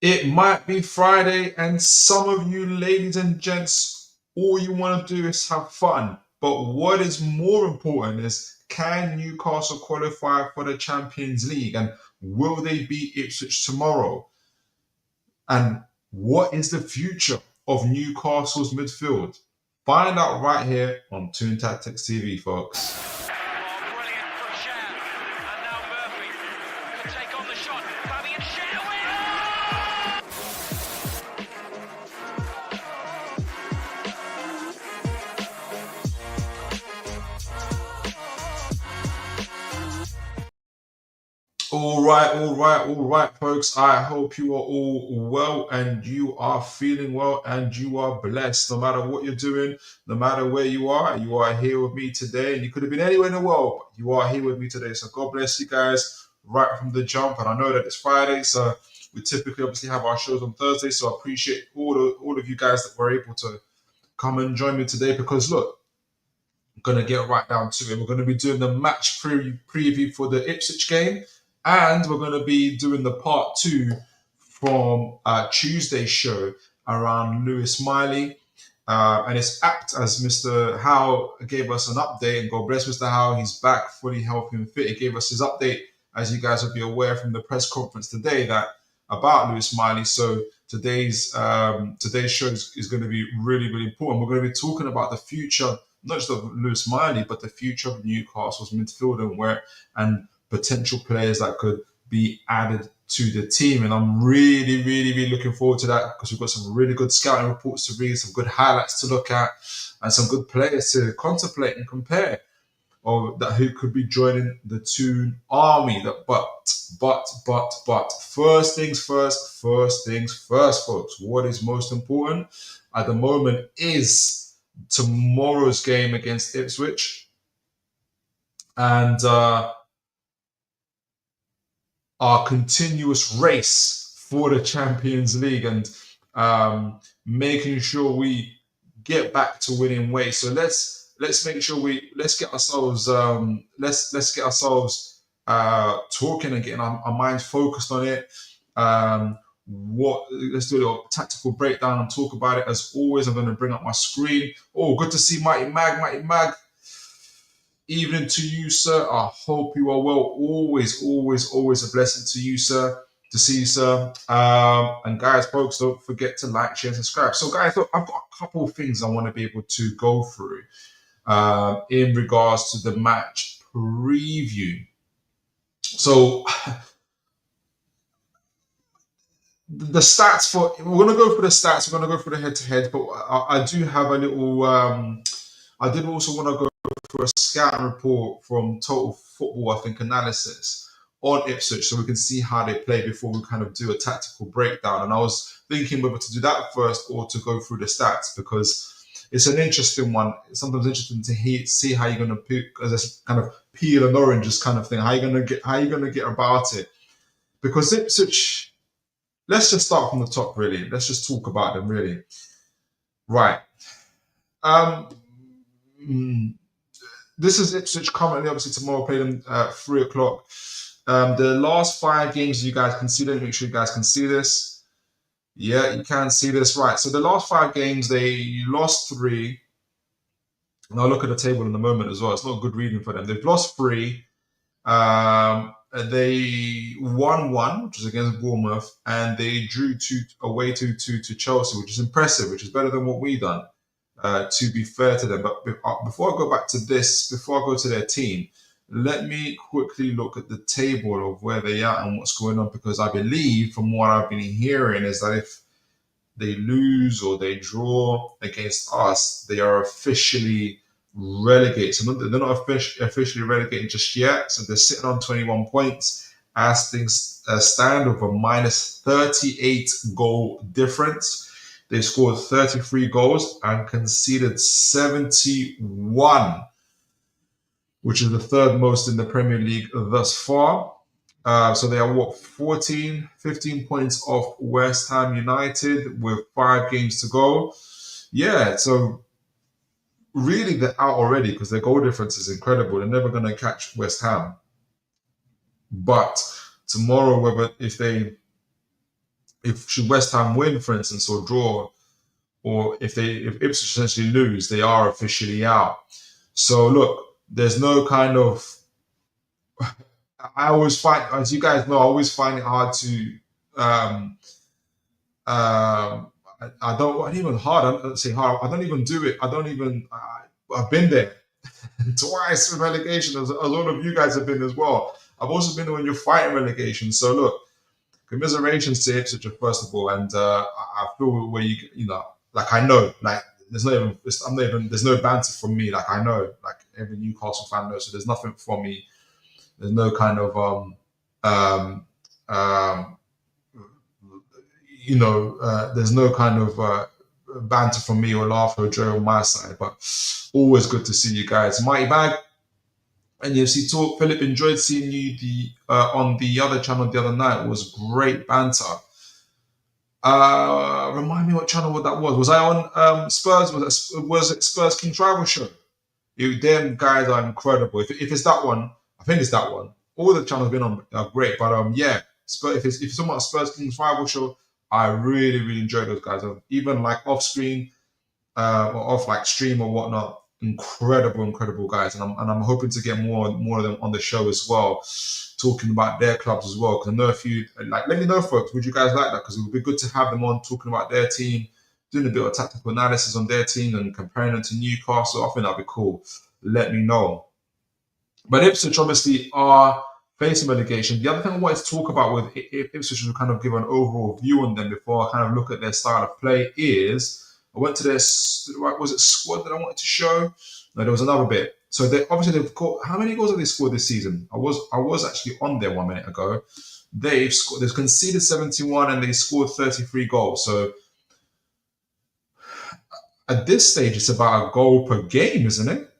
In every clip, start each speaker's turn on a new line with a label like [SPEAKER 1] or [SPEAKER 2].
[SPEAKER 1] It might be Friday, and some of you ladies and gents, all you want to do is have fun. But what is more important is, can Newcastle qualify for the Champions League? And will they beat Ipswich tomorrow? And what is the future of Newcastle's midfield? Find out right here on ToonTacticsTV, folks.
[SPEAKER 2] Brilliant from Sham. And now Murphy could take on the shot. Fabian Sham.
[SPEAKER 1] All right, folks. I hope you are all well and you are feeling well and you are blessed. No matter what you're doing, no matter where you are here with me today. And you could have been anywhere in the world, but you are here with me today. So God bless you guys right from the jump. And I know that it's Friday, so we typically obviously have our shows on Thursday. So I appreciate all of you guys that were able to come and join me today, because look, I'm going to get right down to it. We're going to be doing the match preview for the Ipswich game. And we're going to be doing the part 2 from Tuesday's show around Lewis Miley. And it's apt as Mr. Howe gave us an update. And God bless Mr. Howe, he's back fully healthy and fit. He gave us his update, as you guys will be aware from the press conference today, that about Lewis Miley. So today's show is going to be really, really important. We're going to be talking about the future, not just of Lewis Miley, but the future of Newcastle's midfield and potential players that could be added to the team. And I'm really, really, really looking forward to that, because we've got some really good scouting reports to read, some good highlights to look at, and some good players to contemplate and compare, or that who could be joining the Toon army. But first things first, folks. What is most important at the moment is tomorrow's game against Ipswich, and our continuous race for the Champions League, and making sure we get back to winning ways. So let's make sure let's get ourselves talking and getting our minds focused on it. Let's do a little tactical breakdown and talk about it. As always, I'm going to bring up my screen. Oh, good to see Mighty Mag. Evening to you, sir. I hope you are well. Always a blessing to you, sir. To see you, sir. And guys, folks, don't forget to like, share, and subscribe. So, guys, look, I've got a couple of things I want to be able to go through in regards to the match preview. So, the stats we're going to go for the stats. We're going to go for the head-to-head, but I do have a little. I did also want to go for a scouting report from Total Football, I think, analysis on Ipswich, so we can see how they play before we kind of do a tactical breakdown. And I was thinking whether to do that first or to go through the stats, because it's an interesting one. It's sometimes interesting to see how you're going to kind of peel an orange kind of thing. How you're going to get about it, because Ipswich. Let's just start from the top, really. Let's just talk about them, really. Right. This is Ipswich currently. Obviously, tomorrow play them at 3 o'clock. The last 5 games, you guys can see them. Make sure you guys can see this. Yeah, you can see this. Right. So the last 5 games, they lost 3. And I'll look at the table in a moment as well. It's not good reading for them. They've lost 3. They won 1, which is against Bournemouth, and they drew 2 away to Chelsea, which is impressive, which is better than what we done. To be fair to them. But before I go back to this, before I go to their team, let me quickly look at the table of where they are and what's going on, because I believe, from what I've been hearing, is that if they lose or they draw against us, they are officially relegated. So they're not officially relegated just yet. So they're sitting on 21 points as things stand, with a minus 38 goal difference. They scored 33 goals and conceded 71, which is the 3rd most in the Premier League thus far. So they are 15 points off West Ham United with 5 games to go. Yeah, so really they're out already, because their goal difference is incredible. They're never going to catch West Ham. But tomorrow, if they if should West Ham win, for instance, or draw, or if Ipswich essentially lose, they are officially out. So look, there's no kind of. I always find, as you guys know, I always find it hard to. Um, I don't even hard. I don't say hard. I don't even do it. I don't even. I've been there twice with relegation, as a lot of you guys have been as well. I've also been there when you're fighting relegation. So look, commiserations to Ipswich first of all, and I feel where you know, like I know, like there's not even, I'm not even, there's no banter from me. Like I know, like every Newcastle fan knows, so there's nothing from me. There's no kind of um, um, there's no kind of banter from me or laughter or joy on my side. But always good to see you guys. Mighty Bag and UFC Talk. Philip, enjoyed seeing you on the other channel the other night. It was great banter. Remind me what channel that was. Was I on Spurs? Was it Spurs King Tribal Show? Them guys are incredible. If it's that one, I think it's that one. All the channels been on are great, but yeah, if it's talking about Spurs King Tribal Show, I really enjoy those guys. Even like off screen, or off like stream or whatnot. Incredible guys, and I'm hoping to get more of them on the show as well, talking about their clubs as well. Because I know a few. Like, let me know, folks. Would you guys like that? Because it would be good to have them on talking about their team, doing a bit of tactical analysis on their team and comparing them to Newcastle. I think that'd be cool. Let me know. But Ipswich obviously are facing relegation. The other thing I wanted to talk about with Ipswich to kind of give an overall view on them before I kind of look at their style of play is. I went to their, was it squad that I wanted to show? No, there was another bit. So they've got, how many goals have they scored this season? I was actually on there 1 minute ago. They've conceded 71 and they scored 33 goals. So at this stage, it's about a goal per game, isn't it?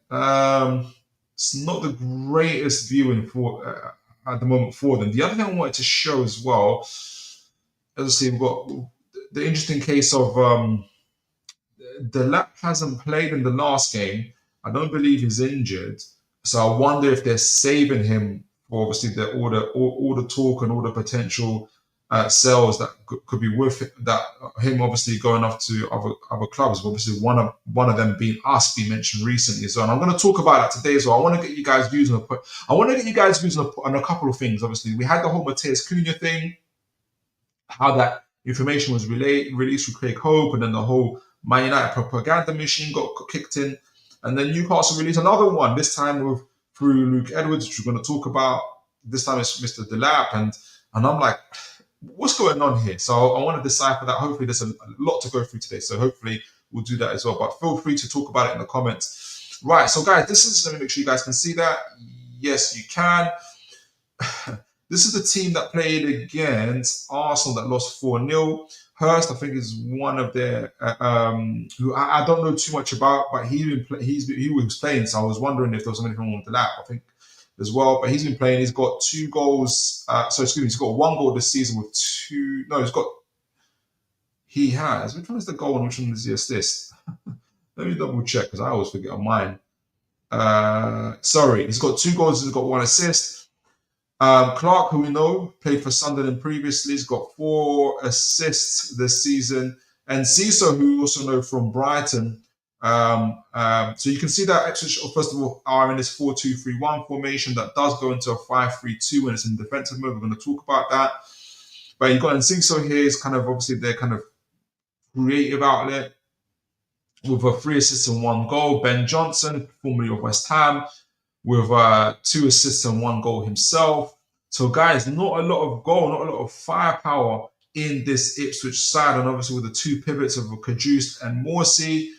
[SPEAKER 1] It's not the greatest viewing for at the moment for them. The other thing I wanted to show as well, as I say, we've got the interesting case of the Lap hasn't played in the last game. I don't believe he's injured. So I wonder if they're saving him for obviously all the talk and all the potential sales that could be with that him obviously going off to other clubs. Obviously, one of them being us, be mentioned recently. So, and I'm going to talk about that today as well. I want to get you guys views on a couple of things. Obviously, we had the whole Mateus Cunha thing, how that information was released through Craig Hope, and then the whole Man United propaganda machine got kicked in, and then Newcastle released another one. This time through Luke Edwards, which we're going to talk about. This time it's Mr. Delap, and I'm like, what's going on here? So I want to decipher that. Hopefully, there's a lot to go through today. So hopefully we'll do that as well. But feel free to talk about it in the comments. Right. So guys, let me make sure you guys can see that. Yes, you can. This is the team that played against Arsenal that lost 4-0. Hurst, I think, is one of their who I don't know too much about, but he was playing, so I was wondering if there was something wrong with the lap. I think as well, but he's been playing. He's got 2 goals. He's got 1 goal this season with 2. No, he has. Which one is the goal and which one is the assist? Let me double check because I always forget on mine. Sorry, he's got 2 goals. He's got 1 assist. Clark, who we know, played for Sunderland previously, has got 4 assists this season. And Ciso, who we also know from Brighton. So you can see that Ipswich, first of all, are in this 4-2-3-1 formation that does go into a 5-3-2 when it's in defensive mode. We're going to talk about that. But you've got Ciso here is kind of obviously their kind of creative outlet with 3 assists and 1 goal. Ben Johnson, formerly of West Ham, with 2 assists and 1 goal himself. So, guys, not a lot of firepower in this Ipswich side. And obviously with the 2 pivots of Cajuste and Morsey.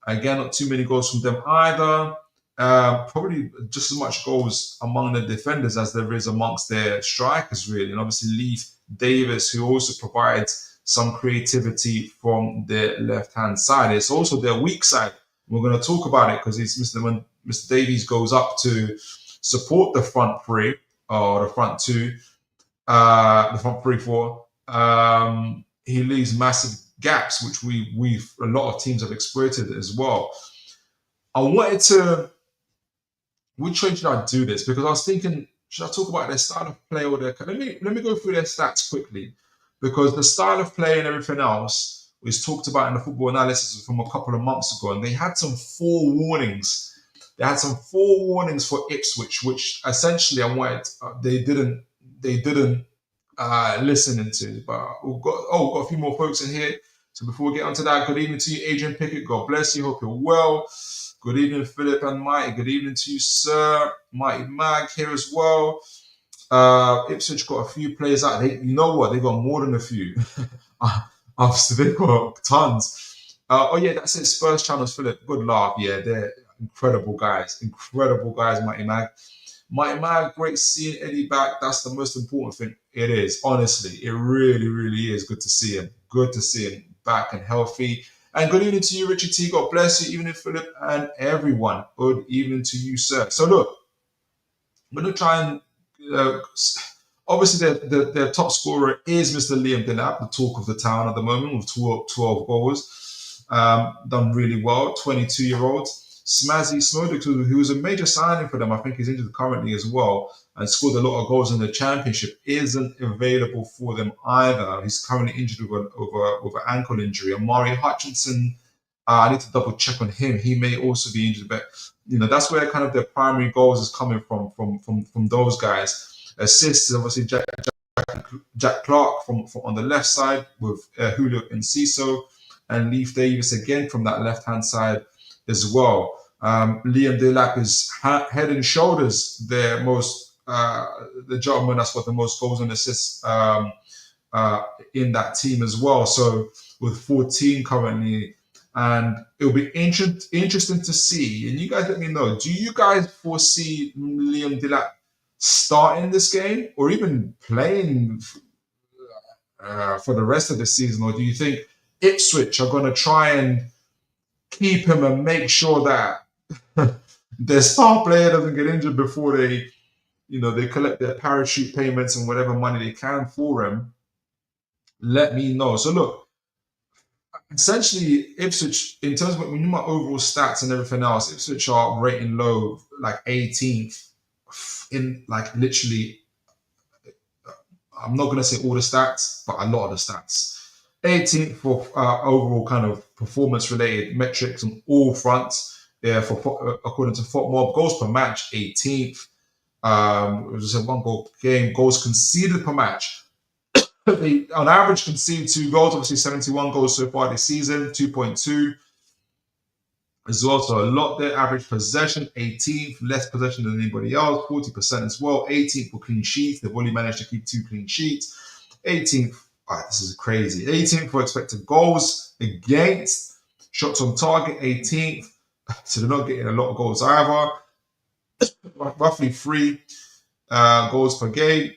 [SPEAKER 1] Again, not too many goals from them either. Probably just as much goals among the defenders as there is amongst their strikers, really. And obviously Leif Davis, who also provides some creativity from the left-hand side. It's also their weak side. We're going to talk about it because when Mr. Davies goes up to support the front 3 or the front 2, the front 3-4, he leaves massive gaps, which a lot of teams have exploited as well. I wanted to, which way should I do this? Because I was thinking, should I talk about their style of play or their? Let me go through their stats quickly. because the style of play and everything else was talked about in the football analysis from a couple of months ago, and they had some forewarnings. They had some forewarnings for Ipswich, which essentially I wanted. They didn't listen into. But we've got a few more folks in here. So before we get onto that, good evening to you, Adrian Pickett. God bless you. Hope you're well. Good evening, Philip and Mighty. Good evening to you, sir. Mighty Mag here as well. Ipswich got a few players out. You know what? They got more than a few. They've got tons. Oh yeah, that's it. Spurs channels, Philip. Good laugh. Yeah, they're incredible guys. Incredible guys, Mighty Mag. Mighty Mag, great seeing Eddie back. That's the most important thing. It is, honestly. It really, really is good to see him. Good to see him back and healthy. And good evening to you, Richard T. God bless you, evening, Philip, and everyone. Good evening to you, sir. So look, I'm going to try and obviously their top scorer is Mr. Liam Delap, the talk of the town at the moment, with 12 goals. Done really well, 22-year-old. Smazzy Smodix, who was a major signing for them, I think he's injured currently as well, and scored a lot of goals in the championship, isn't available for them either. He's currently injured with an ankle injury. Amari Hutchinson, I need to double check on him. He may also be injured, but that's where kind of their primary goals is coming from those guys. Assists, obviously Jack Clark from on the left side with Julio Enciso, and Leif Davis again from that left-hand side as well. Liam Delap is head and shoulders the gentleman that's got the most goals and assists in that team as well. So with 14 currently, and it'll be interesting to see. And you guys let me know, do you guys foresee Liam Delap starting this game or even playing for the rest of the season? Or do you think Ipswich are going to try and keep him and make sure that their star player doesn't get injured before they collect their parachute payments and whatever money they can for him? Let me know. So look, essentially Ipswich, in terms of when you my overall stats and everything else, Ipswich are rating low, like 18th in like literally, I'm not going to say all the stats, but a lot of the stats. 18th for overall kind of performance-related metrics on all fronts. Yeah, according to FotMob, goals per match, 18th. It was just a one-goal per game. Goals conceded per match. They, on average, concede 2 goals. Obviously, 71 goals so far this season, 2.2 as well. So a lot there. Average possession, 18th. Less possession than anybody else, 40% as well. 18th for clean sheets. They've only managed to keep 2 clean sheets. 18th. This is crazy. 18th for expected goals against. Shots on target, 18th. So they're not getting a lot of goals either. Roughly 3 goals per game.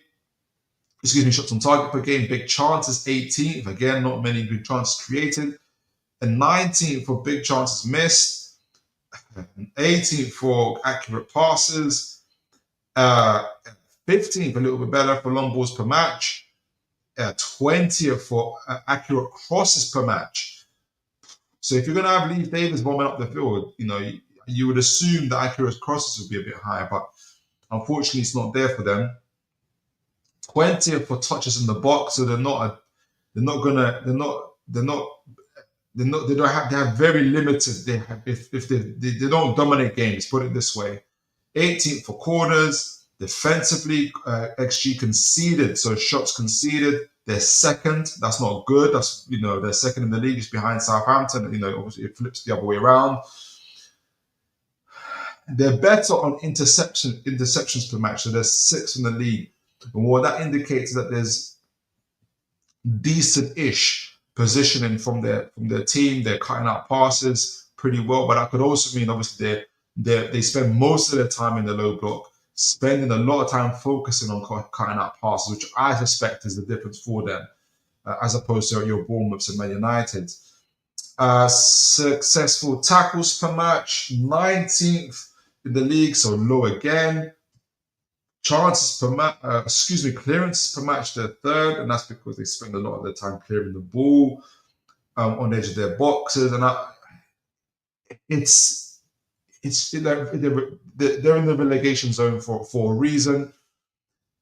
[SPEAKER 1] Shots on target per game. Big chances, 18th. Again, not many big chances created. And 19th for big chances missed. 18th for accurate passes. 15th, a little bit better for long balls per match. 20th for accurate crosses per match. So if you're going to have Leif Davis bombing up the field, you would assume that accurate crosses would be a bit higher, but unfortunately it's not there for them. 20th for touches in the box, so they have very limited. They don't dominate games. Put it this way. 18th for corners. Defensively, XG conceded, so shots conceded. They're second. That's not good. That's they're second in the league, just behind Southampton. Obviously it flips the other way around. They're better on interceptions per match, so they're 6th in the league. And what that indicates is that there's decent-ish positioning from their team. They're cutting out passes pretty well, but that could also mean obviously they spend most of their time in the low block, spending a lot of time focusing on cutting out passes, which I suspect is the difference for them, as opposed to your Bournemouths and Man United. Successful tackles per match, 19th in the league, so low again. Chances per match, clearances per match, they're 3rd, and that's because they spend a lot of their time clearing the ball on the edge of their boxes, and they're in the relegation zone for a reason,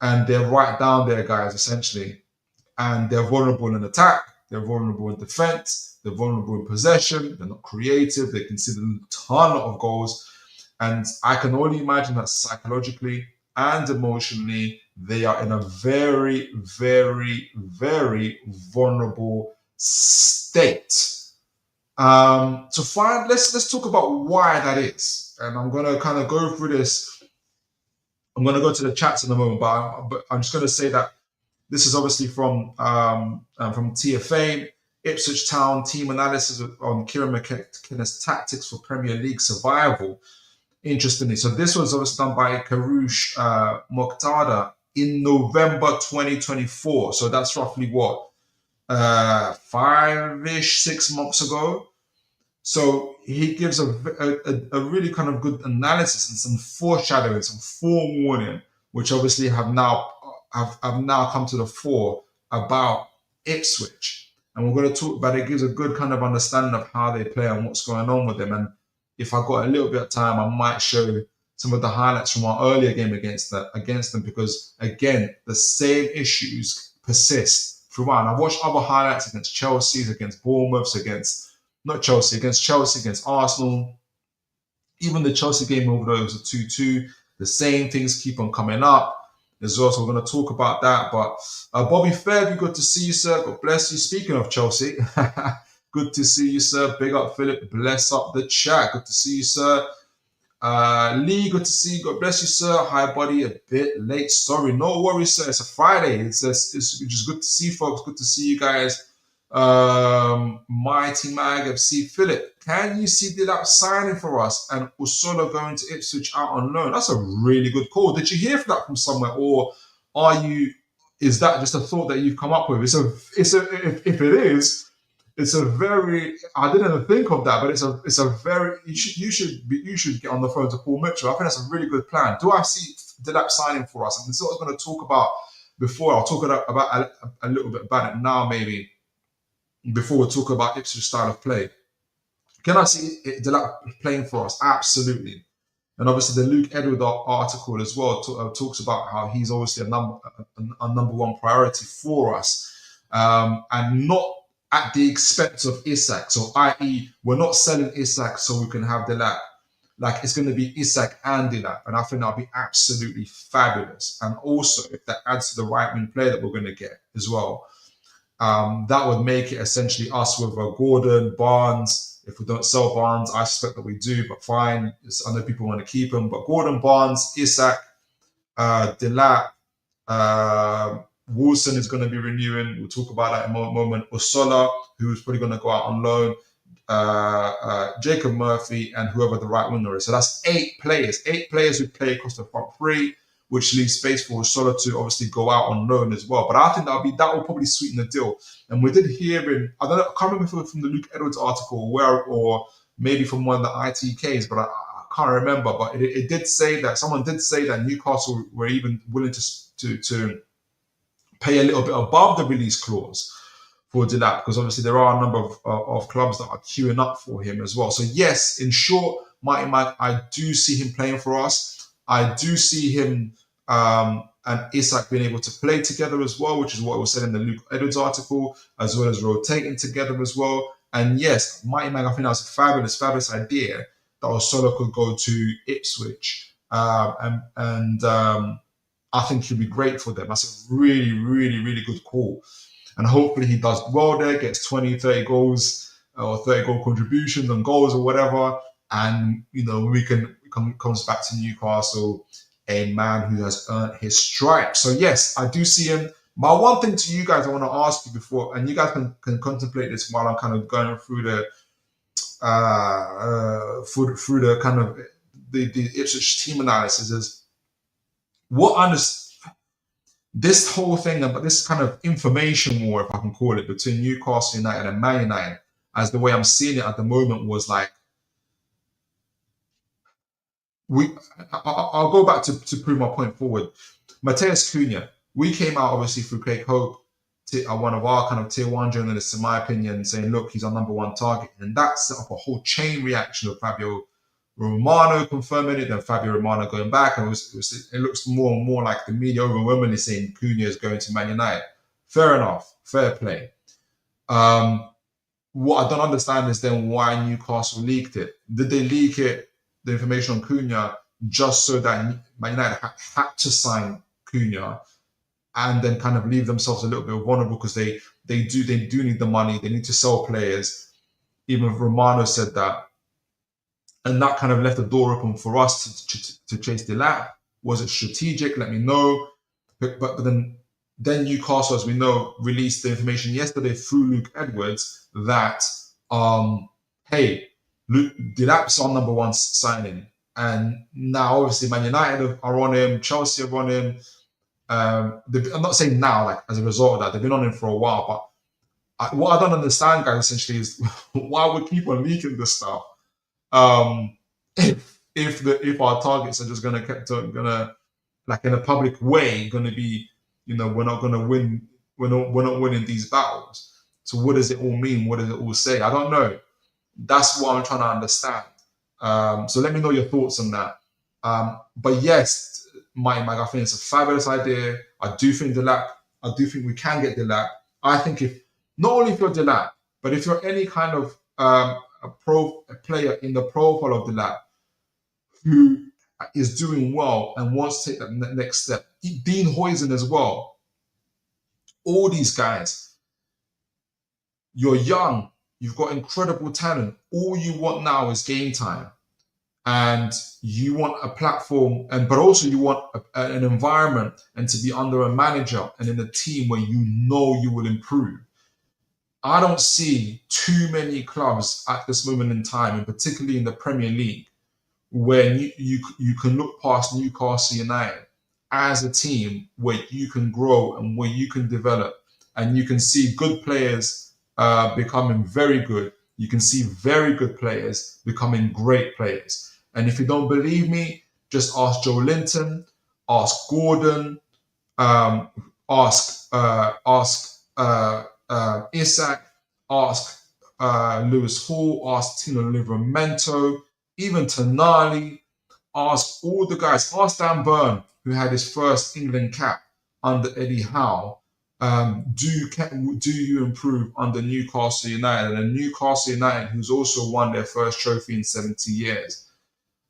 [SPEAKER 1] and they're right down there, guys, essentially. and they're vulnerable in attack, they're vulnerable in defense, they're vulnerable in possession, they're not creative, they concede a ton of goals. And I can only imagine that psychologically and emotionally, they are in a very, very, very vulnerable state. Let's talk about why that is. And I'm going to kind of go through this. I'm going to go to the chats in a moment, but I'm just going to say that this is obviously from TFA, Ipswich Town team analysis on Kieran McKenna's tactics for Premier League survival. Interestingly, so this was obviously done by Karush Mokhtada in November 2024. So that's roughly what, 5-ish, 6 months ago. So he gives a really kind of good analysis and some foreshadowing, some forewarning, which obviously have now come to the fore about Ipswich. And we're going to talk about it. It gives a good kind of understanding of how they play and what's going on with them. And if I've got a little bit of time, I might show some of the highlights from our earlier game against them, because again, the same issues persist throughout. And I've watched other highlights against Chelsea, against Bournemouth, against Chelsea, against Arsenal. Even the Chelsea game over there was a 2-2. The same things keep on coming up as well. So we're going to talk about that. But Bobby Fairview, good to see you, sir. God bless you. Speaking of Chelsea, good to see you, sir. Big up, Philip. Bless up the chat. Good to see you, sir. Lee, good to see you. God bless you, sir. Hi, buddy. A bit late. Sorry. No worries, sir. It's a Friday. It's just good to see folks. Good to see you guys. Mighty Mag FC Philip, can you see Dilap signing for us and Usola going to Ipswich out on loan? That's a really good call. Did you hear that from somewhere, or is that just a thought that you've come up with? If it is, it's a very, I didn't even think of that, but it's a very, you should get on the phone to Paul Mitchell. I think that's a really good plan. Do I see Dilap signing for us? And this is what I was going to talk about before. I'll talk about a little bit about it now, maybe, before we talk about Ipswich style of play. Can I see Dilap playing for us? Absolutely. And obviously the Luke Edward article as well talks about how he's obviously a number one priority for us, and not at the expense of Isak. So i.e. we're not selling Isak so we can have Dilap. Like, it's going to be Isak and Dilap, and I think that'll be absolutely fabulous. And also, if that adds to the right wing player that we're going to get as well, that would make it essentially us with Gordon, Barnes. If we don't sell Barnes, I suspect that we do, but fine. I know people want to keep him. But Gordon, Barnes, Isak, Dilap, Wilson is going to be renewing. We'll talk about that in a moment. Usola, who's probably going to go out on loan. Jacob Murphy, and whoever the right winger is. So that's 8 players. 8 players who play across the front 3, which leaves space for Usola to obviously go out on loan as well. But I think that will probably sweeten the deal. And we did hear I can't remember if it was from the Luke Edwards article or maybe from one of the ITKs, but I can't remember. But it did say that someone did say that Newcastle were even willing to pay a little bit above the release clause for Dilap, because obviously there are a number of clubs that are queuing up for him as well. So yes, in short, Mighty Mike, I do see him playing for us. I do see him and Isak being able to play together as well, which is what was said in the Luke Edwards article, as well as rotating together as well. And yes, Mighty Mag, I think that was a fabulous idea that Usola could go to Ipswich. And I think he'll be great for them. That's a really, really, really good call. And hopefully he does well there, gets 20, 30 goals or 30 goal contributions and goals or whatever. And, comes back to Newcastle, a man who has earned his stripes. So yes, I do see him. My one thing to you guys I want to ask you before, and you guys can contemplate this while I'm kind of going through the kind of the Ipswich team analysis, is this whole thing about this kind of information war, if I can call it, between Newcastle United and Man United, as the way I'm seeing it at the moment, was like, I'll go back to prove my point forward. Mateus Cunha, we came out obviously through Craig Hope, one of our kind of tier 1 journalists, in my opinion, saying, look, he's our number 1 target. And that set up a whole chain reaction of Fabio Romano confirming it, then Fabio Romano going back. And it looks more and more like the media overwhelmingly saying Cunha is going to Man United. Fair enough. Fair play. What I don't understand is then why Newcastle leaked it. Did they leak it, the information on Cunha, just so that Man United had to sign Cunha and then kind of leave themselves a little bit vulnerable because they do need the money. They need to sell players. Even Romano said that, and that kind of left the door open for us to chase the lap. Was it strategic? Let me know. But then Newcastle, as we know, released the information yesterday through Luke Edwards that hey, Delap's our number one signing, and now obviously Man United are on him, Chelsea are on him. I'm not saying now, like as a result of that, they've been on him for a while. But what I don't understand, guys, essentially is why we keep on leaking this stuff. If our targets are just gonna like in a public way gonna be, we're not gonna win. We're not winning these battles. So what does it all mean? What does it all say? I don't know. That's what I'm trying to understand. So let me know your thoughts on that. But yes, Mike, I think it's a fabulous idea. I do think we can get Delap. I think if not only if you're Delap, but if you're any kind of a player in the profile of Delap who is doing well and wants to take that next step, Dean Huijsen as well. All these guys, you're young, you've got incredible talent. All you want now is game time. And you want a platform, but also you want an environment and to be under a manager and in a team where you know you will improve. I don't see too many clubs at this moment in time, and particularly in the Premier League, where you can look past Newcastle United as a team where you can grow and where you can develop, and you can see good players becoming very good. You can see very good players becoming great players. And if you don't believe me, just ask Joe Linton, ask Gordon, ask Isak, ask Lewis Hall, ask Tino Livramento, even Tonali, ask all the guys, ask Dan Burn, who had his first England cap under Eddie Howe. Do you improve under Newcastle United? And Newcastle United, who's also won their first trophy in 70 years.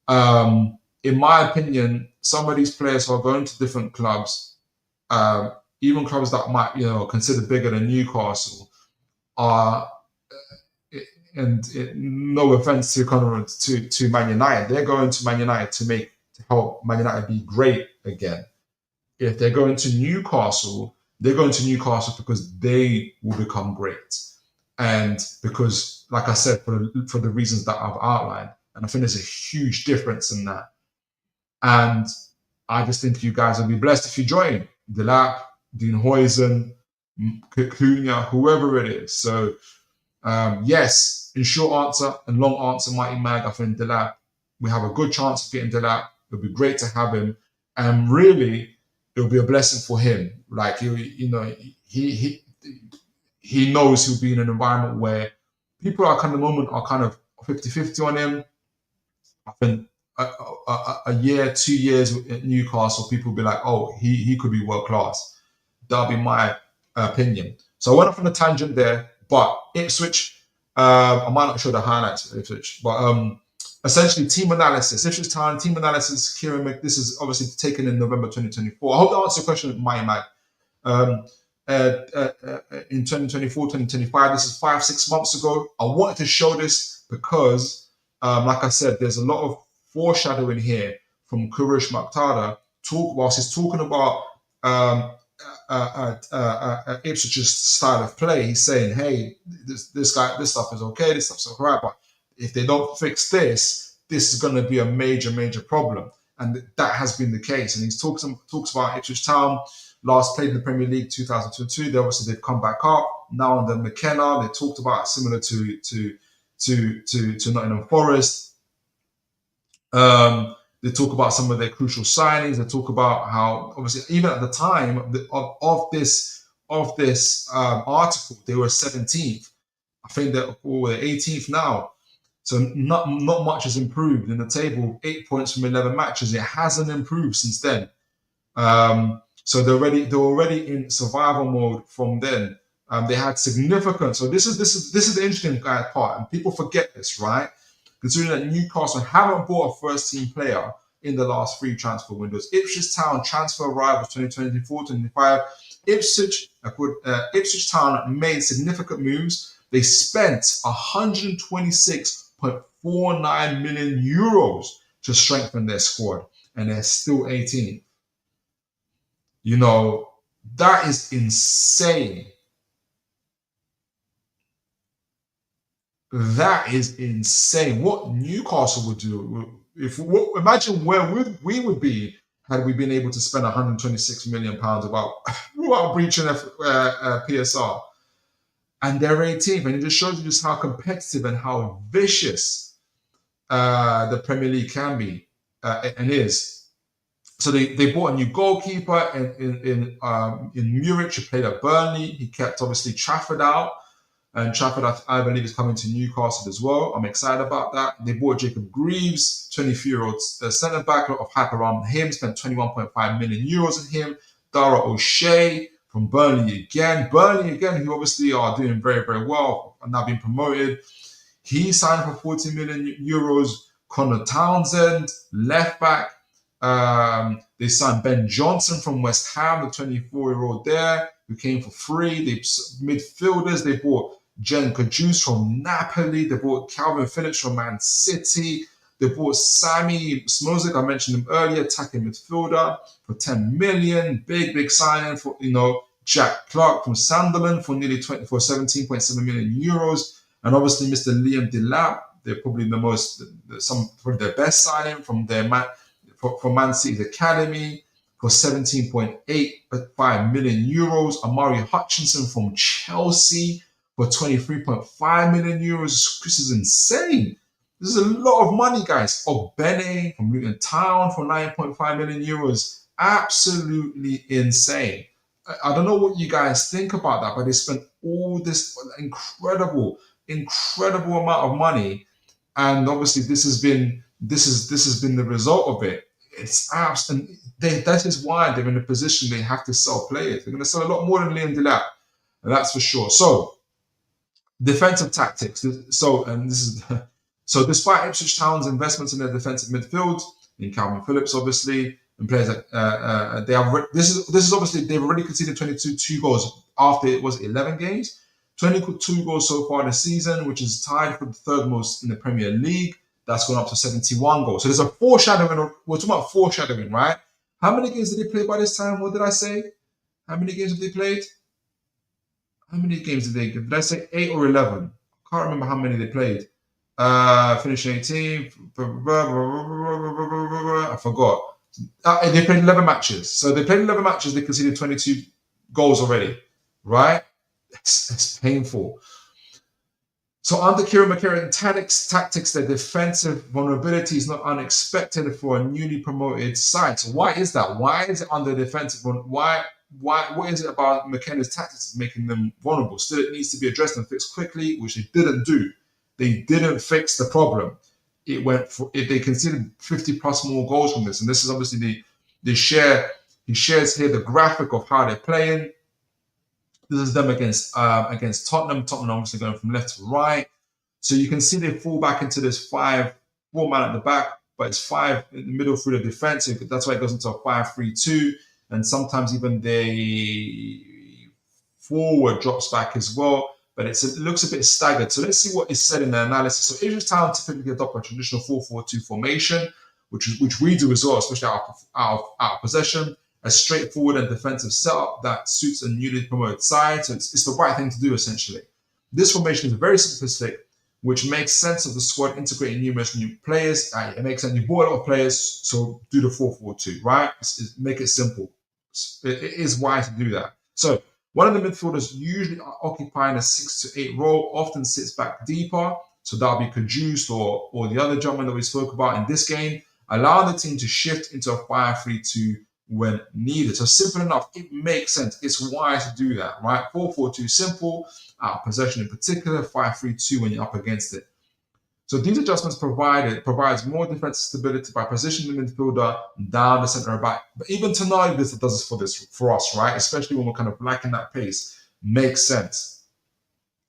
[SPEAKER 1] In my opinion, some of these players who are going to different clubs, even clubs that might, consider bigger than Newcastle, are, and no offense to Man United, they're going to Man United to help Man United be great again. If they're going to Newcastle, they're going to Newcastle because they will become great, and because, like I said, for the reasons that I've outlined. And I think there's a huge difference in that. And I just think you guys will be blessed if you join Delap, Dean Huijsen, Cunha, whoever it is. So, yes, in short answer and long answer, Mighty Mag, I think Delap, we have a good chance of getting Delap. It'll be great to have him. And really, it'll be a blessing for him. Like, he knows he'll be in an environment where people are kind of 50-50 on him. I think a year, 2 years at Newcastle, people will be like, oh, he could be world class. That'll be my opinion. So I went off on a tangent there, but Ipswich, I might not show the highlights of Ipswich, but essentially team analysis. Ipswich Town, team analysis, Kieran this is obviously taken in November 2024. I hope that answers your question, my Mag. In 2024, 2025, this is 5-6 months ago. I wanted to show this because like I said, there's a lot of foreshadowing here from Kurish Mukhtada whilst he's talking about Ipswich's style of play. He's saying, hey, this stuff is okay, this stuff's all right, but if they don't fix this is going to be a major, major problem. And that has been the case. And he talks about Ipswich Town, last played in the Premier League 2022. They've come back up. Now under McKenna, they talked about similar to Nottingham Forest. They talk about some of their crucial signings. They talk about how, obviously, even at the time of this article, they were 17th. I think they're 18th now. So not much has improved in the table. 8 points from 11 matches. It hasn't improved since then. So they're already in survival mode from then. They had significant. So this is the interesting part, and people forget this, right? Considering that Newcastle haven't bought a first team player in the last 3 transfer windows. Ipswich Town transfer arrivals 2024-25. Ipswich Town made significant moves. They spent 126.49 million euros to strengthen their squad, and they're still 18. You know, that is insane. That is insane. What Newcastle would do, imagine where we would be had we been able to spend 126 million pounds without breaching PSR. And they're 18th, and it just shows you just how competitive and how vicious the Premier League can be and is. So they bought a new goalkeeper in Muric, who played at Burnley. He kept obviously Trafford out. And Trafford, I believe, is coming to Newcastle as well. I'm excited about that. They bought Jacob Greaves, 23-year-old centre-back. A lot of hype around him. Spent 21.5 million euros on him. Dara O'Shea from Burnley again. Who obviously are doing very, very well, are now being promoted. He signed for 40 million euros. Connor Townsend, left-back. They signed Ben Johnson from West Ham, the 24-year-old there, who came for free. Midfielders, they bought Jen Kajus from Napoli. They bought Calvin Phillips from Man City. They bought Sami Smozik, I mentioned him earlier, attacking midfielder for 10 million. Big signing for, Jack Clark from Sunderland for nearly 17.7 million euros. And obviously Mr. Liam Delap, they're probably probably their best signing from Man City's academy for 17.85 million euros. Amari Hutchinson from Chelsea for 23.5 million euros. This is insane. This is a lot of money, guys. Ogbene from Luton Town for 9.5 million euros. Absolutely insane. I don't know what you guys think about that, but they spent all this incredible amount of money, and obviously this has been the result of it. It's absolutely. That is why they're in a position they have to sell players. They're going to sell a lot more than Liam Delap, that's for sure. So, defensive tactics. So despite Ipswich Town's investments in their defensive midfield, in Calvin Phillips, obviously, and players like they have. This is obviously they've already conceded 22 goals after 11 games. 22 goals so far this season, which is tied for the third most in the Premier League. That's gone up to 71 goals. So there's a foreshadowing. We're talking about foreshadowing, right? How many games did they play by this time? What did I say? How many games have they played? How many games did they give? Did I say 8 or 11? I can't remember how many they played. Finishing 18th. I forgot. They played 11 matches. So they played 11 matches. They conceded 22 goals already, right? It's painful. So under Kieran McCarran tactics, their defensive vulnerability is not unexpected for a newly promoted side. So why is that? Why is it under defensive? Why? What is it about McKenna's tactics making them vulnerable? Still, it needs to be addressed and fixed quickly, which they didn't do. They didn't fix the problem. They conceded 50 plus more goals from this, and this is obviously he shares here the graphic of how they're playing. This is them against Tottenham. Tottenham obviously going from left to right. So you can see they fall back into this 5-4 man at the back, but it's 5 in the middle through the defense. So that's why it goes into a 5-3-2. And sometimes even the forward drops back as well. But it looks a bit staggered. So let's see what is said in the analysis. So Ipswich Town typically adopt a traditional 4-4-2 formation, which we do as well, especially out of possession. A straightforward and defensive setup that suits a newly promoted side. So it's the right thing to do, essentially. This formation is very simplistic, which makes sense of the squad integrating numerous new players. It makes sense. You bought a lot of players, so do the 4-4-2, right? Make it simple. It is wise to do that. So one of the midfielders, usually occupying a 6 to 8 role, often sits back deeper. So that'll be Kajus or the other gentleman that we spoke about in this game, allowing the team to shift into a 5-3-2 when needed. So simple enough, it makes sense. It's wise to do that, right? 4-4-2, simple, out of possession in particular, 5-3-2 when you're up against it. So these adjustments provides more defensive stability by positioning the midfielder down the centre back. But even Tonali does this for us, right? Especially when we're kind of lacking that pace. Makes sense.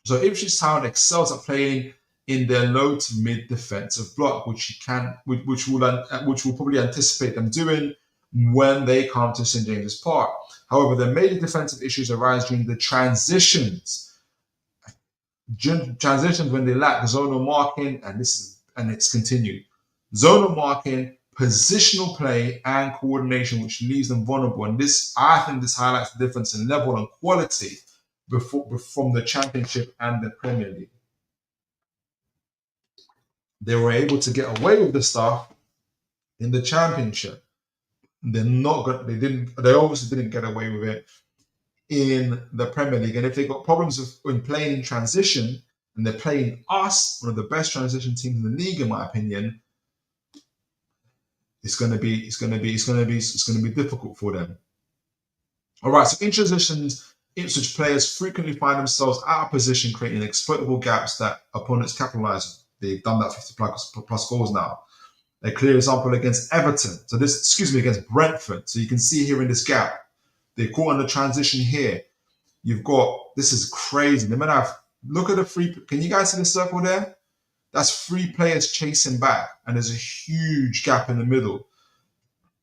[SPEAKER 1] So Ipswich Town excels at playing in their low to mid defensive block, which will probably anticipate them doing when they come to St James's Park. However, their major defensive issues arise during the transitions. When they lack zonal marking, and it's continued. Zonal marking, positional play, and coordination, which leaves them vulnerable. And I think this highlights the difference in level and quality from the Championship and the Premier League. They were able to get away with the stuff in the Championship. They obviously didn't get away with it in the Premier League. And if they got problems in playing in transition, and they're playing us, one of the best transition teams in the league, in my opinion, it's going to be difficult for them. All right. So in transitions, Ipswich players frequently find themselves out of position, creating exploitable gaps that opponents capitalize on. They've done that 50 plus goals now. A clear example against Everton. Against Brentford. So you can see here in this gap, they caught on the transition here. This is crazy. They might have, look at the three. Can you guys see the circle there? That's 3 players chasing back, and there's a huge gap in the middle.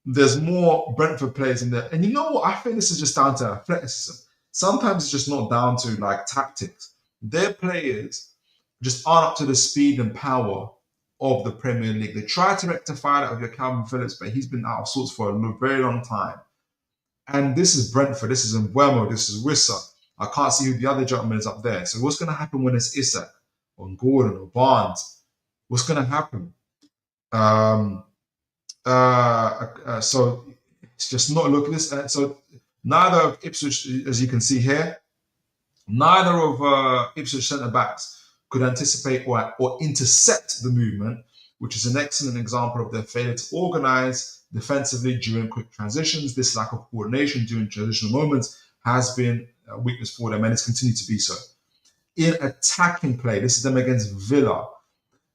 [SPEAKER 1] There's more Brentford players in there. And you know what? I think this is just down to athleticism. Sometimes it's just not down to like tactics. Their players just aren't up to the speed and power of the Premier League. They try to rectify that with your Calvin Phillips, but he's been out of sorts for a very long time. And this is Brentford, this is Mbeumo, this is Wissa. I can't see who the other gentleman is up there. So what's going to happen when it's Isak or Gordon or Barnes? What's going to happen? So it's just not looking this. So neither of Ipswich, as you can see here, neither of Ipswich centre-backs could anticipate or intercept the movement, which is an excellent example of their failure to organise defensively during quick transitions. This lack of coordination during transitional moments has been a weakness for them, and it's continued to be so. In attacking play, this is them against Villa.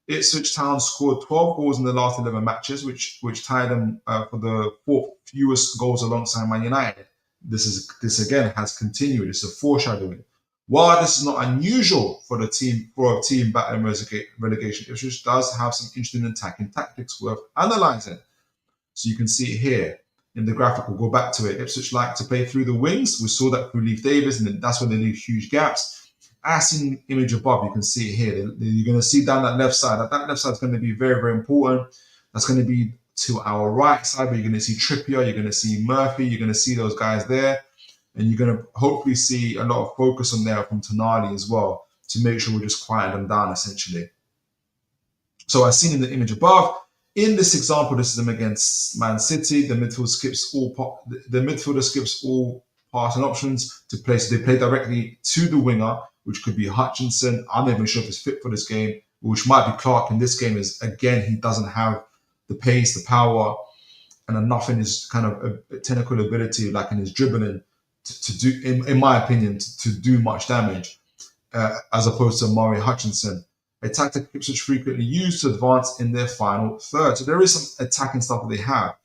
[SPEAKER 1] Ipswich Town scored 12 goals in the last 11 matches, which tied them for the 4th fewest goals alongside Man United. This again has continued. It's a foreshadowing. While this is not unusual for a team battling relegation, Ipswich does have some interesting attacking tactics worth analysing. So you can see it here in the graphic. We'll go back to it. Ipswich like to play through the wings. We saw that through Leif Davis, and that's when they leave huge gaps. As in the image above, you can see it here. You're going to see down that left side. That left side is going to be very, very important. That's going to be to our right side, but you're going to see Trippier, you're going to see Murphy, you're going to see those guys there. And you're going to hopefully see a lot of focus on there from Tonali as well to make sure we just quiet them down, essentially. So as seen in the image above, in this example, this is them against Man City. The midfielder skips all passing options to play. So they play directly to the winger, which could be Hutchinson. I'm not even sure if he's fit for this game, which might be Clark in this game. Is again, he doesn't have the pace, the power, and enough in his kind of technical ability, like in his dribbling, to do, in my opinion, to do much damage, as opposed to Murray Hutchinson. A tactic Ipswich frequently use to advance in their final third. So there is some attacking stuff that they have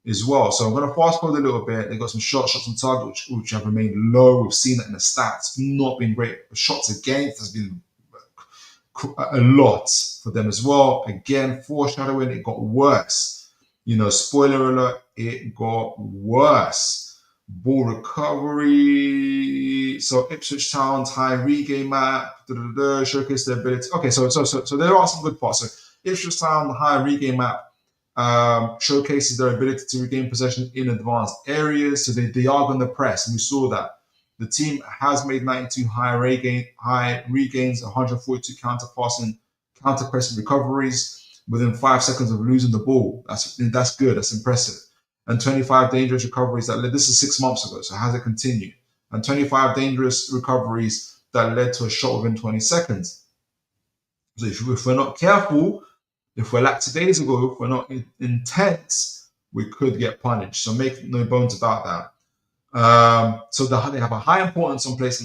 [SPEAKER 1] as well. So I'm going to fast forward a little bit. They've got some shots on target, which have remained low. We've seen that in the stats. Not been great. Shots against has been a lot for them as well. Again, foreshadowing, it got worse. Spoiler alert, it got worse. Ball recovery. So Ipswich Town's high regain map, showcase their ability. Okay, so there are some good parts. So Ipswich Town high regain map showcases their ability to regain possession in advanced areas. So they are going to press, and we saw that. The team has made 92 high regains, 142 counter pressing recoveries within 5 seconds of losing the ball. That's good. That's impressive. And 25 dangerous recoveries this is 6 months ago, so has it continued? And 25 dangerous recoveries that led to a shot within 20 seconds. So if we're not careful, if we're lackadaisical, if we're not intense, we could get punished. So make no bones about that. So they have a high importance on place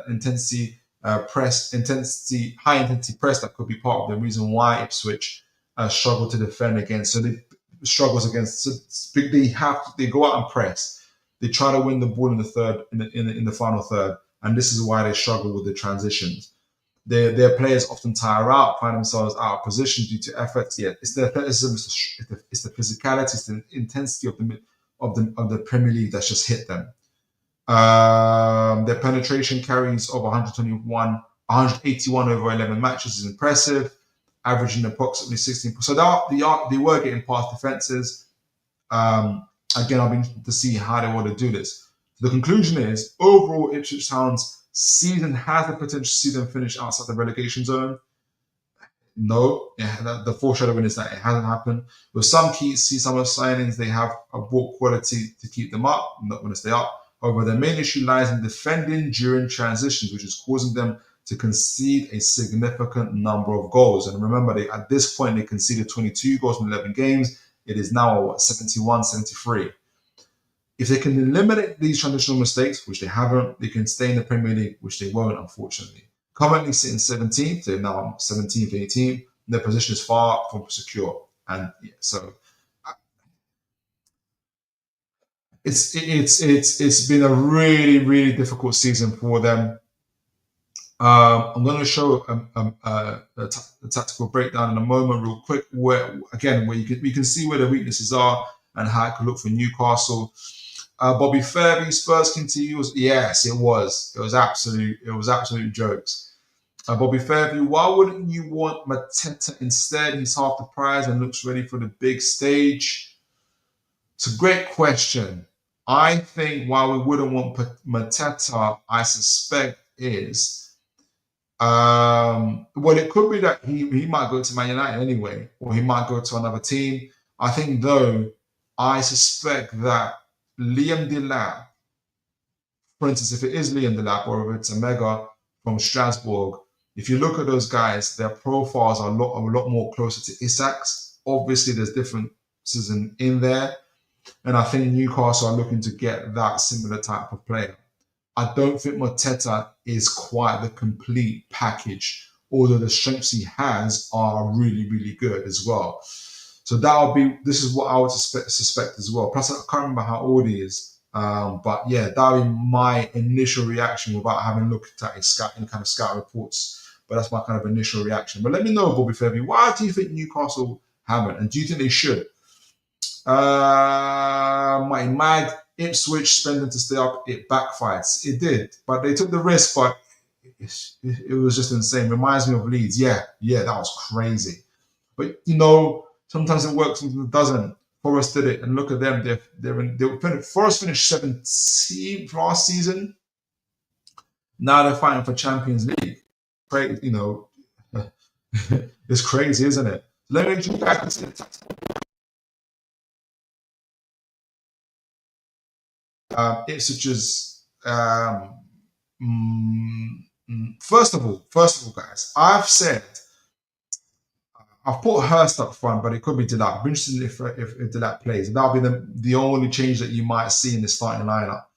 [SPEAKER 1] intensity press intensity, high intensity press that could be part of the reason why Ipswich struggle to defend against. So they struggles against. So they go out and press. They try to win the ball in the third in the final third, and this is why they struggle with the transitions. Their players often tire out, find themselves out of position due to efforts. Yeah, it's the athleticism, it's the physicality, it's the intensity of the Premier League that's just hit them. Their penetration carries over 181 over 11 matches is impressive, averaging approximately 16. So they were getting past defenses. Again, I'll be interested to see how they want to do this. The conclusion is, overall, Ipswich Town's season has the potential to see them finish outside the relegation zone. No, the foreshadowing is that it hasn't happened. With some keys, see some of the signings, they have brought quality to keep them up, not going to stay up. However, the main issue lies in defending during transitions, which is causing them to concede a significant number of goals. And remember, at this point, they conceded 22 goals in 11 games. It is now 71, 73. If they can eliminate these transitional mistakes, which they haven't, they can stay in the Premier League, which they won't, unfortunately. Currently sitting 17th, they're now 17th, 18th. Their position is far from secure. And yeah, so it's been a really, really difficult season for them. I'm going to show a tactical breakdown in a moment, real quick, where we can see where the weaknesses are and how it could look for Newcastle. Bobby Fairview, Spurs continues. Yes, it was. It was absolute jokes. Bobby Fairview, why wouldn't you want Mateta instead? He's half the price and looks ready for the big stage. It's a great question. I think why we wouldn't want Mateta, I suspect, is well, it could be that he might go to Man United anyway, or he might go to another team. I think, though, I suspect that Liam Delap, for instance, if it is Liam Delap or if it's a Mega from Strasbourg, if you look at those guys, their profiles are a lot more closer to Isak's. Obviously, there's differences in there. And I think Newcastle are looking to get that similar type of player. I don't think Mateta is quite the complete package, although the strengths he has are really, really good as well. So this is what I would suspect as well. Plus, I can't remember how old he is. But yeah, that would be my initial reaction without having looked at any kind of scout reports. But that's my kind of initial reaction. But let me know, Bobby Fairview, why do you think Newcastle haven't? And do you think they should? My Ipswich spending to stay up, it backfires. It did, but they took the risk, but it was just insane. Reminds me of Leeds. Yeah, that was crazy. But sometimes it works, sometimes it doesn't. Forest did it, and look at them. Forest finished 17th last season. Now they're fighting for Champions League. It's crazy, isn't it? Let me get you guys to Ipswich's. First of all, guys, I've put Hurst up front, but it could be Delap. I'm interested if Delap plays. That'll be the only change that you might see in the starting lineup.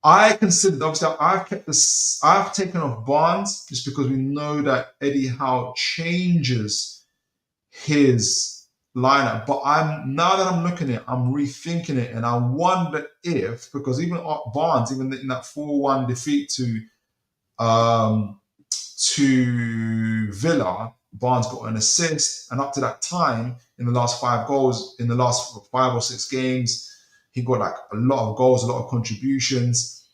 [SPEAKER 1] I considered, obviously, I've taken off Barnes just because we know that Eddie Howe changes his lineup. But now that I'm looking at it, I'm rethinking it, and I wonder if, because even Barnes, even in that 4-1 defeat to Villa, Barnes got an assist, and up to that time, in the last 5 or 6 games, he got like a lot of goals, a lot of contributions.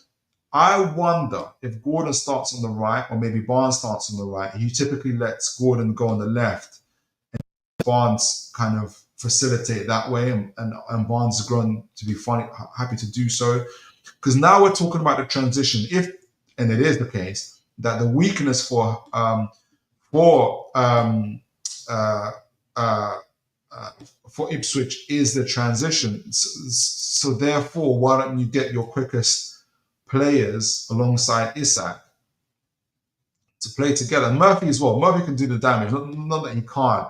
[SPEAKER 1] I wonder if Gordon starts on the right, or maybe Barnes starts on the right. He typically lets Gordon go on the left, and Barnes kind of facilitate that way, and Barnes has grown to be happy to do so. Because now we're talking about the transition. And it is the case, that the weakness for Ipswich is the transition. So therefore, why don't you get your quickest players alongside Isak to play together? Murphy as well. Murphy can do the damage. Not that he can't,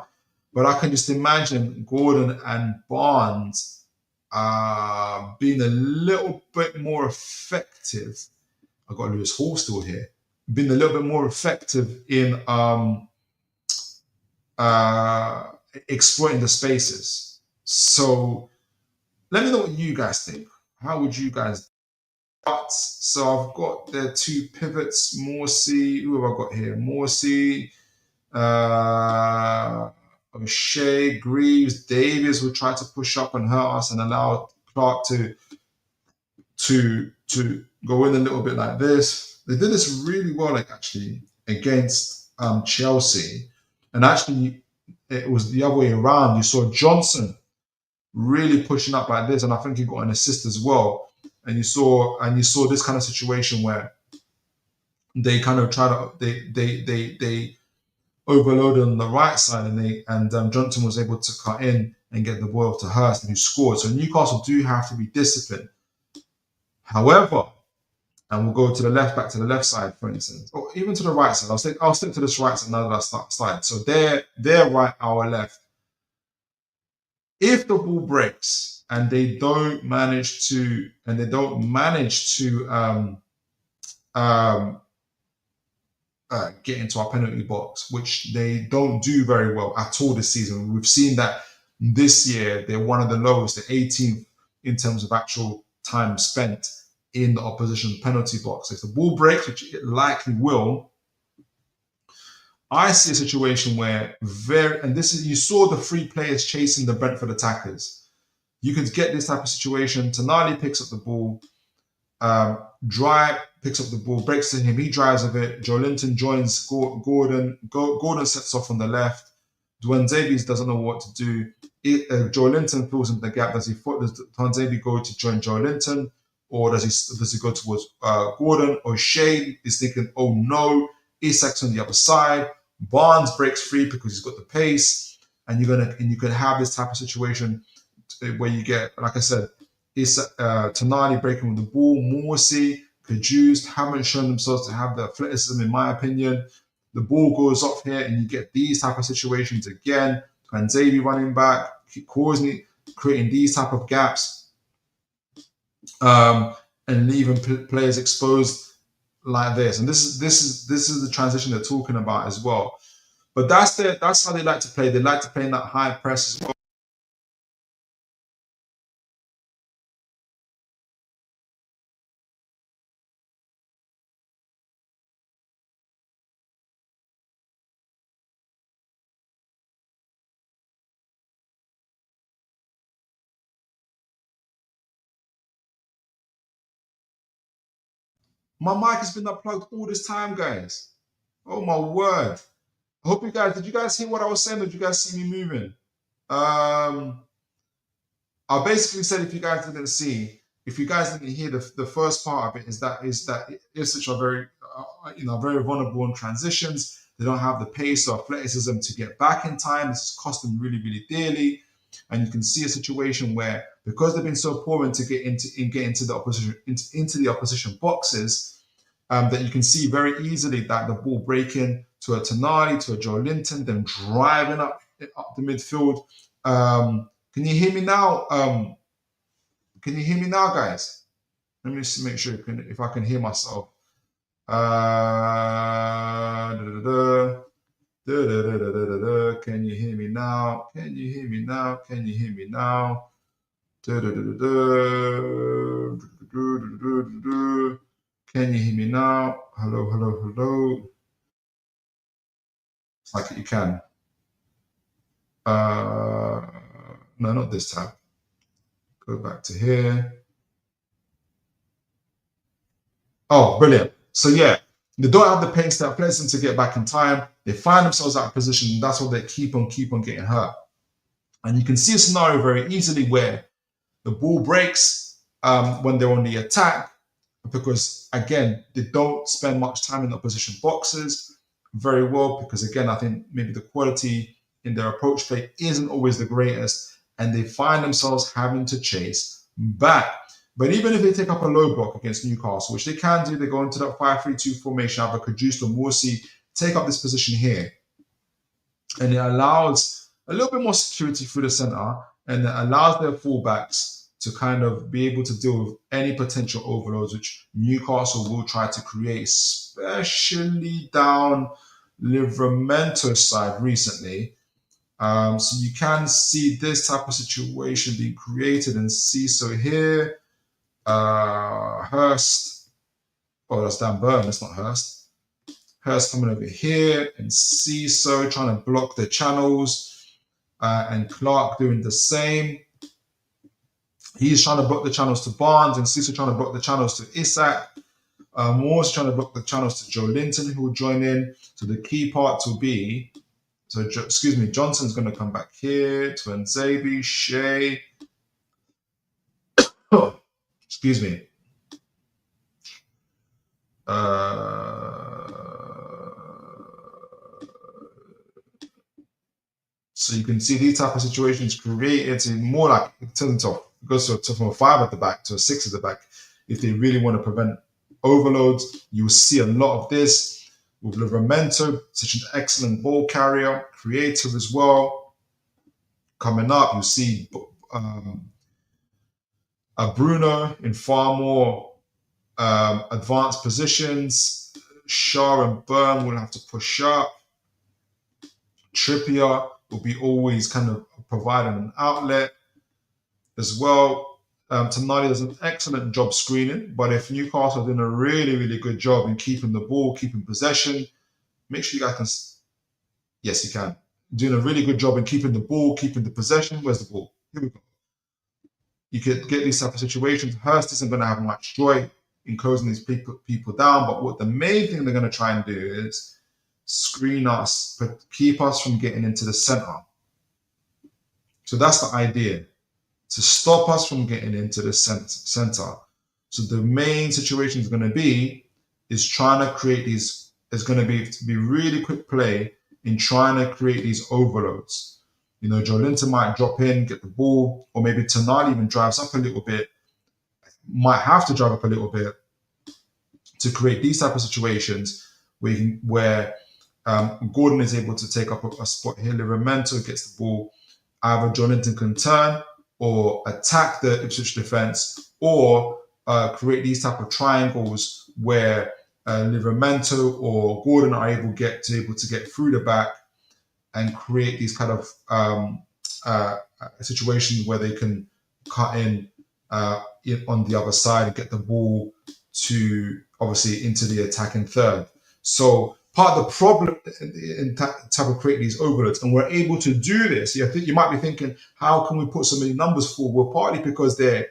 [SPEAKER 1] but I can just imagine Gordon and Barnes being a little bit more effective. I've got Lewis Hall still here. been a little bit more effective in exploiting the spaces. So let me know what you guys think. How would you guys? So I've got the two pivots, Morsey. Who have I got here? Morsey, O'Shea, Greaves, Davies will try to push up and hurt us and allow Clark to go in a little bit like this. They did this really well, like actually against Chelsea, and actually it was the other way around. You saw Johnson really pushing up like this, and I think he got an assist as well. And you saw this kind of situation where they kind of try to they overloaded on the right side, and Johnson was able to cut in and get the ball to Hurst, and who scored. So Newcastle do have to be disciplined. However, and we'll go to the left, back to the left side, for instance, or even to the right side. I'll stick to this right side now that I start. So they're right, our left. If the ball breaks and they don't manage to get into our penalty box, which they don't do very well at all this season. We've seen that this year they're one of the lowest, the 18th in terms of actual time spent in the opposition penalty box. If the ball breaks, which it likely will, I see a situation where you saw the three players chasing the Brentford attackers. You can get this type of situation. Tonali picks up the ball, picks up the ball, breaks to him, he drives with it. Joelinton joins Gordon. Gordon sets off on the left. Davies doesn't know what to do. Joelinton fills in the gap. Does Davies go to join Joelinton, or does he go towards Gordon? O'Shea is thinking, oh no, Isak's on the other side. Barnes breaks free because he's got the pace, and you can have this type of situation where you get, like I said, Tonali breaking with the ball. Morsey, Kajus haven't shown themselves to have the athleticism, in my opinion. The ball goes off here, and you get these type of situations again. And Xavi running back, creating these type of gaps, and leaving players exposed like this. And this is the transition they're talking about as well. But that's how they like to play. They like to play in that high press as well. My mic has been unplugged all this time, guys. Oh my word. I hope did you guys hear what I was saying, or did you guys see me moving? I basically said, if you guys didn't hear the first part of it, is that Ipswich are very vulnerable in transitions. They don't have the pace or athleticism to get back in time. This has cost them really, really dearly. And you can see a situation where, because they've been so poor to get into the opposition boxes, that you can see very easily that the ball breaking to a Tonali, to a Joelinton, then driving up the midfield. Can you hear me now? Can you hear me now, guys? Let me just make sure if I can hear myself. Can you hear me now? Can you hear me now? Can you hear me now? Can you hear me now? Hello, hello, hello. It's like you can. No, not this tab. Go back to here. Oh, brilliant. So yeah, they don't have the pace that plays them to get back in time. They find themselves out of position, and that's why they keep on getting hurt. And you can see a scenario very easily where the ball breaks when they're on the attack, because again, they don't spend much time in the opposition boxes very well, because again, I think maybe the quality in their approach play isn't always the greatest, and they find themselves having to chase back. But even if they take up a low block against Newcastle, which they can do, they go into that 5-3-2 formation, have a Kajus or Morsey take up this position here. And it allows a little bit more security through the centre, and it allows their fullbacks to kind of be able to deal with any potential overloads which Newcastle will try to create, especially down Livramento's side recently. So you can see this type of situation being created and see so here. Hurst, oh, that's Dan Burn, that's not Hurst. Hurst coming over here and Ciso trying to block the channels, and Clark doing the same. He's trying to block the channels to Barnes, and Ciso trying to block the channels to Isak. Moore's trying to block the channels to Joe Linton, who will join in. So the key part will be, Johnson's going to come back here to Nzabi, Shea. Excuse me. So you can see these type of situations created more like it turns into it goes from a 5 at the back to a 6 at the back. If they really want to prevent overloads, you will see a lot of this with Livramento, such an excellent ball carrier, creative as well. Coming up, you see a Bruno in far more advanced positions. Shaw and Byrne will have to push up. Trippier will be always kind of providing an outlet as well. Tonali does an excellent job screening, but if Newcastle are doing a really, really good job in keeping the ball, keeping possession, make sure you guys can. Yes, you can. Doing a really good job in keeping the ball, keeping the possession. Where's the ball? Here we go. You could get these type of situations. Hurst isn't going to have much joy in closing these people down, but what the main thing they're going to try and do is screen us, but keep us from getting into the center. So that's the idea, to stop us from getting into the center. So the main situation is going to be trying to create these. It's going to be really quick play in trying to create these overloads. You know, Joe Linton might drop in, get the ball, or maybe Tonali even drives up a little bit. Might have to drive up a little bit to create these type of situations where Gordon is able to take up a spot here. Livramento gets the ball. Either Joe Linton can turn or attack the Ipswich defense, or create these type of triangles where Livramento or Gordon are able to get through the back and create these kind of situations where they can cut in on the other side and get the ball to obviously into the attacking third. So part of the problem in type of creating these overloads, and we're able to do this. You might be thinking, how can we put so many numbers forward? Well, partly because they're,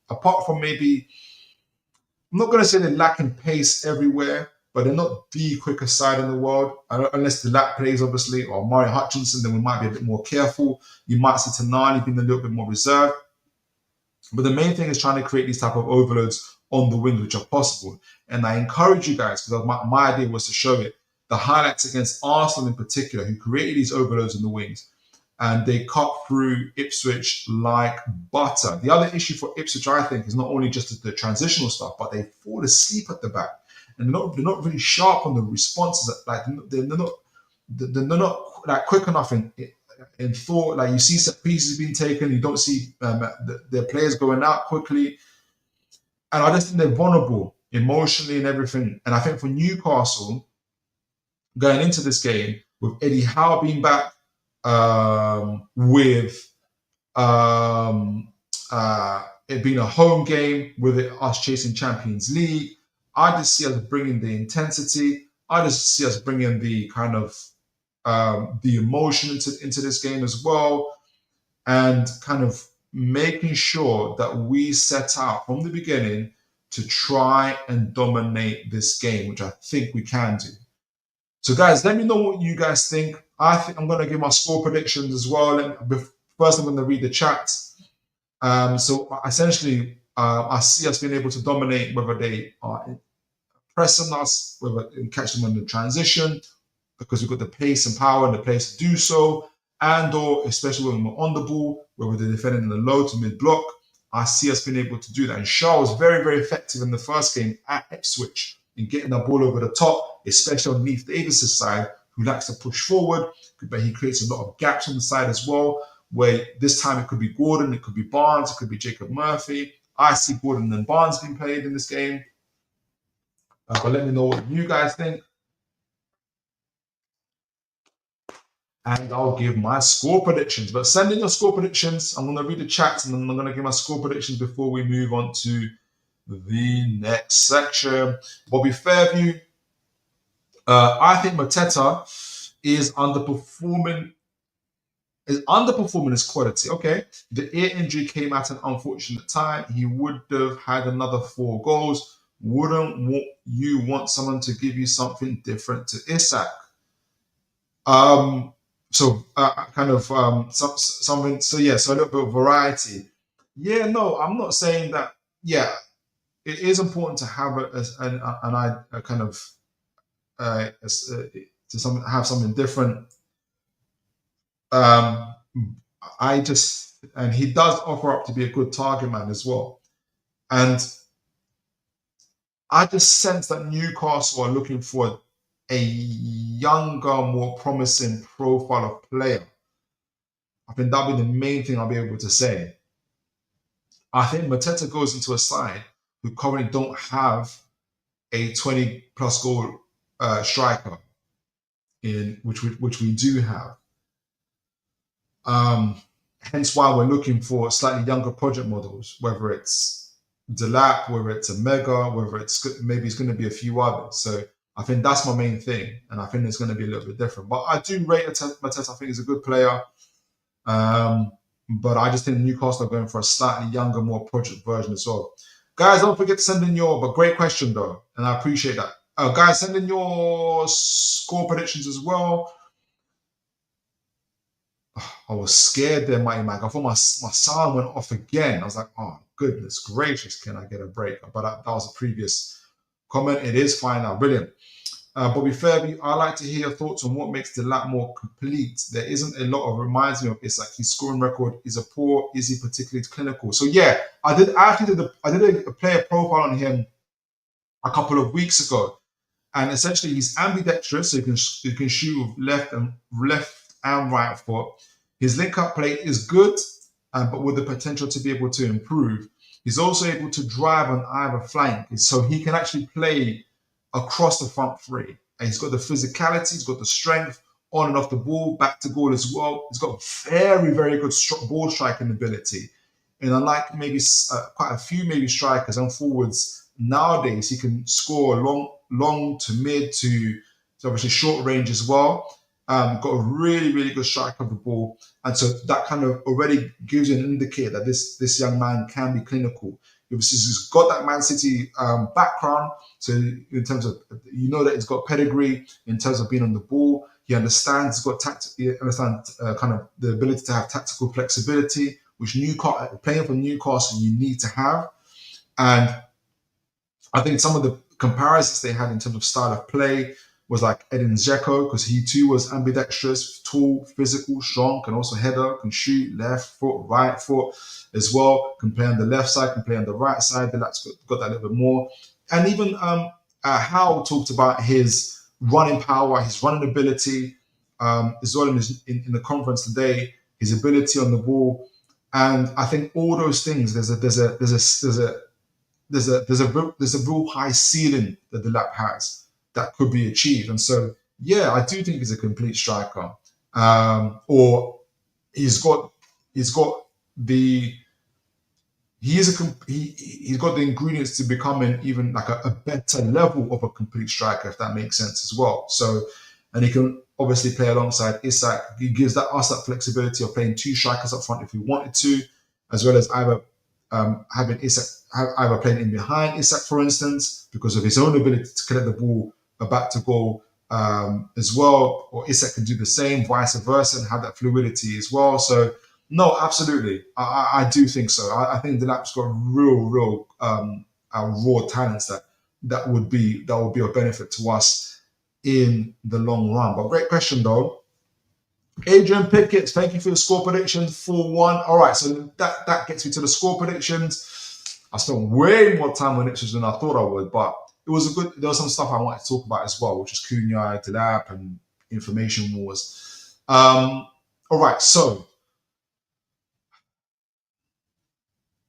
[SPEAKER 1] apart from maybe, I'm not going to say they're lacking pace everywhere, but they're not the quickest side in the world. Unless the lap plays, obviously, or Murray Hutchinson, then we might be a bit more careful. You might see Tonali being a little bit more reserved. But the main thing is trying to create these type of overloads on the wings, which are possible. And I encourage you guys, because my idea was to show it, the highlights against Arsenal in particular, who created these overloads in the wings, and they cut through Ipswich like butter. The other issue for Ipswich, I think, is not only just the transitional stuff, but they fall asleep at the back, and they're not really sharp on the responses. Like they're not like quick enough in thought. Like you see set pieces being taken, you don't see their players going out quickly, and I just think they're vulnerable emotionally and everything. And I think for Newcastle, going into this game with Eddie Howe being back, with it being a home game, with us chasing Champions League, I just see us bringing the intensity. I just see us bringing the kind of the emotion into this game as well, and kind of making sure that we set out from the beginning to try and dominate this game, which I think we can do. So guys, let me know what you guys think. I think I'm going to give my score predictions as well. First, I'm going to read the chat. So essentially, I see us being able to dominate, whether they are pressing us, whether we catch them in the transition, because we've got the pace and power and the place to do so, and or especially when we're on the ball, whether they're defending in the low to mid block. I see us being able to do that. And Shaw was very, very effective in the first game at Ipswich in getting the ball over the top, especially underneath Davis's side, who likes to push forward, but he creates a lot of gaps on the side as well, where this time it could be Gordon, it could be Barnes, it could be Jacob Murphy. I see Gordon and Barnes being played in this game. But let me know what you guys think. And I'll give my score predictions. But send in your score predictions. I'm going to read the chats and then I'm going to give my score predictions before we move on to the next section. Bobby Fairview. I think Mateta is underperforming his quality. Okay. The ear injury came at an unfortunate time. He would have had another 4 goals. Wouldn't you want someone to give you something different to Isak? Something. So yeah, so a little bit of variety. Yeah, no, I'm not saying that. Yeah, it is important to have have something different. And he does offer up to be a good target man as well. And I just sense that Newcastle are looking for a younger, more promising profile of player. I think that'll be the main thing I'll be able to say. I think Mateta goes into a side who currently don't have a 20-plus goal striker, in which we do have. Hence why we're looking for slightly younger project models, whether it's Delap, whether it's a Mega, whether maybe it's going to be a few others. So I think that's my main thing, and I think it's going to be a little bit different. But I do rate Mateta. I think he's a good player. But I just think Newcastle are going for a slightly younger, more project version as well. Guys, don't forget to send in but great question though, and I appreciate that. Guys, send in your score predictions as well. I was scared there, Mighty Mac. I thought my sound went off again. I was like, oh, goodness gracious, can I get a break? But that was a previous comment. It is fine now. Brilliant. Bobby Fairview, I'd like to hear your thoughts on what makes the lap more complete. There isn't a lot of reminds me of Isak. His scoring record is poor. Is he particularly clinical? So yeah, I did a player profile on him a couple of weeks ago, and essentially he's ambidextrous, so you can shoot with left and right foot. His link-up play is good, but with the potential to be able to improve. He's also able to drive on either flank, so he can actually play across the front three. And he's got the physicality, he's got the strength on and off the ball, back to goal as well. He's got very, very good ball striking ability. And unlike maybe quite a few strikers and forwards nowadays, he can score long to mid to obviously short range as well. Got a really, really good strike of the ball. And so that kind of already gives you an indicator that this young man can be clinical. Obviously, he's got that Man City background. So in terms of, that he's got pedigree in terms of being on the ball. He understands, he understands kind of the ability to have tactical flexibility, which playing for Newcastle, you need to have. And I think some of the comparisons they had in terms of style of play was like Edin Dzeko, because he too was ambidextrous, tall, physical, strong, can also header, can shoot left foot, right foot as well, can play on the left side, can play on the right side. That's got that a little bit more. And even Howe talked about his running power, his running ability, as well in the conference today, his ability on the ball. And I think all those things, there's a real high ceiling that the lap has that could be achieved. And so, yeah, I do think he's a complete striker. Or he's got the ingredients to becoming even like a better level of a complete striker, if that makes sense as well. So, and he can obviously play alongside Isak. He gives us that flexibility of playing 2 strikers up front if we wanted to, as well as either having Isak either playing in behind Isak, for instance, because of his own ability to collect the ball back to goal as well, or Isak can do the same, vice versa, and have that fluidity as well. So, no, absolutely, I do think so. I think Delap's got real raw talents that would be of benefit to us in the long run. But great question though. Adrian Pickett, thank you for the score prediction, 4-1. All right, so that gets me to the score predictions. I spent way more time on Ipswich than I thought I would, but there was some stuff I wanted to talk about as well, which is Cunha, Delap, and information wars. All right, so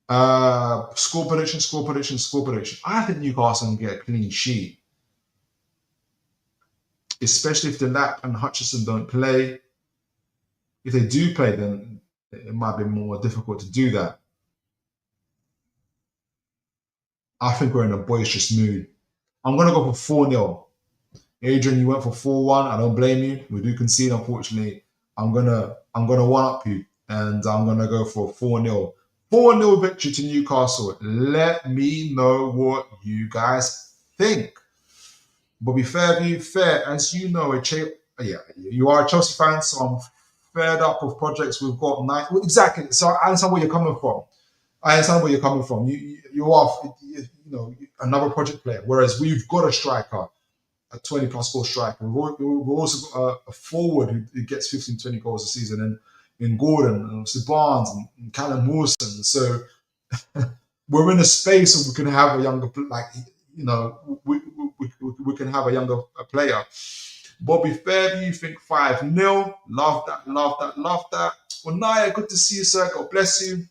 [SPEAKER 1] Score prediction. I think Newcastle can get a clean sheet, especially if Delap and Hutchinson don't play. If they do play, then it might be more difficult to do that. I think we're in a boisterous mood. I'm going to go for 4-0. Adrian, you went for 4-1. I don't blame you. We do concede, unfortunately. I'm gonna one up you, and I'm gonna go for 4-0. 4-0 victory to Newcastle. Let me know what you guys think. Bobby Fairview, fair, as you know, you are a Chelsea fan, so I'm fed up with projects we've got 9. Exactly. So I understand where you're coming from. You are, another project player, whereas we've got a striker, a 20-plus goal striker. We've also got a forward who gets 15, 20 goals a season, and in Gordon, and obviously Barnes, and Callum Wilson. So we're in a space where we can have a younger, we can have a younger player. Bobby Fairview, you think 5-0. Love that. Well, Naya, good to see you, sir. God bless you.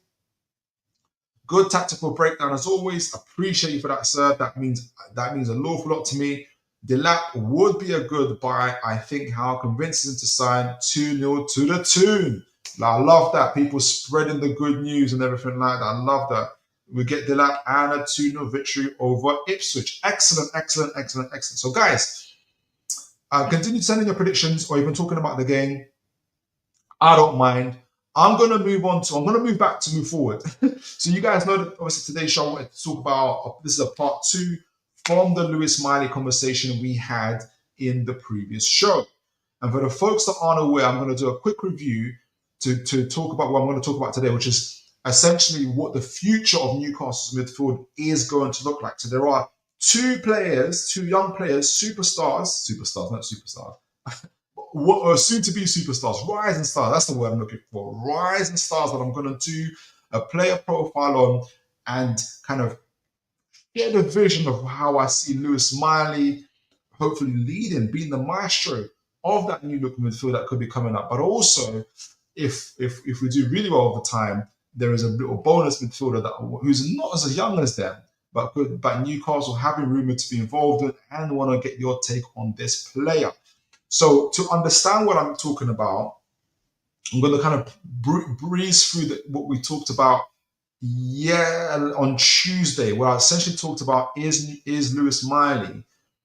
[SPEAKER 1] Good tactical breakdown as always. Appreciate you for that, sir. That means an awful lot to me. Delap would be a good buy. I think how convinces him to sign 2-0 to the Toon. I love that. People spreading the good news and everything like that. I love that. We get Delap and a 2-0 victory over Ipswich. Excellent. So, guys, continue sending your predictions or even talking about the game. I don't mind. I'm going to move back to move forward. So you guys know that obviously today's show I wanted to talk about, this is a part 2 from the Lewis Miley conversation we had in the previous show. And for the folks that aren't aware, I'm going to do a quick review to talk about what I'm going to talk about today, which is essentially what the future of Newcastle's midfield is going to look like. So there are two young players, superstars, not superstars, what are soon to be superstars, rising stars. That's the word I'm looking for. Rising stars that I'm going to do a player profile on and kind of get a vision of how I see Lewis Miley hopefully leading, being the maestro of that new look midfield that could be coming up. But also, if we do really well over time, there is a little bonus midfielder who's not as young as them, but Newcastle have been rumored to be involved in and want to get your take on this player. So to understand what I'm talking about, I'm going to kind of breeze through what we talked about on Tuesday, where I essentially talked about is Lewis Miley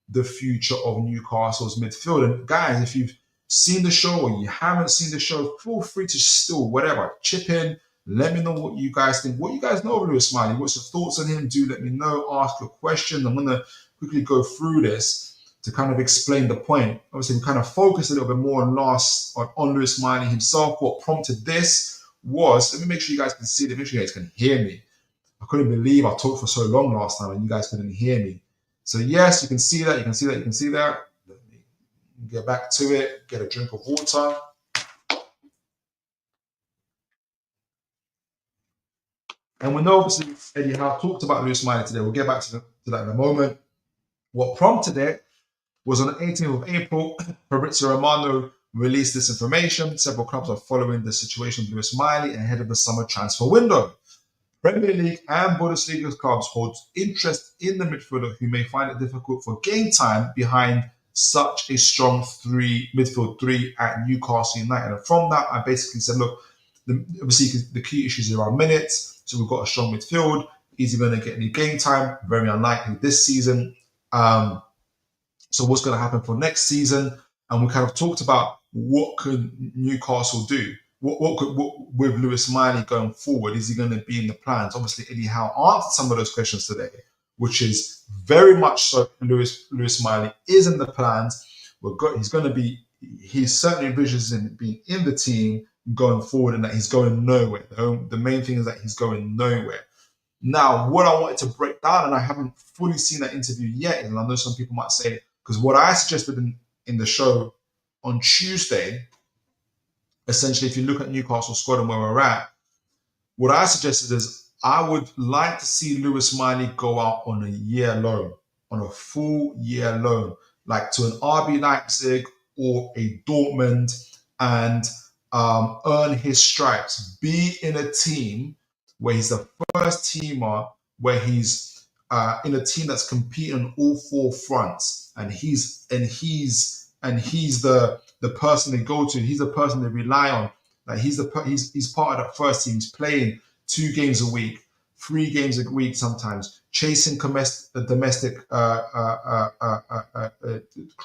[SPEAKER 1] the future of Newcastle's midfield. And guys, if you've seen the show or you haven't seen the show, feel free to still, chip in. Let me know what you guys think. What you guys know of Lewis Miley? What's your thoughts on him? Do let me know. Ask your question. I'm going to quickly go through this to kind of explain the point. Obviously, we kind of focused a little bit more on Lewis Miley himself. What prompted this was, let me make sure you guys can see it, make sure you guys can hear me. I couldn't believe I talked for so long last time and you guys couldn't hear me. So yes, you can see that, Let me get back to it, get a drink of water. And we know, obviously, Eddie Howe talked about Lewis Miley today. We'll get back to that in a moment. What prompted it was on the 18th of April, Fabrizio Romano released this information. Several clubs are following the situation of Lewis Miley ahead of the summer transfer window. Premier League and Bundesliga clubs hold interest in the midfielder who may find it difficult for game time behind such a strong midfield three at Newcastle United. And from that, I basically said, look, obviously the key issues are our minutes. So we've got a strong midfield. Is he going to get any game time? Very unlikely this season. So what's going to happen for next season? And we kind of talked about what could Newcastle do? What with Lewis Miley going forward? Is he going to be in the plans? Obviously, Eddie Howe answered some of those questions today, which is very much so. Lewis Miley is in the plans. He certainly envisions him being in the team going forward, and that he's going nowhere. The main thing is that he's going nowhere. Now, what I wanted to break down, and I haven't fully seen that interview yet, and I know some people might say, because what I suggested in the show on Tuesday, essentially, if you look at Newcastle squad and where we're at, what I suggested is I would like to see Lewis Miley go out on a year loan, on a full year loan, like to an RB Leipzig or a Dortmund, and earn his stripes. Be in a team where he's the first teamer, where he's in a team that's competing on all four fronts, and he's the person they go to. He's the person they rely on. Like he's part of that first team. He's playing 2 games a week, 3 games a week sometimes, chasing domestic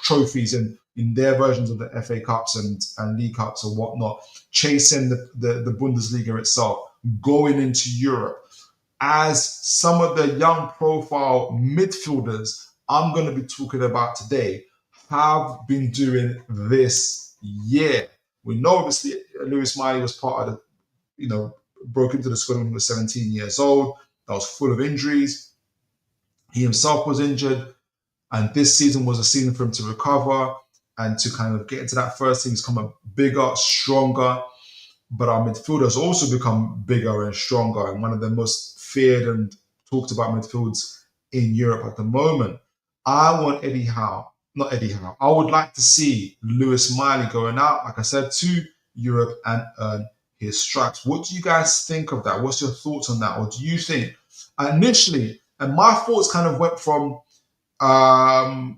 [SPEAKER 1] trophies in their versions of the FA Cups and League Cups or whatnot, chasing the Bundesliga itself, going into Europe. As some of the young profile midfielders I'm going to be talking about today have been doing this year. We know obviously Lewis Miley was part of the, broke into the squad when he was 17 years old. That was full of injuries. He himself was injured, and this season was a season for him to recover and to kind of get into that first team. He's become bigger, stronger, but our midfielders also become bigger and stronger, and one of the most feared and talked about midfields in Europe at the moment. I want I would like to see Lewis Miley going out, like I said, to Europe and earn his stripes. What do you guys think of that? What's your thoughts on that? Or do you think initially, and my thoughts kind of went from where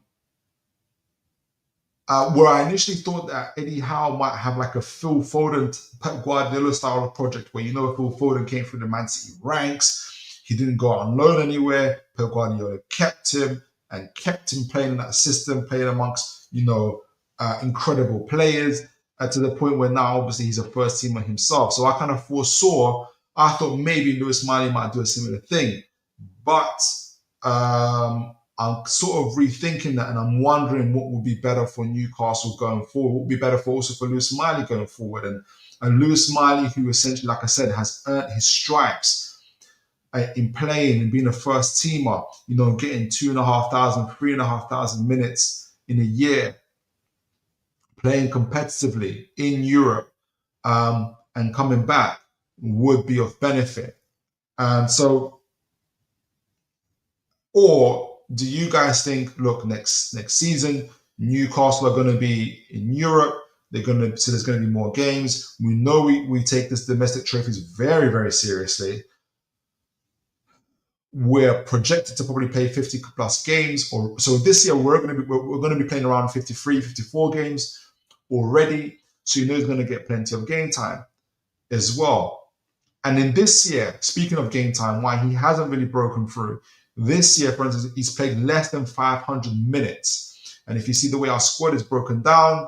[SPEAKER 1] I initially thought that Eddie Howe might have like a Phil Foden, Pep Guardiola style of project where Phil Foden came through the Man City ranks. He didn't go out on loan anywhere. Pep Guardiola kept him playing in that system, playing amongst, incredible players to the point where now obviously he's a first teamer himself. So I kind of I thought maybe Lewis Miley might do a similar thing. But I'm sort of rethinking that, and I'm wondering what would be better for Newcastle going forward. What would be better also for Lewis Miley going forward? And Lewis Miley, who essentially, like I said, has earned his stripes in playing and being a first teamer, getting 2,500, 3,500 minutes in a year, playing competitively in Europe, and coming back would be of benefit. Or do you guys think, look, next season, Newcastle are going to be in Europe. So there's going to be more games. We know we take this domestic trophies very, very seriously. We're projected to probably play 50 plus games, so this year we're going to be playing around 53, 54 games already. So he's going to get plenty of game time as well. And in this year, speaking of game time, why he hasn't really broken through. This year, for instance, he's played less than 500 minutes. And if you see the way our squad is broken down,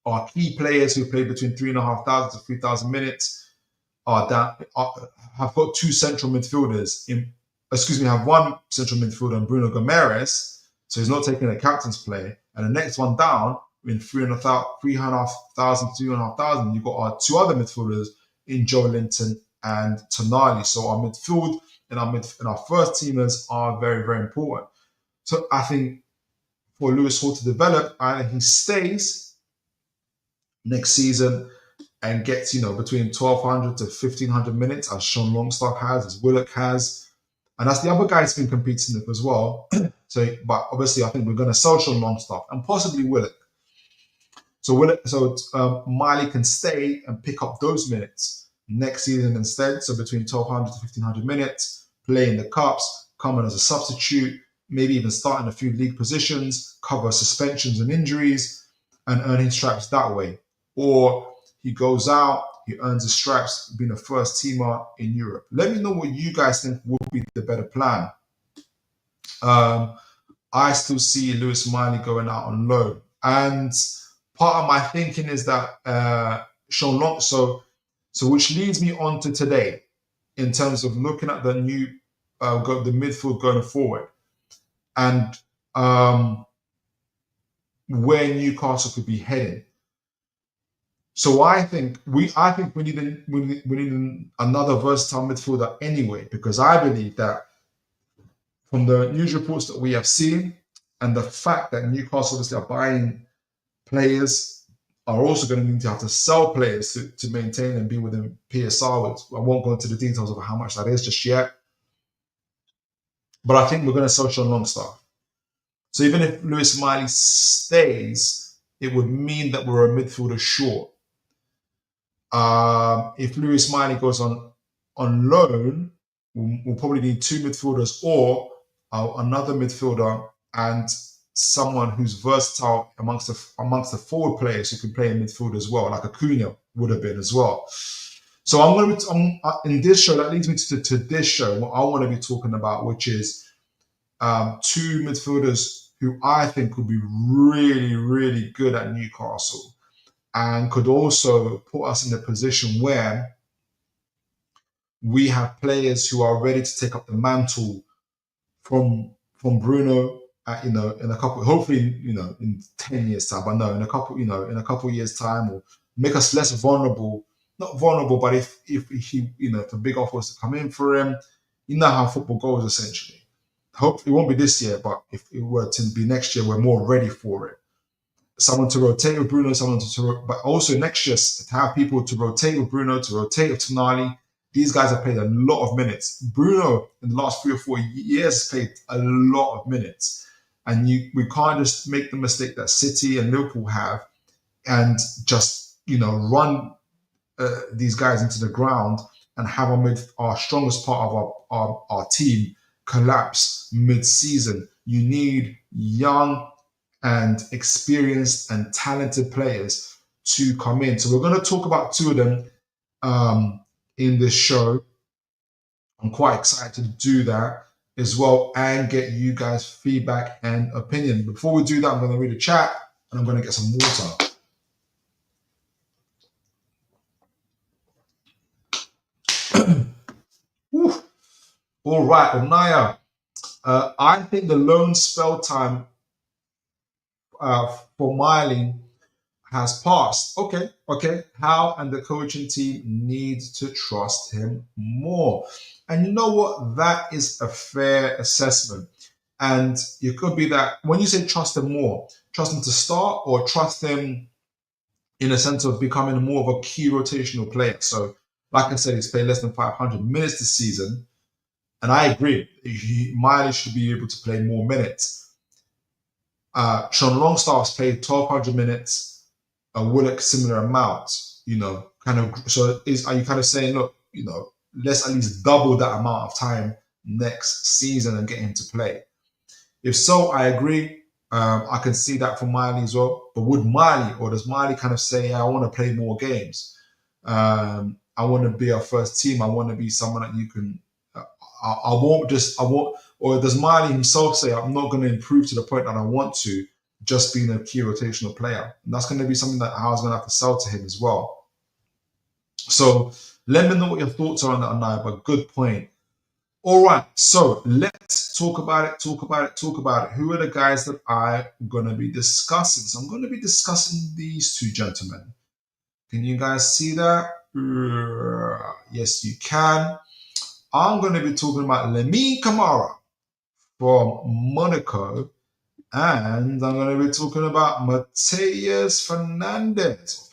[SPEAKER 1] our key players who played between 3,500 to 3,000 minutes have got 2 central midfielders. Have 1 central midfielder in Bruno Gomes, so he's not taking a captain's play. And the next one down, in 3,500 to 2,500, you've got our 2 other midfielders in Joe Linton and Tonali. So our midfield and our first teamers are very, very important. So I think for Lewis Hall to develop, either he stays next season and gets, between 1,200 to 1,500 minutes, as Sean Longstaff has, as Willock has, and that's the other guy he's been competing with as well. But obviously, I think we're going to sell Sean Longstaff and possibly Willock. So Miley can stay and pick up those minutes next season instead. So between 1,200 to 1,500 minutes, play in the cups, come in as a substitute, maybe even start in a few league positions, cover suspensions and injuries, and earn his stripes that way. Or he goes out, he earns his stripes being a first teamer in Europe. Let me know what you guys think would be the better plan. I still see Lewis Miley going out on loan. And part of my thinking is that Sean Long, so which leads me on to today in terms of looking at the new the midfield going forward and where Newcastle could be heading. So I think we need another versatile midfielder anyway, because I believe that from the news reports that we have seen and the fact that Newcastle obviously are buying players, are also going to need to have to sell players to maintain and be within PSR. I won't go into the details of how much that is just yet. But I think we're going to sell Sean Longstaff. So even if Lewis Miley stays, it would mean that we're a midfielder short. If Lewis Miley goes on on loan, we'll probably need 2 midfielders or another midfielder and someone who's versatile amongst the forward players who can play in midfield as well, like Acuna would have been as well. So I'm going to in this show, that leads me to this show, what I want to be talking about, which is 2 midfielders who I think would be really, really good at Newcastle and could also put us in a position where we have players who are ready to take up the mantle from Bruno, in a couple, hopefully, in 10 years time, but no, in a couple years time, or make us less vulnerable. Not vulnerable, but if he, if a big offer was to come in for him, you know how football goes essentially. Hopefully, it won't be this year, but if it were to be next year, we're more ready for it. Someone to rotate with Bruno, but also next year to have people to rotate with Bruno, to rotate with Tonali. These guys have played a lot of minutes. Bruno, in the last 3 or 4 years, has played a lot of minutes. And we can't just make the mistake that City and Liverpool have and just, run these guys into the ground and have our strongest part of our team collapse mid-season. You need young and experienced and talented players to come in. So we're going to talk about 2 of them in this show. I'm quite excited to do that as well and get you guys feedback and opinion. Before we do that, I'm going to read a chat and I'm going to get some water. All right, Onaya. I think the loan spell time for Miley has passed. Okay. How and the coaching team needs to trust him more. And you know what? That is a fair assessment. And it could be that when you say trust him more, trust him to start or trust him in a sense of becoming more of a key rotational player. So, like I said, he's played less than 500 minutes this season. And I agree. Miley should be able to play more minutes. Sean Longstaff's played 1,200 minutes. Willock similar amount. So are you kind of saying, look, let's at least double that amount of time next season and get him to play? If so, I agree. I can see that for Miley as well. But would Miley, or does Miley kind of say, I want to play more games? I want to be a first team. I want to be someone that you can. I won't. Or does Miley himself say, I'm not going to improve to the point that I want to, just being a key rotational player? And that's going to be something that I was going to have to sell to him as well. So let me know what your thoughts are on that, Anaya, but good point. All right, so let's talk about it. Who are the guys that I'm going to be discussing? So I'm going to be discussing these 2 gentlemen. Can you guys see that? Yes, you can. I'm going to be talking about Lamine Camarra from Monaco, and I'm going to be talking about Mateus Fernandes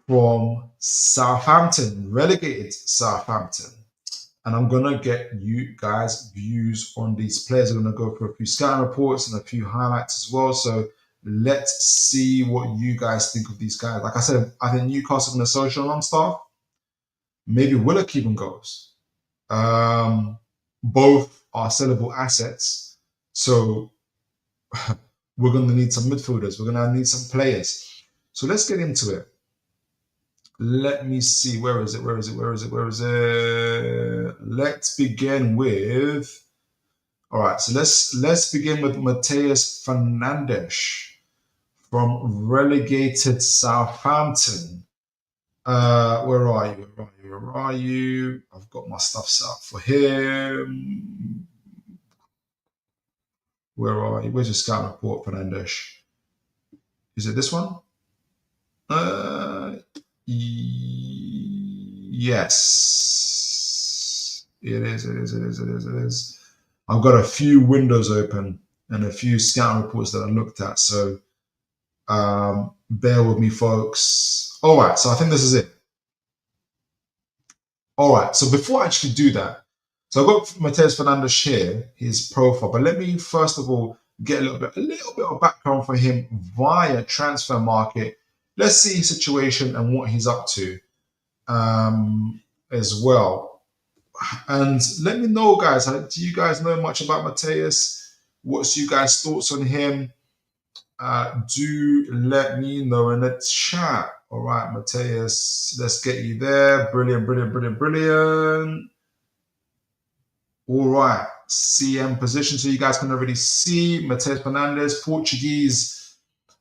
[SPEAKER 1] from Southampton, relegated Southampton. And I'm going to get you guys' views on these players. I'm going to go through a few scouting reports and a few highlights as well. So let's see what you guys think of these guys. Like I said, I think Newcastle going to social on staff. Maybe Willock even goes. Both are sellable assets. So we're going to need some midfielders. We're going to need some players. So let's get into it. Let me see. Where is it? Let's begin with. All right. So let's begin with Mateus Fernandes from relegated Southampton. Where are you? I've got my stuff set up for him. Where are you? Where's your scout report, Fernandes? Is it this one? Yes. It is. I've got a few windows open and a few scout reports that I looked at. So bear with me, folks. All right. So I think this is it. All right. So before I actually do that, so I've got Mateus Fernandes here, his profile. But let me first of all get a little bit of background for him via transfer market. Let's see his situation and what he's up to. as well. And let me know, guys, do you guys know much about Mateus? What's you guys' thoughts on him? Do let me know in the chat. All right, Mateus, let's get you there. Brilliant, brilliant, brilliant, brilliant. All right, CM position. So you guys can already see Mateus Fernandes, Portuguese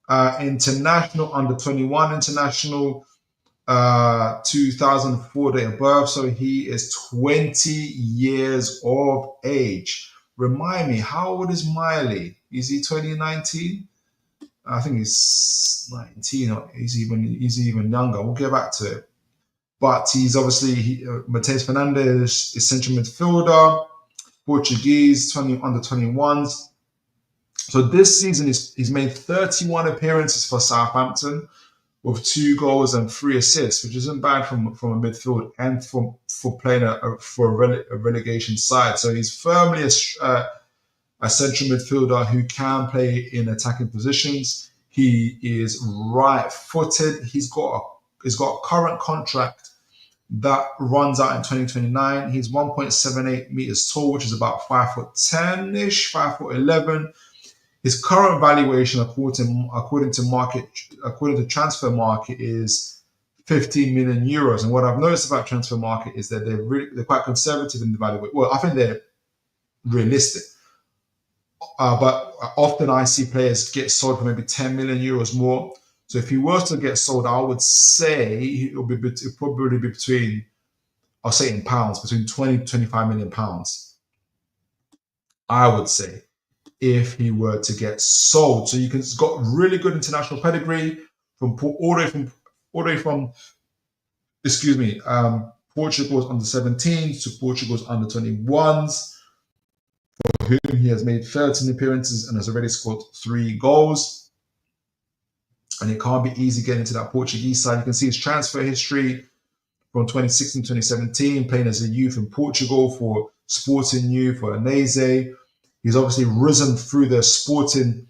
[SPEAKER 1] international, under 21 international, 2004 date of birth. So he is 20 years of age. Remind me, how old is Miley? Is he 2019? I think he's 19, or he's even younger. We'll get back to it. But he's obviously Mateus Fernandes is central midfielder, Portuguese, under 21s. So this season he's made 31 appearances for Southampton with 2 goals and 3 assists, which isn't bad from a midfield and for playing for a relegation side. So he's firmly a central midfielder who can play in attacking positions. He is right-footed. He's got a current contract that runs out in 2029. He's 1.78 meters tall, which is about 5'10" ish, 5'11". His current valuation, according to Transfer Market, is 15 million euros. And what I've noticed about Transfer Market is that they're quite conservative in the valuation. Well, I think they're realistic. But often I see players get sold for maybe 10 million euros more. So if he was to get sold, I would say it'll probably be between, I'll say in pounds, between 20 to 25 million pounds. I would say, if he were to get sold. So he's got really good international pedigree all the way from Portugal's under 17s to Portugal's under 21s, for whom he has made 13 appearances and has already scored 3 goals. And it can't be easy getting into that Portuguese side. You can see his transfer history from 2016 to 2017, playing as a youth in Portugal for Sporting Youth, for Anese. He's obviously risen through the Sporting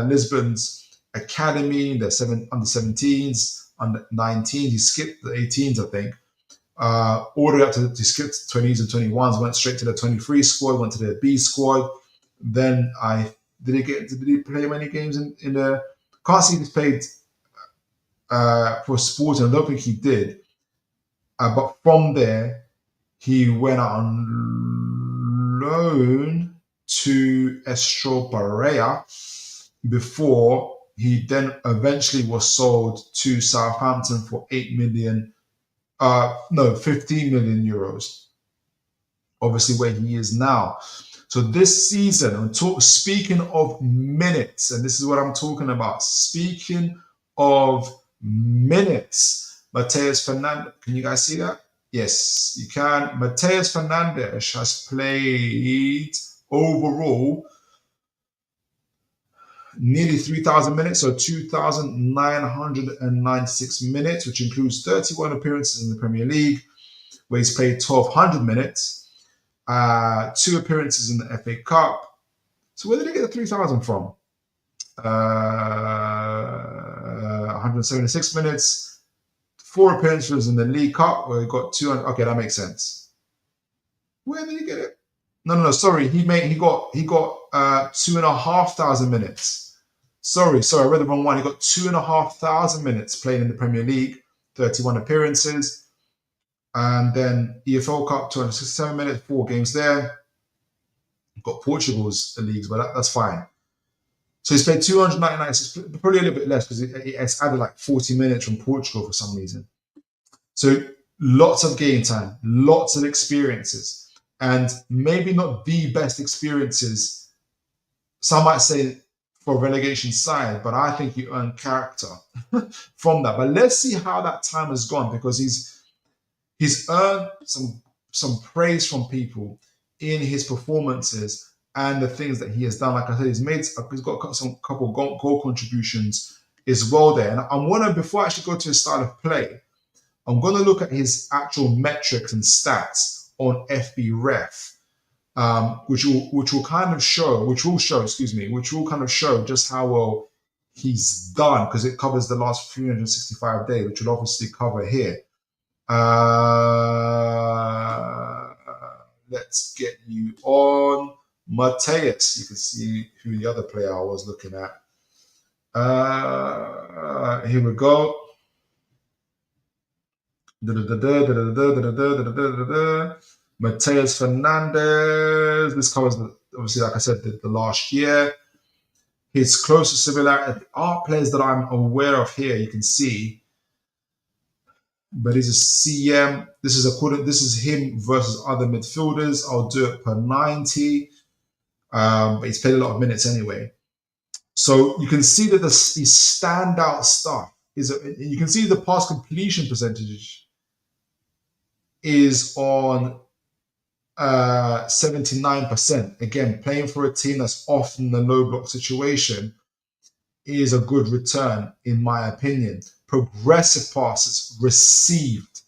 [SPEAKER 1] Lisbon's academy, the under 17s, under 19s. He skipped the 18s, I think, all the way up to he skipped 20s and 21s, went straight to the 23 squad, went to the B squad. Then did he play many games in the? Can't see if he's played for Sporting. I don't think he did. But from there, he went out on loan to Estro Pereira before he then eventually was sold to Southampton for 15 million euros. Obviously, where he is now. So this season, speaking of minutes, and this is what I'm talking about. Speaking of minutes, Mateus Fernandes, can you guys see that? Yes, you can. Mateus Fernandes has played overall nearly 3,000 minutes, so 2,996 minutes, which includes 31 appearances in the Premier League, where he's played 1,200 minutes. 2 appearances in the FA Cup. So where did he get the 3,000 from? 176 minutes, 4 appearances in the League Cup, where he got 200. Okay, that makes sense. Where did he get it? No. Sorry, he got 2,500 minutes. Sorry, I read the wrong one. He got 2,500 minutes playing in the Premier League, 31 appearances. And then EFL Cup, 267 minutes, 4 games there. Got Portugal's leagues, but that's fine. So he's played 299, so probably a little bit less because it's added like 40 minutes from Portugal for some reason. So lots of game time, lots of experiences, and maybe not the best experiences. Some might say for a relegation side, but I think you earn character from that. But let's see how that time has gone, because he's earned some praise from people in his performances and the things that he has done. Like I said, he's got some couple goal contributions as well there. And I want to, before I actually go to his style of play, I'm going to look at his actual metrics and stats on FB Ref, which will kind of show just how well he's done, because it covers the last 365 days, which will obviously cover here. Let's get you on Mateus. You can see who the other player I was looking at. Here we go. Mateus Fernandes. This covers, obviously, like I said, the last year. His closest similarity are players that I'm aware of here. You can see, but he's a CM. This is him versus other midfielders. I'll do it per 90. But he's played a lot of minutes anyway. So you can see that the standout stuff is, you can see the pass completion percentage is on 79%. Again, playing for a team that's often in a low block situation is a good return, in my opinion. Progressive passes received.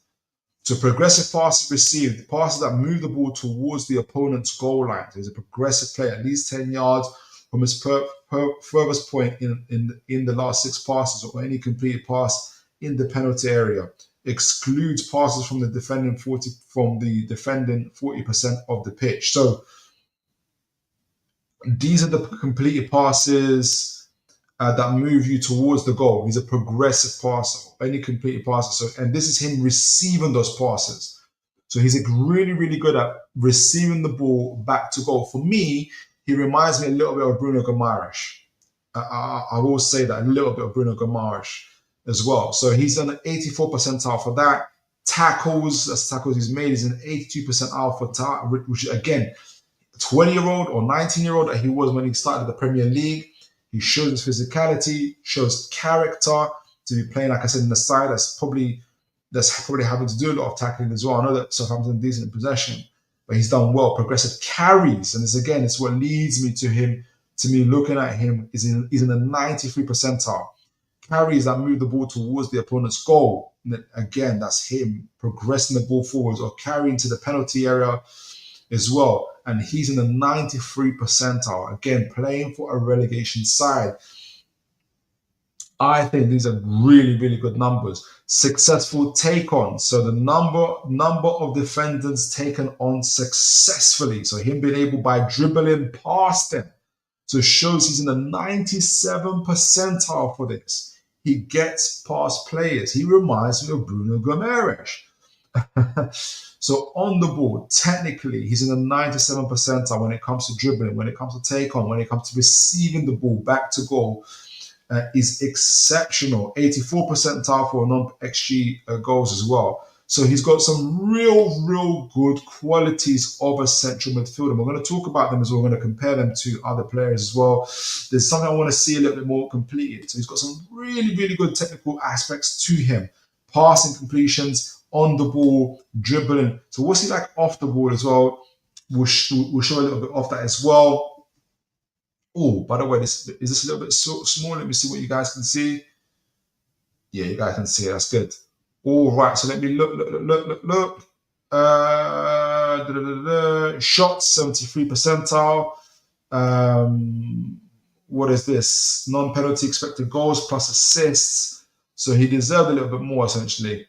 [SPEAKER 1] So progressive passes received, passes that move the ball towards the opponent's goal line. So he's a progressive player, at least 10 yards from his furthest point in the last 6 passes, or any completed pass in the penalty area. Excludes passes from the defending 40% of the pitch. So these are the completed passes that move you towards the goal. He's a progressive passer, any completed passer. So, and this is him receiving those passes. So he's really, really good at receiving the ball back to goal. For me, he reminds me a little bit of Bruno Guimaraes. I will say that, a little bit of Bruno Guimaraes as well. So he's on an 84 percentile for that. Tackles, that's tackles he's made, is an 82 percentile for which again, 20-year-old or 19-year-old that he was when he started the Premier League. He shows his physicality, shows character to be playing, like I said, in the side that's probably having to do a lot of tackling as well. I know that Southampton decent in possession, but he's done well. Progressive carries, and it's what leads me to him. To me, looking at him, he's in the 93 percentile. Carries that move the ball towards the opponent's goal. And again, that's him progressing the ball forwards or carrying to the penalty area as well. And he's in the 93 percentile. Again, playing for a relegation side. I think these are really, really good numbers. Successful take-on. So the number of defenders taken on successfully. So him being able, by dribbling past them. So it shows he's in the 97 percentile for this. He gets past players. He reminds me of Bruno Guimaraes. So on the ball, technically, he's in the 97 percentile when it comes to dribbling, when it comes to take-on, when it comes to receiving the ball back to goal. Is exceptional. 84 percentile for non-XG goals as well. So he's got some real good qualities of a central midfielder. We're going to talk about them as well. We're going to compare them to other players as well. There's something I want to see a little bit more completed. So he's got some really good technical aspects to him. Passing completions, on the ball, dribbling. So what's he like off the ball as well? We'll show a little bit of that as well. Oh, by the way, is this a little bit small? Let me see what you guys can see. Yeah, you guys can see it. That's good. All right, so let me look. Shots, 73 percentile. What is this? Non-penalty expected goals plus assists. So he deserved a little bit more, essentially.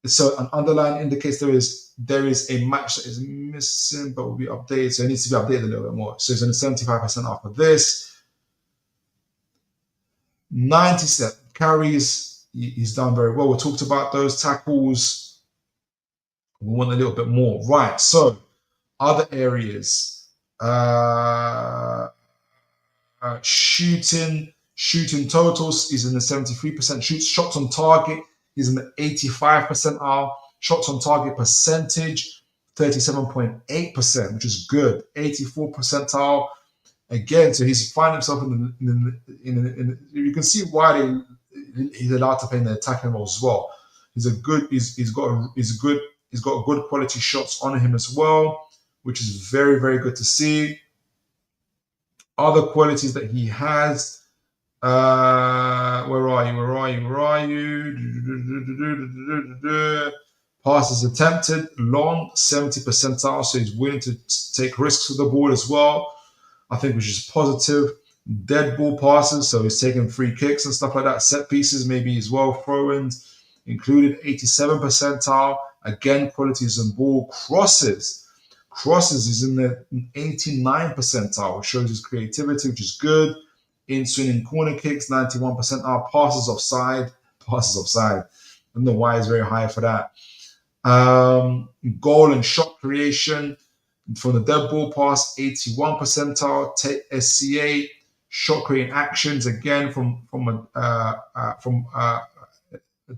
[SPEAKER 1] So an underline indicates there is a match that is missing, but will be updated. So it needs to be updated a little bit more. So he's on 75% off of this. 97 carries. He's done very well. We talked about those tackles. We want a little bit more. Right. So other areas. Shooting totals. He's in the 73%. Shots on target. He's in the 85 percentile. Shots on target percentage, 37.8%, which is good. 84 percentile. Again, so he's finding himself in you can see why he's allowed to play in the attacking role as well. He's got good quality shots on him as well, which is very good to see. Other qualities that he has. Where are you? Passes attempted, long, 70 percentile, so he's willing to take risks with the ball as well. I think, which is positive. Dead ball passes, so he's taking free kicks and stuff like that. Set pieces, maybe as well. Throw-ins included 87 percentile. Again, qualities and ball. Crosses is in the 89 percentile, which shows his creativity, which is good. In swinging corner kicks, 91 percentile. Passes offside. I don't know why he's very high for that. Goal and shot creation from the dead ball pass, 81 percentile. SCA shot creating actions again from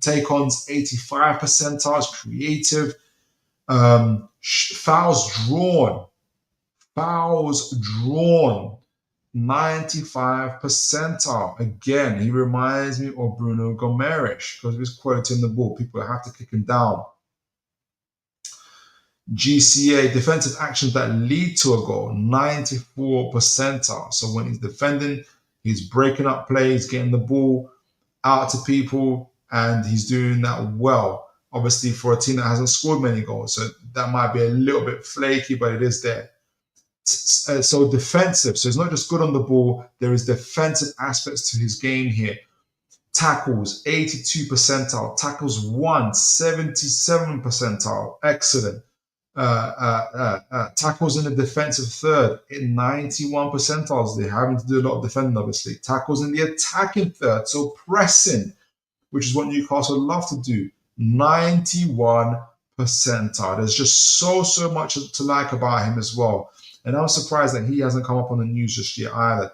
[SPEAKER 1] take-ons, 85 percentile. It's creative. Fouls drawn, 95 percentile. Again, he reminds me of Bruno Gomes because of his quality in the ball. People have to kick him down. GCA, defensive actions that lead to a goal, 94 percentile. So when he's defending, he's breaking up plays, getting the ball out to people, and he's doing that well. Obviously, for a team that hasn't scored many goals, so that might be a little bit flaky, but it is there. So defensive. So it's not just good on the ball. There is defensive aspects to his game here. Tackles, 82 percentile. Tackles won, 77 percentile. Excellent. Tackles in the defensive third, in 91 percentiles. They're having to do a lot of defending, obviously. Tackles in the attacking third, so pressing, which is what Newcastle love to do, 91 percentile. There's just so much to like about him as well. And I'm surprised that he hasn't come up on the news just yet either.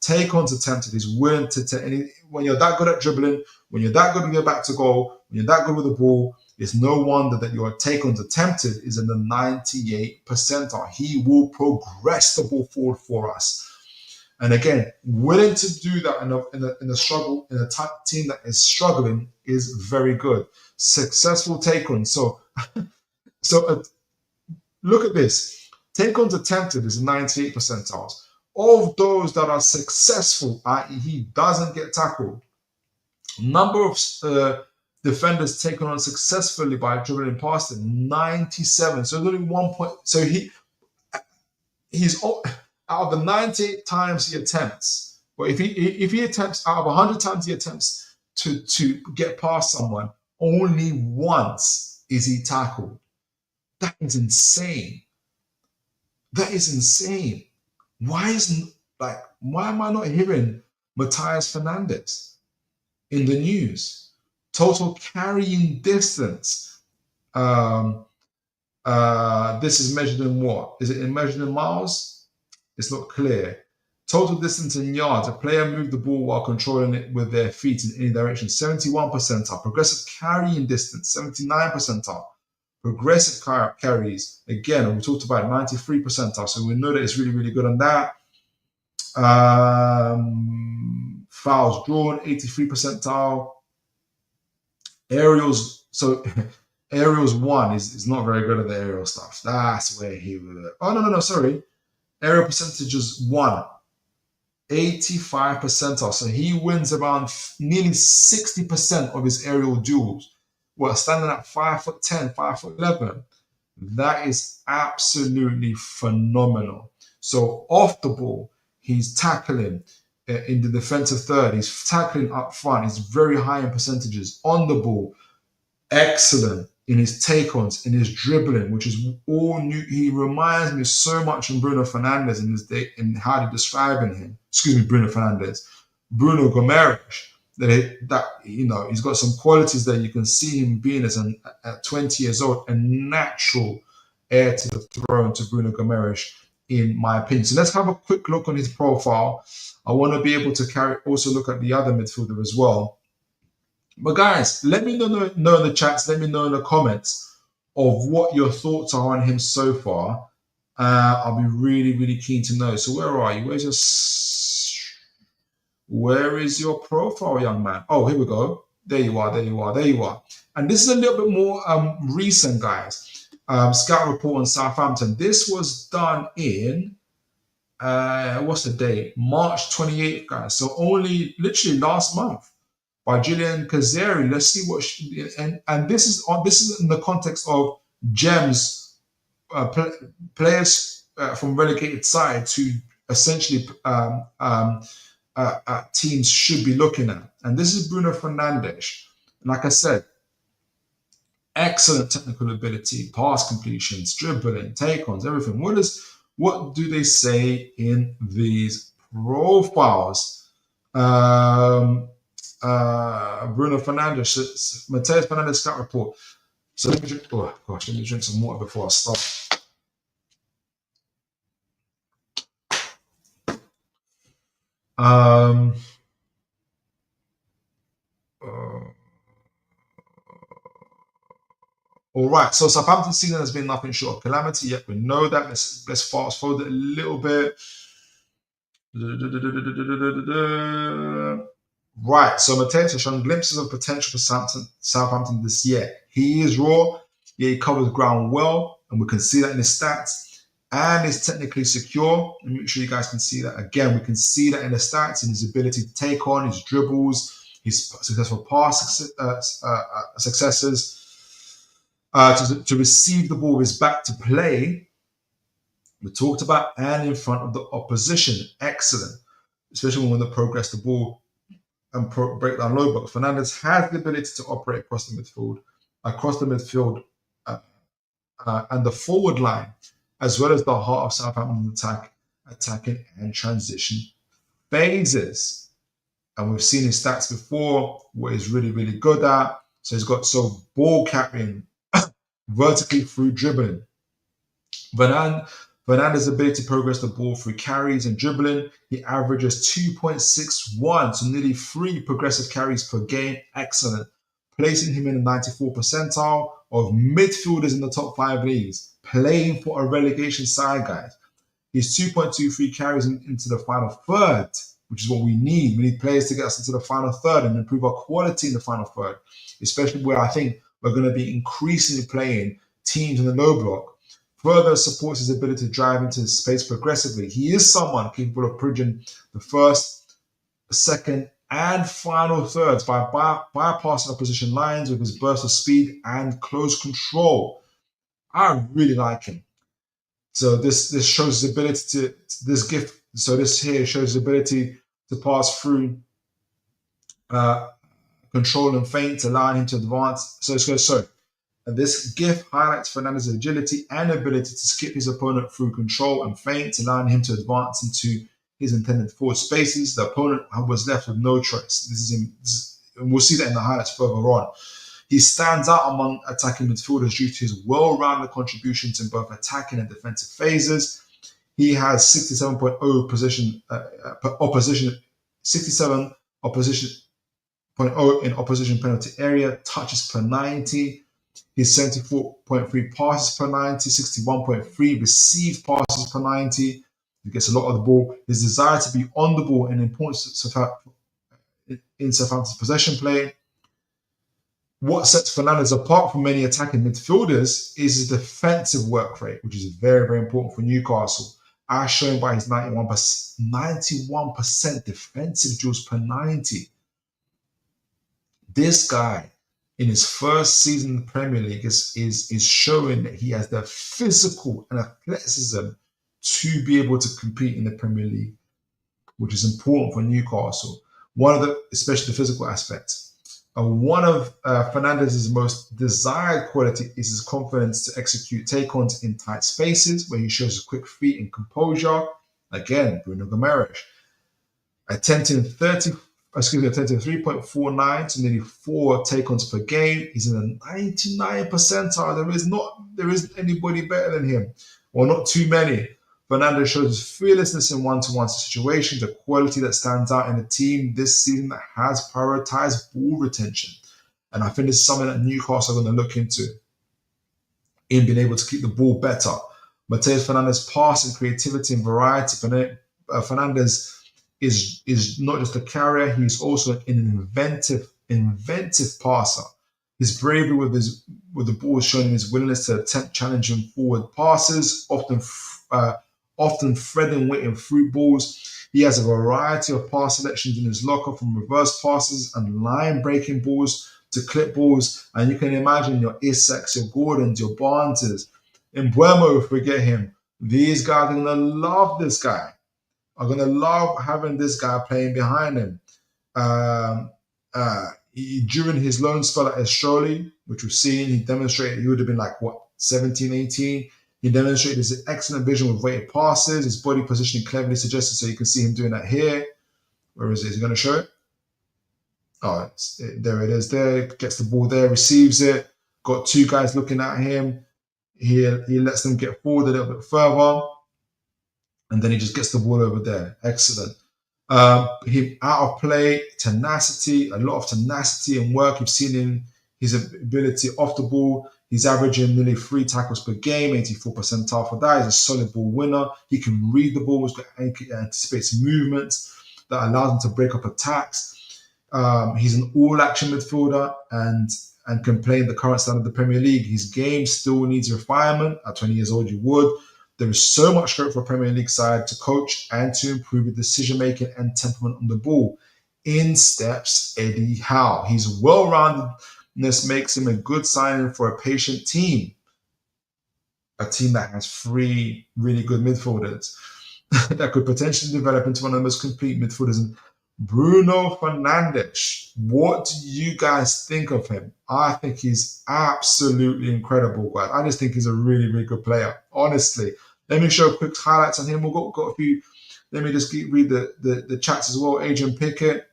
[SPEAKER 1] Take-ons attempted. He's willing to take. When you're that good at dribbling, when you're that good to get back to goal, when you're that good with the ball, it's no wonder that your take-ons attempted is in the 98 percentile. He will progress the ball forward for us. And again, willing to do that in a struggle, in a team that is struggling, is very good. Successful take-ons. So look at this. Take-ons attempted is 98 percentiles. Of those that are successful, i.e. he doesn't get tackled, number of defenders taken on successfully by dribbling past him, 97. So there's only 1 point. So he's out of the 98 times he attempts, but if he attempts out of 100 times he attempts to get past someone, only once is he tackled. That is insane. That is insane. Why am I not hearing Mateus Fernandes in the news? Total carrying distance. This is measured in what? Is it measured in miles? It's not clear. Total distance in yards. A player moved the ball while controlling it with their feet in any direction. 71 percentile. Progressive carrying distance. 79 percentile. Progressive carries. Again, we talked about 93 percentile. So we know that it's really, really good on that. Fouls drawn. 83 percentile. Aerials. So aerials 1 is not very good at the aerial stuff. That's where he would. Oh, no, sorry. Aerial percentages 1. 85 percentile. So he wins around nearly 60% of his aerial duels. Well, standing at 5'10", 5'11". That is absolutely phenomenal. So off the ball, he's tackling in the defensive third. He's tackling up front. He's very high in percentages. On the ball, excellent in his take-ons, in his dribbling, which is all new. He reminds me so much of Bruno Fernandes in his day, in how they're describing him. Bruno Fernandes. Bruno Gomes. He's got some qualities that you can see him being at 20 years old, a natural heir to the throne to Bruno Gomes, in my opinion. So let's have a quick look on his profile. I want to be able to also look at the other midfielder as well. But guys, let me know in the chats, let me know in the comments of what your thoughts are on him so far. I'll be really, really keen to know. So where are you? Where is your profile, young man? Oh, here we go. There you are. And this is a little bit more recent, guys. Scout report on Southampton. This was done in, what's the date? March 28th, guys. So only literally last month, by Gillian Kazeri. Let's see what and this is in the context of gems, players from relegated sides who essentially teams should be looking at. And this is Bruno Fernandes. And like I said, excellent technical ability, pass completions, dribbling, take-ons, everything. What do they say in these profiles? Bruno Fernandes, Mateus Fernandes scout report. So let me drink. Oh gosh, let me drink some water before I start. All right, so Southampton's season has been nothing short of calamity. Yet we know that. Let's fast forward it a little bit. Right, so Mateus has shown glimpses of potential for Southampton this year. He is raw, yeah, he covers ground well, and we can see that in his stats. And is technically secure. And make sure you guys can see that. Again, we can see that in the stats, in his ability to take on, his dribbles, his successful pass successes. To receive the ball with his back to play, we talked about, and in front of the opposition. Excellent, especially when they progress the ball and break down low blocks. Fernandes has the ability to operate across the midfield and the forward line, as well as the heart of Southampton's attacking and transition phases. And we've seen his stats before, what he's really, really good at. So he's got ball carrying, vertically through dribbling. Fernandes' ability to progress the ball through carries and dribbling. He averages 2.61, so nearly 3 progressive carries per game. Excellent. Placing him in the 94th percentile of midfielders in the top 5 leagues. Playing for a relegation side, guys. He's 2.23 carries into the final third, which is what we need. We need players to get us into the final third and improve our quality in the final third, especially where I think we're going to be increasingly playing teams in the low block. Further supports his ability to drive into his space progressively. He is someone capable of bridging the first, second, and final thirds by bypassing opposition lines with his burst of speed and close control. I really like him. So this shows his ability to this gift. So this here shows his ability to pass through, control and feints, allowing him to advance. And this gift highlights Fernandes' agility and ability to skip his opponent through control and feints, allowing him to advance into his intended forward spaces. The opponent was left with no choice. And we'll see that in the highlights further on. He stands out among attacking midfielders due to his well-rounded contributions in both attacking and defensive phases. He has 67.0 position opposition, 67 opposition 0.0 in opposition penalty area, touches per 90. He's 74.3 passes per 90, 61.3 received passes per 90. He gets a lot of the ball. His desire to be on the ball and importance in Southampton's possession play. What sets Fernandes apart from many attacking midfielders is his defensive work rate, which is very, very important for Newcastle, as shown by his 91% defensive duels per 90. This guy, in his first season in the Premier League, is showing that he has the physical and athleticism to be able to compete in the Premier League, which is important for Newcastle. Especially the physical aspect. One of Fernandes' most desired quality is his confidence to execute take-ons in tight spaces, where he shows his quick feet and composure. Again, Bruno Camarra, attempting 3.49 to nearly 4 take-ons per game. He's in the 99th percentile. There isn't anybody better than him, or not too many. Fernandes shows his fearlessness in one-to-one situations, a quality that stands out in a team this season that has prioritized ball retention. And I think this is something that Newcastle are going to look into in being able to keep the ball better. Mateus Fernandes' passing, creativity and variety. Fernandes is not just a carrier, he's also an inventive passer. His bravery with the ball is showing his willingness to attempt challenging forward passes, often threading weight in through balls. He has a variety of pass selections in his locker, from reverse passes and line-breaking balls to clip balls. And you can imagine your Isaks, your Gordons, your Barneses, in Buemo, forget him. These guys are going to love this guy. are going to love having this guy playing behind him. During his loan spell at Estroli, which we've seen, he demonstrated he would have been like, what, 17, 18? He demonstrated his excellent vision with weighted passes, his body positioning cleverly suggested, so you can see him doing that here. Where is it? Is he going to show it? Oh, there it is there. Gets the ball there, receives it. Got two guys looking at him. He lets them get forward a little bit further. And then he just gets the ball over there. Excellent. He out of play, tenacity, a lot of tenacity and work. You've seen in his ability off the ball. He's averaging nearly 3 tackles per game, 84 percentile for that. He's a solid ball winner. He can read the ball, he anticipates movements that allows him to break up attacks. He's an all-action midfielder and can play in the current style of the Premier League. His game still needs refinement. At 20 years old, you would. There is so much scope for a Premier League side to coach and to improve the decision-making and temperament on the ball. In steps Eddie Howe. His well-roundedness makes him a good signing for a patient team. A team that has 3 really good midfielders that could potentially develop into one of the most complete midfielders. Bruno Fernandes. What do you guys think of him? I think he's absolutely incredible, guys. I just think he's a really, really good player. Honestly. Let me show quick highlights on him. We've got a few. Let me just read the chats as well. Adrian Pickett.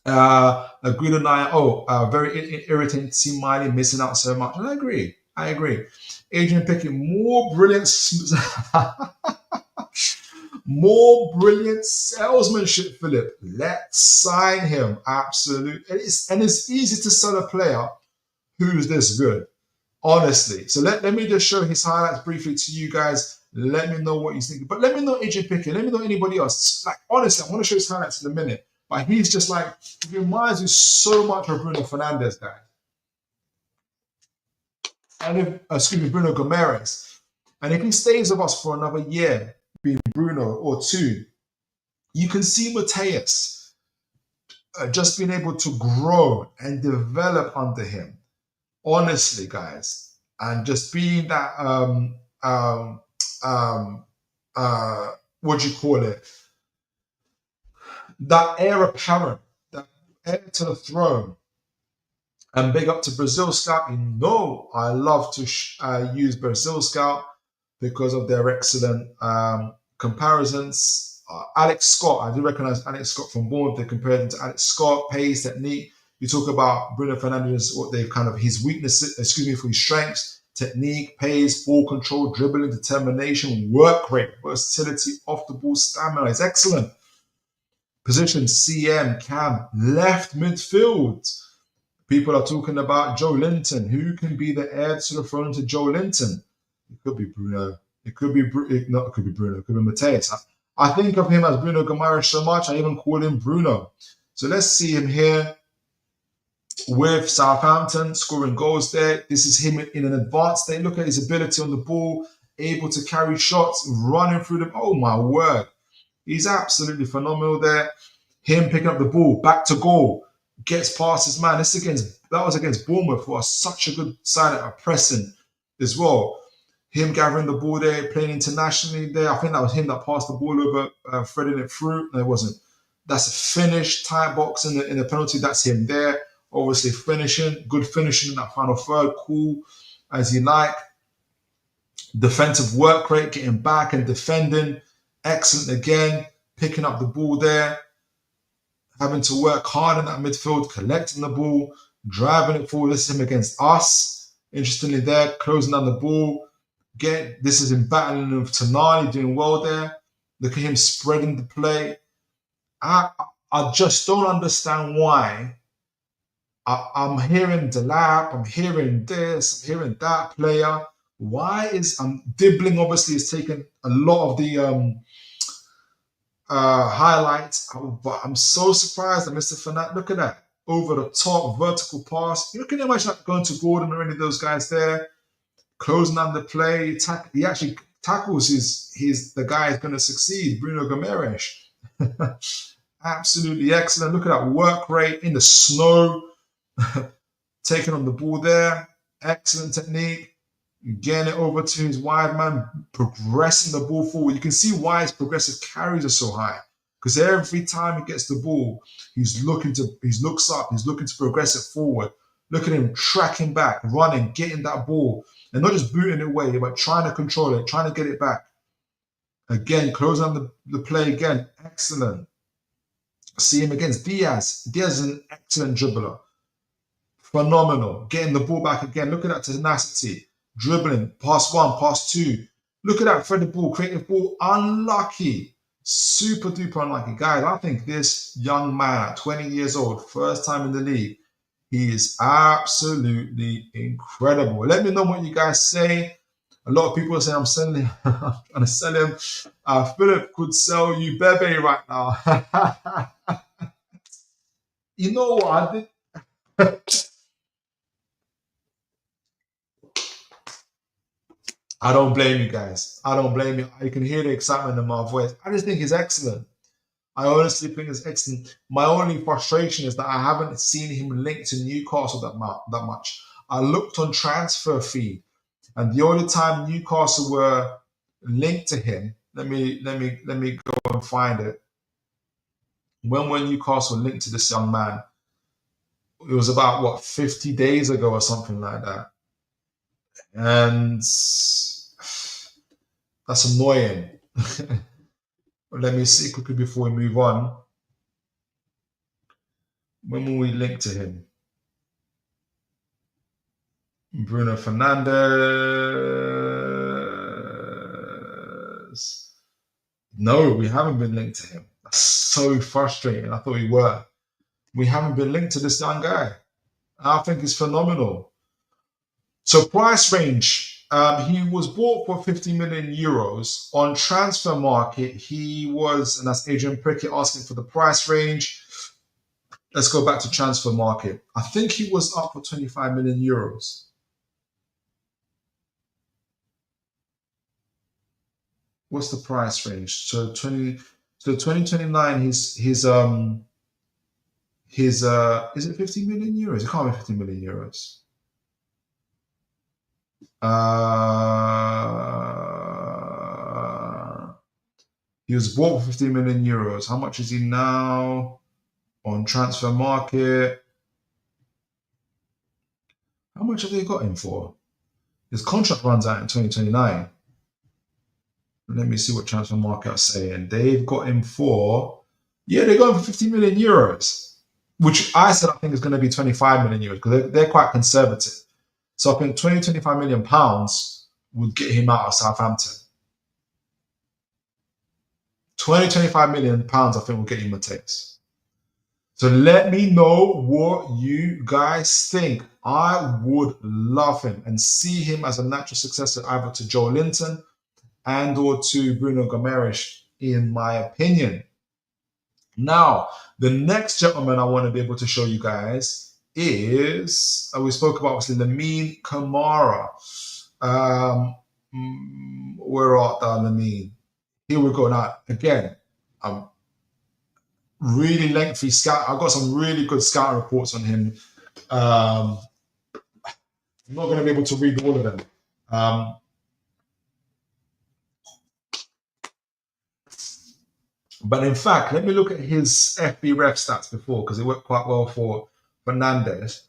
[SPEAKER 1] Aguilar Naya. Very irritating to see Miley missing out so much. And I agree. Adrian Pickett, more brilliant salesmanship, Philip. Let's sign him. Absolutely. And it's easy to sell a player who's this good. Honestly. So let me just show his highlights briefly to you guys. Let me know what you think. But let me know Adrian Pickett. Let me know anybody else. Like, honestly, I want to show his highlights in a minute. But he's just like, he reminds me so much of Bruno Fernandes, guy. And Bruno Gomes. And if he stays with us for another year, being Bruno or 2, you can see Mateus just being able to grow and develop under him. Honestly, guys, and just being that what do you call it? That heir apparent, that heir to the throne. And big up to Brazil Scout. You know, I love to use Brazil Scout because of their excellent comparisons. Alex Scott, I do recognize Alex Scott from Bournemouth. They compared him to Alex Scott, pace, technique. You talk about Bruno Fernandes, what they've kind of his weaknesses, for his strengths, technique, pace, ball control, dribbling, determination, work rate, versatility, off the ball, stamina. It's excellent. Position CM, Cam, left midfield. People are talking about Joe Linton. Who can be the heir to the throne to Joe Linton? It could be Bruno. It could be Bruno. It could be Mateus. I think of him as Bruno Camarra so much, I even call him Bruno. So let's see him here with Southampton, scoring goals there. This is him in an advanced state. Look at his ability on the ball, able to carry shots, running through them. Oh, my word. He's absolutely phenomenal there. Him picking up the ball, back to goal, gets past his man. That was against Bournemouth, who are such a good side at pressing as well. Him gathering the ball there, playing internationally there. I think that was him that passed the ball over, threading it through. No, it wasn't. That's a finish, tie box in the penalty. That's him there. Obviously finishing, good finishing in that final third. Cool as you like. Defensive work rate, getting back and defending. Excellent again. Picking up the ball there. Having to work hard in that midfield, collecting the ball, driving it forward. This is him against us. Interestingly there, closing down the ball. This is him battling with Tonali, doing well there. Look at him spreading the play. I just don't understand why. I'm hearing Delap, I'm hearing this, I'm hearing that player. Why is Dibbling obviously has taken a lot of the highlights, but I'm so surprised that Mr. Fernandes, look at that, over the top, vertical pass. You can imagine that going to Gordon or any of those guys there, closing down the play. He actually tackles the guy is going to succeed, Bruno Gomes. Absolutely excellent. Look at that work rate in the snow, taking on the ball there. Excellent technique. getting it over to his wide man, progressing the ball forward. You can see why his progressive carries are so high, because every time he gets the ball, he looks up, he's looking to progress it forward. Look at him tracking back, running, getting that ball, and not just booting it away, but trying to control it, trying to get it back. Again, closing on the play again. Excellent. See him against Diaz. Diaz is an excellent dribbler. Phenomenal. Getting the ball back again. Look at that tenacity. Dribbling. Pass one, pass two. Look at that. Thread the ball. Creating the ball. Unlucky. Super duper unlucky. Guys, I think this young man at 20 years old, first time in the league, he is absolutely incredible. Let me know what you guys say. A lot of people are saying I'm selling him. I'm trying to sell him. Philip could sell you Bebe right now. You know what I did? I don't blame you guys. I don't blame you. You can hear the excitement in my voice. I just think it's excellent. I honestly think it's excellent. My only frustration is that I haven't seen him linked to Newcastle that much. I looked on transfer feed, and the only time Newcastle were linked to him, let me go and find it. When were Newcastle linked to this young man? It was about what, 50 days ago or something like that. And that's annoying. Let me see quickly before we move on. When will we link to him? Bruno Fernandes. No, we haven't been linked to him. That's so frustrating. I thought we were. We haven't been linked to this young guy. I think it's phenomenal. So price range. He was bought for 50 million euros on transfer market. He was, and that's Adrian Prickett asking for the price range. Let's go back to transfer market. I think he was up for 25 million euros. What's the price range? So 2029. His is it 50 million euros? It can't be 50 million euros. He was bought for 50 million euros. How much is he now on transfer market? How much have they got him for? His contract runs out in 2029. Let me see what transfer market are saying. They've got him for, they got him for 50 million euros, which I said I think is going to be 25 million euros because they're quite conservative. So I think 25 million pounds would get him out of Southampton. 25 million pounds I think will get you Mateus. So let me know what you guys think. I would love him and see him as a natural successor either to Joe Linton and or to Bruno Gomes, in my opinion. Now, the next gentleman I want to be able to show you guys is, we spoke about obviously Lamine Camarra. Where art thou, Lamine? Here we go. Now, again, really lengthy scout. I've got some really good scouting reports on him. I'm not going to be able to read all of them. But in fact, let me look at his FB ref stats before, because it worked quite well for Fernandes.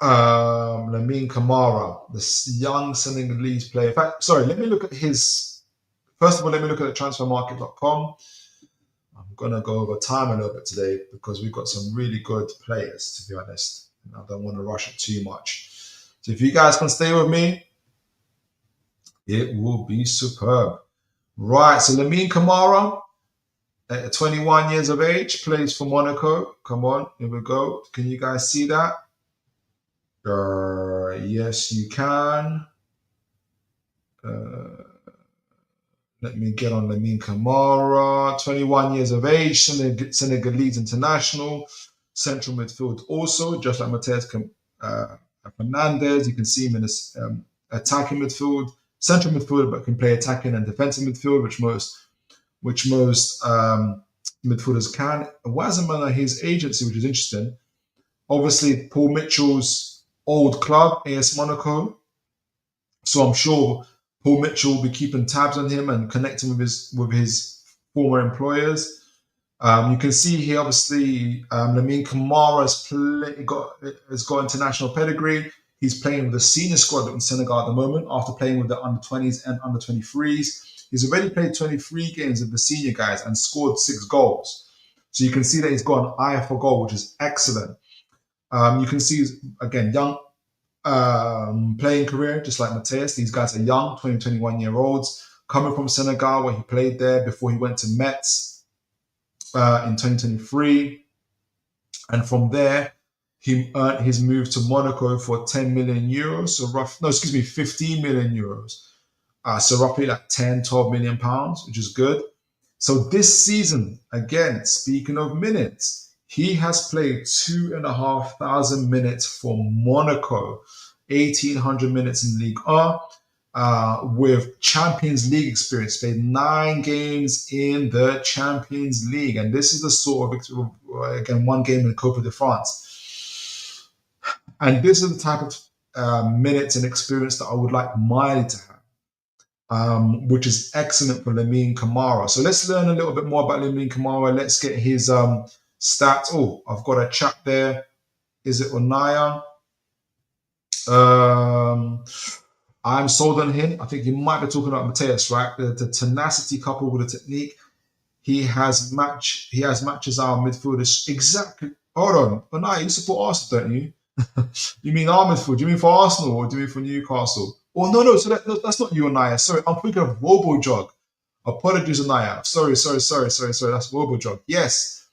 [SPEAKER 1] Lamine Camarra, this young Senegalese player. In fact, sorry, let me look at his. First of all, let me look at transfermarket.com. I'm going to go over time a little bit today because we've got some really good players, to be honest. And I don't want to rush it too much. So if you guys can stay with me, it will be superb. Right, so Lamine Camarra, at 21 years of age, plays for Monaco. Come on, here we go. Can you guys see that? Yes, you can. Let me get on Lamine Camarra. 21 years of age, Senegalese international, central midfield also, just like Mateus Fernandes. You can see him in this attacking midfield, central midfield, but can play attacking and defensive midfield, which most midfielders can. Wasserman, his agency, which is interesting. Obviously, Paul Mitchell's old club, AS Monaco. So I'm sure Paul Mitchell will be keeping tabs on him and connecting with his former employers. You can see here, obviously, Lamine Camarra has got international pedigree. He's playing with the senior squad in Senegal at the moment after playing with the under-20s and under-23s. He's already played 23 games with the senior guys and scored 6 goals. So you can see that he's got an eye for goal, which is excellent. You can see, again, young playing career, just like Mateus. These guys are young, 20, 21-year-olds, coming from Senegal, where he played there before he went to Metz in 2023. And from there, he earned his move to Monaco for 10 million euros. So 15 million euros. So roughly like 10, 12 million pounds, which is good. So this season, again, speaking of minutes, he has played 2,500 minutes for Monaco, 1,800 minutes in Ligue 1, with Champions League experience, played 9 games in the Champions League. And this is the sort of, again, 1 game in Coupe de France. And this is the type of minutes and experience that I would like Miley to have, which is excellent for Lamine Camarra. So let's learn a little bit more about Lamine Camarra. Let's get his stats. Oh, I've got a chat there. Is it Onaya? I'm sold on him. I think you might be talking about Mateus, right? The tenacity coupled with the technique. He has matches our midfielders exactly. Hold on, Onaya, you support Arsenal, don't you? You mean our midfield? Do you mean for Arsenal or do you mean for Newcastle? Oh no, so that's not you, Onaya. Sorry, I'm thinking of Robojog. Apologies, Onaya. Sorry. That's Robojog. Yes,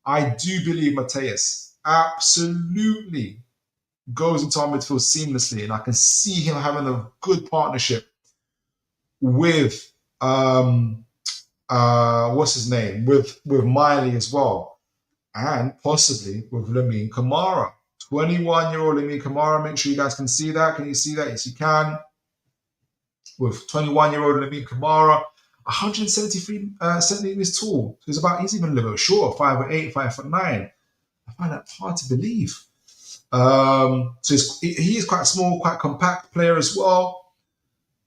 [SPEAKER 1] I do believe Mateus absolutely goes into our midfield seamlessly, and I can see him having a good partnership with what's his name, with Miley as well, and possibly with Lamine Camarra. 21-year-old Lamine Camarra. Make sure you guys can see that. Can you see that? Yes, you can. With 21-year-old Lamine Camarra, 173 centimeters tall. So he's even a little bit short, 5'8", 5'9". I find that hard to believe. So he is quite small, quite compact player as well.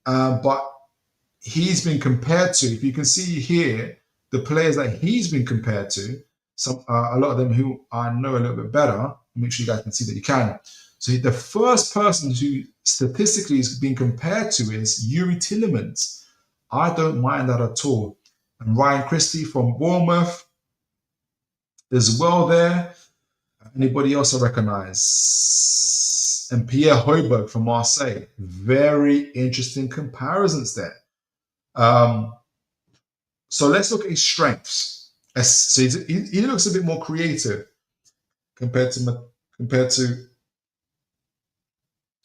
[SPEAKER 1] But he's been compared to, if you can see here, the players that he's been compared to, a lot of them who I know a little bit better. Make sure you guys can see that you can. So the first person who statistically is being compared to is Yuri Tillemans. I don't mind that at all. And Ryan Christie from Bournemouth as well there. Anybody else I recognize? And Pierre Højbjerg from Marseille. Very interesting comparisons there. So let's look at his strengths. So he looks a bit more creative compared to.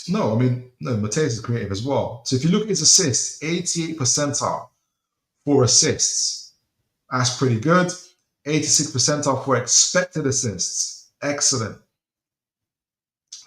[SPEAKER 1] No, Mateus is creative as well. So if you look at his assists, 88 percentile for assists. That's pretty good. 86 percentile for expected assists. Excellent.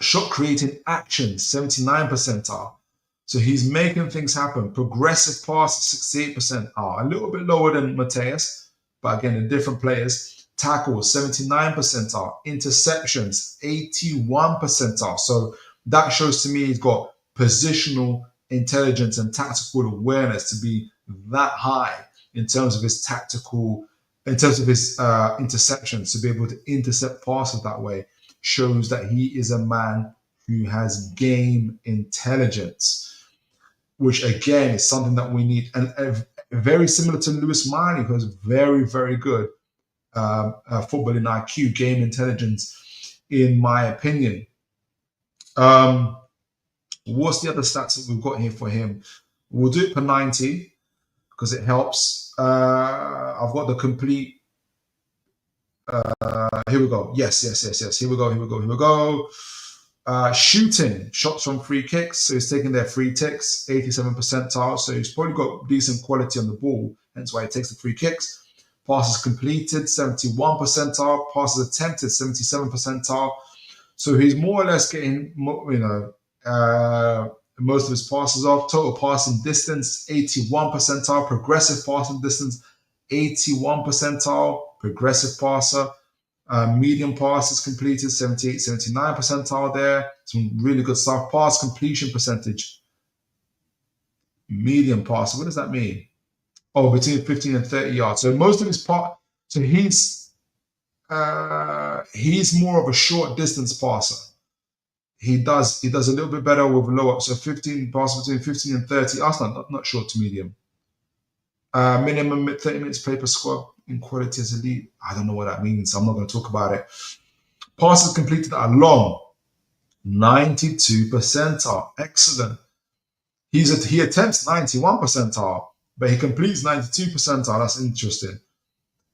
[SPEAKER 1] Shot creating action, 79 percentile. So he's making things happen. Progressive pass, 68 percentile. A little bit lower than Mateus, but again, the different players. Tackles, 79 percentile. Interceptions, 81 percentile. So that shows to me he's got positional intelligence and tactical awareness to be that high in terms of his interceptions, to be able to intercept passes that way shows that he is a man who has game intelligence, which again is something that we need. And very similar to Lewis Miley, who has very, very good footballing IQ, game intelligence, in my opinion. What's the other stats that we've got here for him? We'll do it per 90 because it helps. I've got the complete. Here we go. Yes. Here we go. Shooting, shots from free kicks. So he's taking their free kicks, 87 percentile. So he's probably got decent quality on the ball. Hence why he takes the free kicks. Passes completed, 71 percentile. Passes attempted, 77 percentile. So he's more or less getting, most of his passes off. Total passing distance, 81 percentile. Progressive passing distance, 81 percentile. Progressive passer. Medium passes completed, 78, 79 percentile there. Some really good stuff. Pass completion percentage. Medium pass. What does that mean? Oh, between 15 and 30 yards. So most of his part. So he's more of a short distance passer. He does a little bit better with low up. So 15 passes between 15 and 30. That's not short to medium. Minimum 30 minutes play per squad in quality as elite. I don't know what that means. I'm not going to talk about it. Passes completed are long. 92 percentile. Excellent. He attempts 91 percentile, but he completes 92 percentile. That's interesting.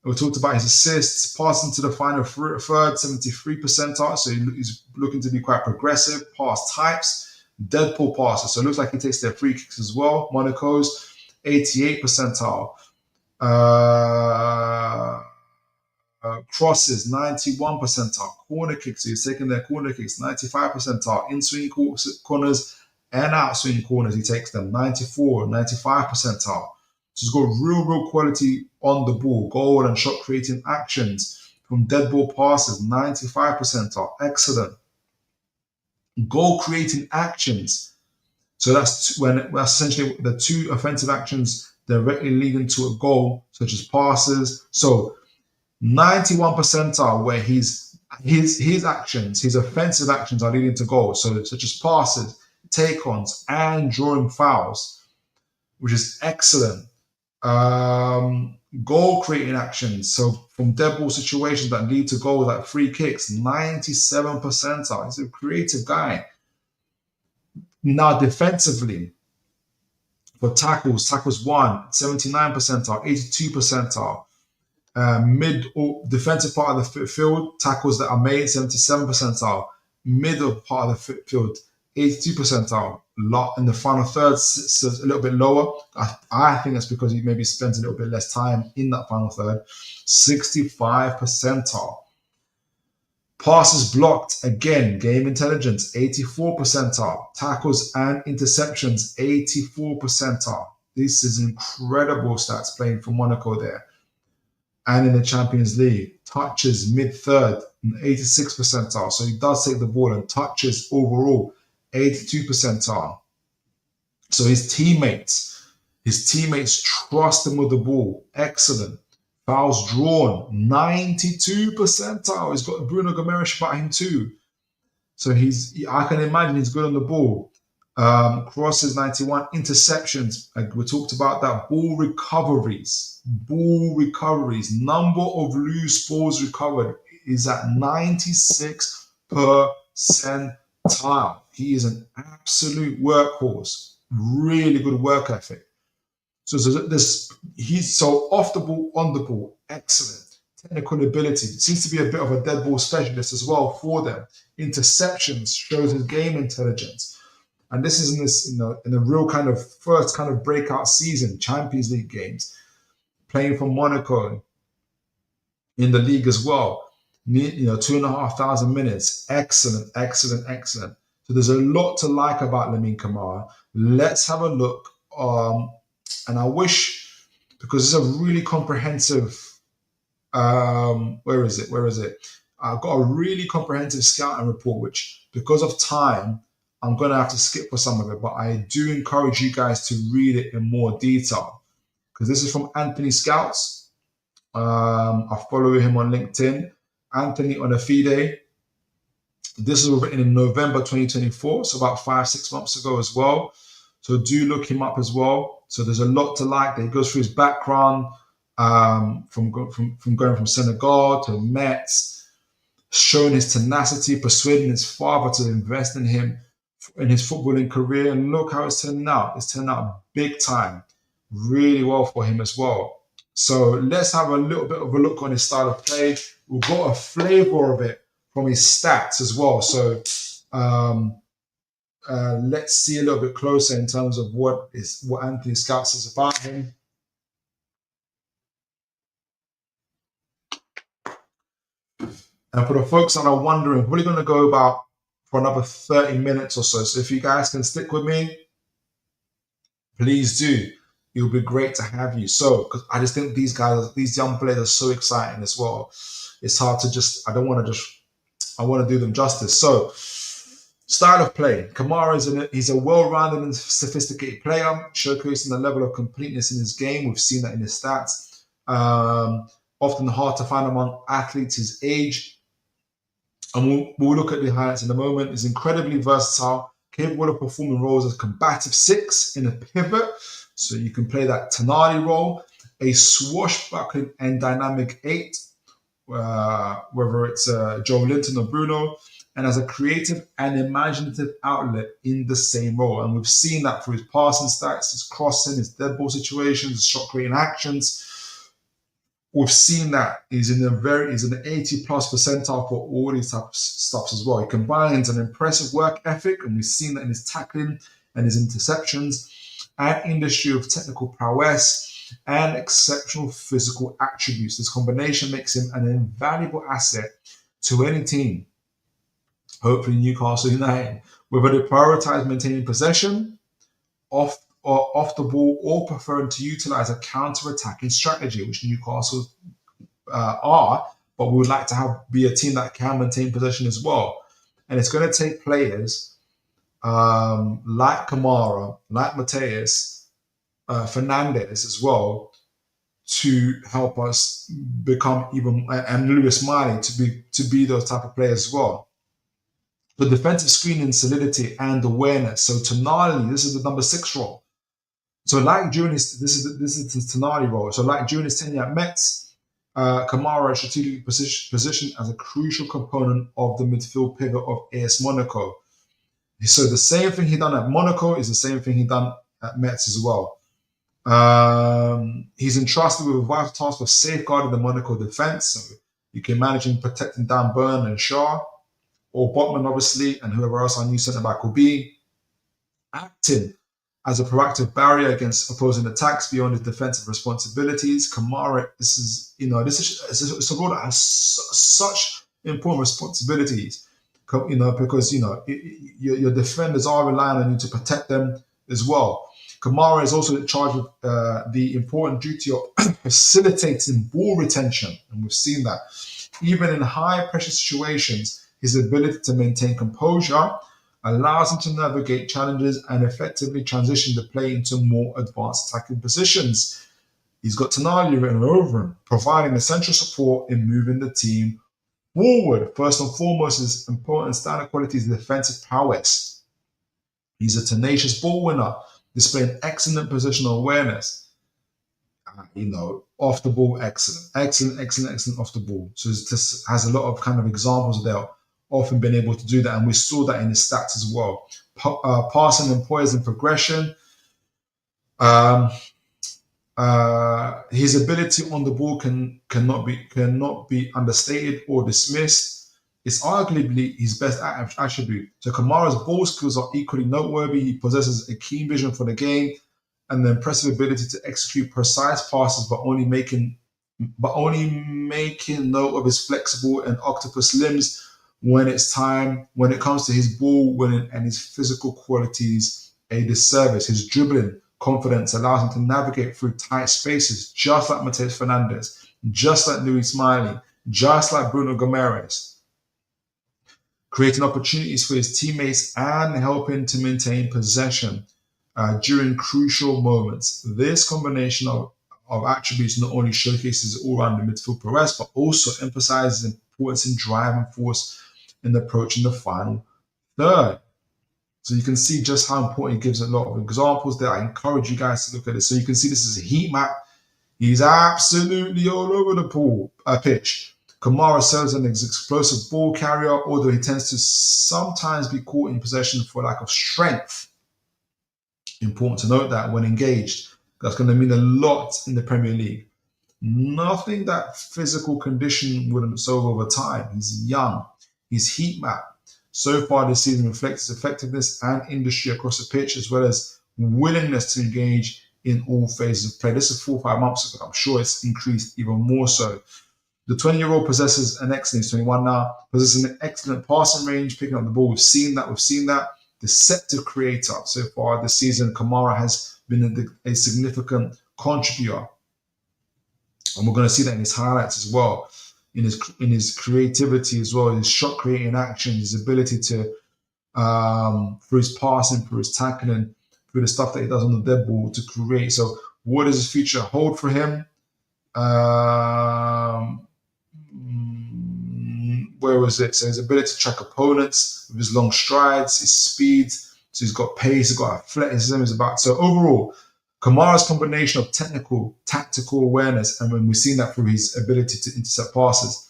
[SPEAKER 1] We talked about his assists, passing to the final third, 73 percentile. So he's looking to be quite progressive. Pass types, dead ball passes. So it looks like he takes their free kicks as well. Monaco's 88 percentile. Crosses, 91 percentile. Corner kicks, so he's taking their corner kicks, 95 percentile. In-swing corners and out-swing corners, he takes them, 94, 95 percentile. So he's got real quality on the ball. Goal and shot creating actions from dead ball passes, 95 percentile. Excellent. Goal creating actions. So that's essentially the two offensive actions directly leading to a goal, such as passes. So 91 percentile where his actions, his offensive actions are leading to goals. So such as passes, take-ons, and drawing fouls, which is excellent. Goal creating actions, so from dead ball situations that lead to goals like free kicks, 97 percentile. He's a creative guy. Now defensively, for tackles 79 percentile, 82 percentile. Mid or defensive part of the field, tackles that are made, 77 percentile. Middle part of the field, 82 percentile. In the final third, so a little bit lower. I think that's because he maybe spends a little bit less time in that final third. 65 percentile. Passes blocked, again, game intelligence, 84 percentile. Tackles and interceptions, 84 percentile. This is incredible stats playing for Monaco there. And in the Champions League, touches mid-third, 86 percentile. So he does take the ball and touches overall, 82 percentile. So his teammates trust him with the ball. Excellent. Fouls drawn, 92 percentile. He's got Bruno Gomes about him too. So I can imagine he's good on the ball. Crosses, 91. Interceptions, we talked about that. Ball recoveries. Number of loose balls recovered is at 96 percentile. He is an absolute workhorse. Really good work ethic. So he's so off the ball, on the ball, excellent. Technical ability. Seems to be a bit of a dead ball specialist as well for them. Interceptions shows his game intelligence. And this is in a real kind of first kind of breakout season, Champions League games, playing for Monaco in the league as well. 2,500 minutes. Excellent. So there's a lot to like about Lamine Camarra. Let's have a look. And I wish, because it's a really comprehensive, where is it? I've got a really comprehensive scouting report, which because of time, I'm going to have to skip for some of it, but I do encourage you guys to read it in more detail, because this is from Anthony Scouts. I follow him on LinkedIn. Anthony on a FIDE. This was written in November 2024, so about 5-6 months ago as well. So do look him up as well. So there's a lot to like. He goes through his background from going from Senegal to Metz, showing his tenacity, persuading his father to invest in him in his footballing career. And look how it's turned out. It's turned out big time. Really well for him as well. So let's have a little bit of a look on his style of play. We've got a flavor of it from his stats as well. So let's see a little bit closer in terms of what Anthony Scouts is about him. And for the folks that are wondering, we're going to go about for another 30 minutes or so. So if you guys can stick with me, please do. it would be great to have you. So, because I just think these young players are so exciting as well. It's hard to just, I want to do them justice. So, style of play. Camarra he's a well-rounded and sophisticated player, showcasing the level of completeness in his game. We've seen that in his stats. Often hard to find among athletes his age. And we'll look at the highlights in a moment. He's incredibly versatile, capable of performing roles as combative 6 in a pivot. So you can play that Tonali role, a swashbuckling and dynamic 8, whether it's Joe Linton or Bruno, and as a creative and imaginative outlet in the same role. And we've seen that through his passing stats, his crossing, his dead ball situations, his shot creating actions. We've seen that he's in an 80+ percentile for all these types of stuffs as well. He combines an impressive work ethic, and we've seen that in his tackling and his interceptions, and industry of technical prowess and exceptional physical attributes. This combination makes him an invaluable asset to any team, hopefully Newcastle United, whether they prioritize maintaining possession off the ball or preferring to utilize a counter-attacking strategy, which Newcastle are, but we would like to be a team that can maintain possession as well. And it's going to take players like Camarra, like Mateus Fernandes as well, to help us become even, and Miley to be those type of players as well. The defensive screening, solidity, and awareness. So Tonali, this is the number 6 role. So like during this is the Tonali role. So like during his tenure at Metz, Camarra is strategically positioned as a crucial component of the midfield pivot of AS Monaco. So the same thing he done at Monaco is the same thing he done at Metz as well. He's entrusted with a vital task of safeguarding the Monaco defense. So you can manage him protecting Dan Burn and Shaw, or Botman, obviously, and whoever else our new centre-back will be, acting as a proactive barrier against opposing attacks beyond his defensive responsibilities. Camarra, this is a role that has such important responsibilities, because your defenders are relying on you to protect them as well. Camarra is also charged with the important duty of facilitating ball retention, and we've seen that. Even in high-pressure situations, his ability to maintain composure allows him to navigate challenges and effectively transition the play into more advanced attacking positions. He's got Tonali written over him, providing essential support in moving the team forward. First and foremost, his important standard quality is defensive prowess. He's a tenacious ball winner, displaying excellent positional awareness. Off the ball, excellent off the ball. So it just has a lot of kind of examples there. Often been able to do that, and we saw that in his stats as well. Passing and poise and progression. His ability on the ball cannot be understated or dismissed. It's arguably his best attribute. So Camarra's ball skills are equally noteworthy. He possesses a keen vision for the game and the impressive ability to execute precise passes, but only making note of his flexible and octopus limbs when it comes to his ball winning and his physical qualities, a disservice. His dribbling confidence allows him to navigate through tight spaces, just like Mateus Fernandes, just like Miley, just like Bruno Gomes, creating opportunities for his teammates and helping to maintain possession during crucial moments. This combination of attributes not only showcases all-round midfield prowess, but also emphasizes importance in driving force in approaching the final third. So you can see just how important. He gives a lot of examples there. I encourage you guys to look at it. So you can see this is a heat map. He's absolutely all over the pitch. Camarra serves as an explosive ball carrier, although he tends to sometimes be caught in possession for lack of strength. Important to note that when engaged, that's going to mean a lot in the Premier League. Nothing that physical condition wouldn't solve over time. He's young. His heat map so far this season reflects his effectiveness and industry across the pitch, as well as willingness to engage in all phases of play. This is 4 or 5 months ago. I'm sure it's increased even more so. The 20-year-old possesses an excellent, he's 21 now, possesses an excellent passing range, picking up the ball. We've seen that. Deceptive creator so far this season. Camarra has been a significant contributor. And we're going to see that in his highlights as well, in his creativity as well, his shot creating action, his ability to, through his passing, through his tackling, through the stuff that he does on the dead ball to create. So what does his future hold for him? Where was it? So his ability to track opponents with his long strides, his speed. So he's got pace, he's got athleticism. So overall, Kamara's combination of technical, tactical awareness, and when we've seen that through his ability to intercept passes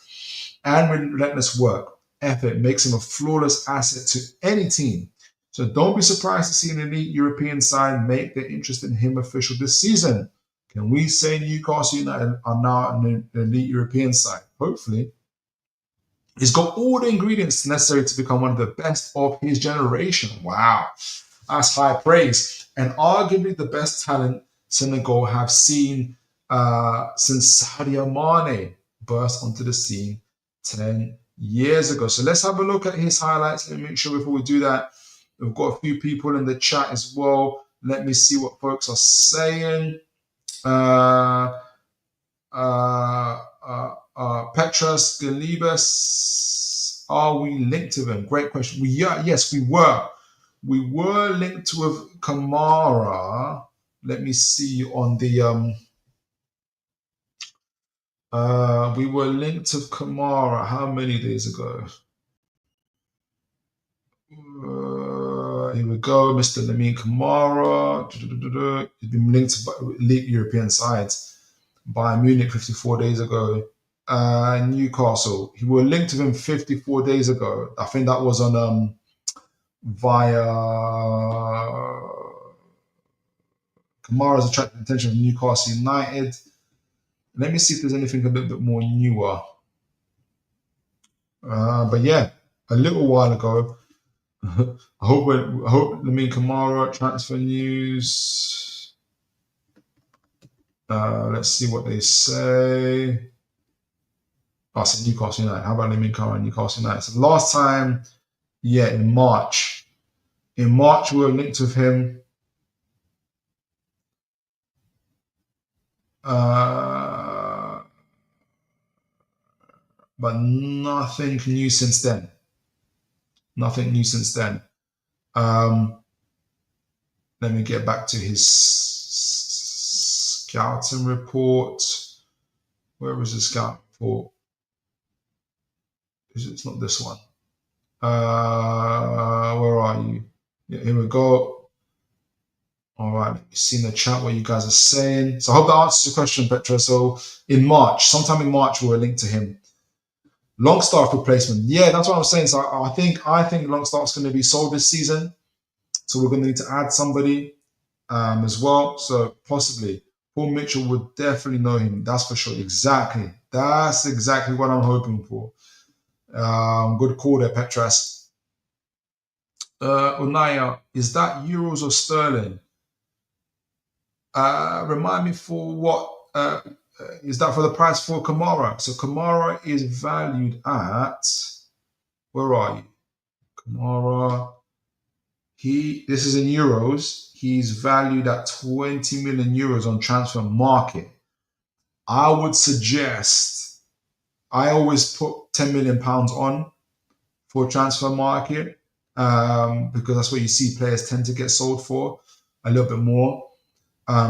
[SPEAKER 1] and relentless work, effort, makes him a flawless asset to any team. So don't be surprised to see an elite European side make their interest in him official this season. Can we say Newcastle United are now an elite European side? Hopefully. He's got all the ingredients necessary to become one of the best of his generation. Wow, that's high praise. And arguably the best talent Senegal have seen since Sadio Mane burst onto the scene 10 years ago. So let's have a look at his highlights. Let me make sure before we do that, we've got a few people in the chat as well. Let me see what folks are saying. Petros Galibus, are we linked to him? Great question. Yes, we were. We were linked to Camarra. Let me see on the we were linked to Camarra how many days ago? Here we go, Mr. Lamine Camarra. He's been linked to elite European sides by Munich 54 days ago. Newcastle. We were linked to him 54 days ago. I think that was on via Kamara's attracted the attention of Newcastle United. Let me see if there's anything a little bit more newer. But yeah, a little while ago. I hope Lamine Camarra transfer news. Let's see what they say. I said Newcastle United. How about Lamine Camarra and Newcastle United? So last time, yeah, in March. In March, we were linked with him. But nothing new since then. Nothing new since then. Let me get back to his scouting report. Where was his scouting report? It's not this one. Where are you? Yeah, here we go. All right, you've seen the chat what you guys are saying. So I hope that answers your question, Petra. So in March, sometime in March, we were linked to him. Longstaff replacement. Yeah, that's what I'm saying. So I think Longstaff's going to be sold this season. So we're going to need to add somebody as well. So possibly Paul Mitchell would definitely know him. That's for sure. Exactly. That's exactly what I'm hoping for. Good call there, Petras. Onaya, is that euros or sterling? Remind me for what? Is that for the price for Camarra? So Camarra is valued at, where are you? Camarra, this is in euros. He's valued at 20 million euros on transfer market. I would suggest, I always put 10 million pounds on for transfer market because that's what you see players tend to get sold for a little bit more.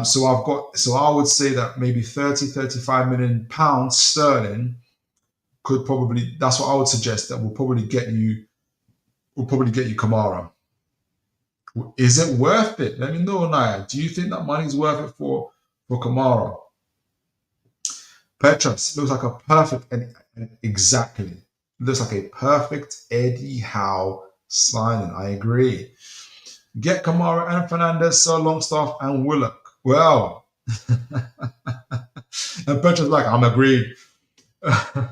[SPEAKER 1] So I would say that maybe 35 million pounds sterling could probably, that's what I would suggest, that will probably get you Camarra. Is it worth it? Let me know, Naya. Do you think that money's worth it for Camarra? Petras, looks like a perfect, exactly. Looks like a perfect Eddie Howe signing. I agree. Get Camarra and Fernandes, sell Longstaff and Willock. Well, and Petra's like, I'm agreed. The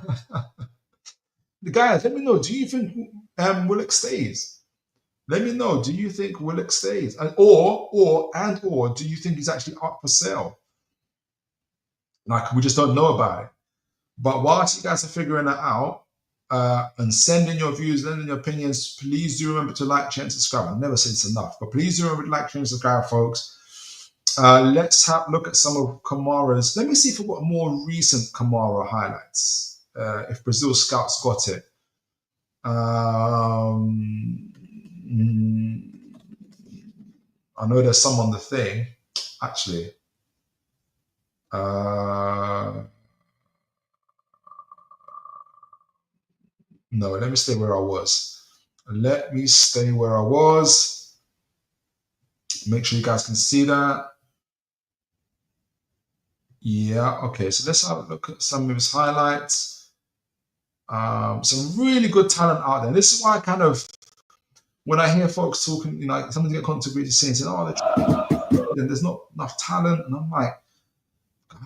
[SPEAKER 1] guys, let me know. Do you think Willock stays? Let me know. Do you think Willock stays, or do you think he's actually up for sale? Like, we just don't know about it. But whilst you guys are figuring that out and sending your views, sending your opinions, please do remember to like, share, and subscribe. I never say it's enough, but please do remember to like, share, and subscribe, folks. Let's have look at some of Camarra's. Let me see if we've got more recent Camarra highlights. If Brazil scouts got it. I know there's some on the thing, actually. No, let me stay where I was. Let me stay where I was. Make sure you guys can see that. Yeah, okay. So let's have a look at some of his highlights. Some really good talent out there. This is why I kind of, when I hear folks talking, you know, somebody get contributed saying, oh, there's not enough talent. And I'm like,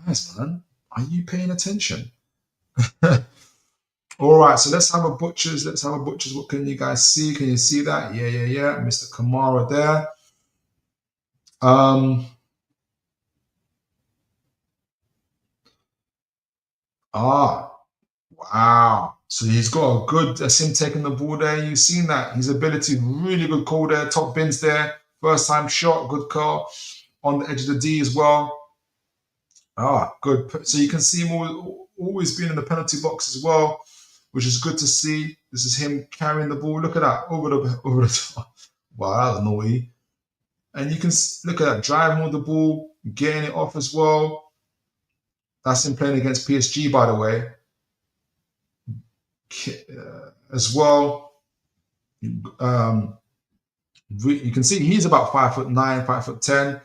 [SPEAKER 1] guys, man, are you paying attention? All right, so let's have a butchers. Let's have a butchers. What can you guys see? Can you see that? Yeah. Mr. Camarra there. Wow. So he's got a good, that's him taking the ball there. You've seen that. His ability, really good call there. Top bins there. First time shot, good call. On the edge of the D as well. Good. So you can see him always being in the penalty box as well, which is good to see. This is him carrying the ball. Look at that. Over the top. Wow, that was naughty. And you can look at that, driving with the ball, getting it off as well. That's him playing against PSG, by the way. As well. You can see he's about 5'9", 5'10",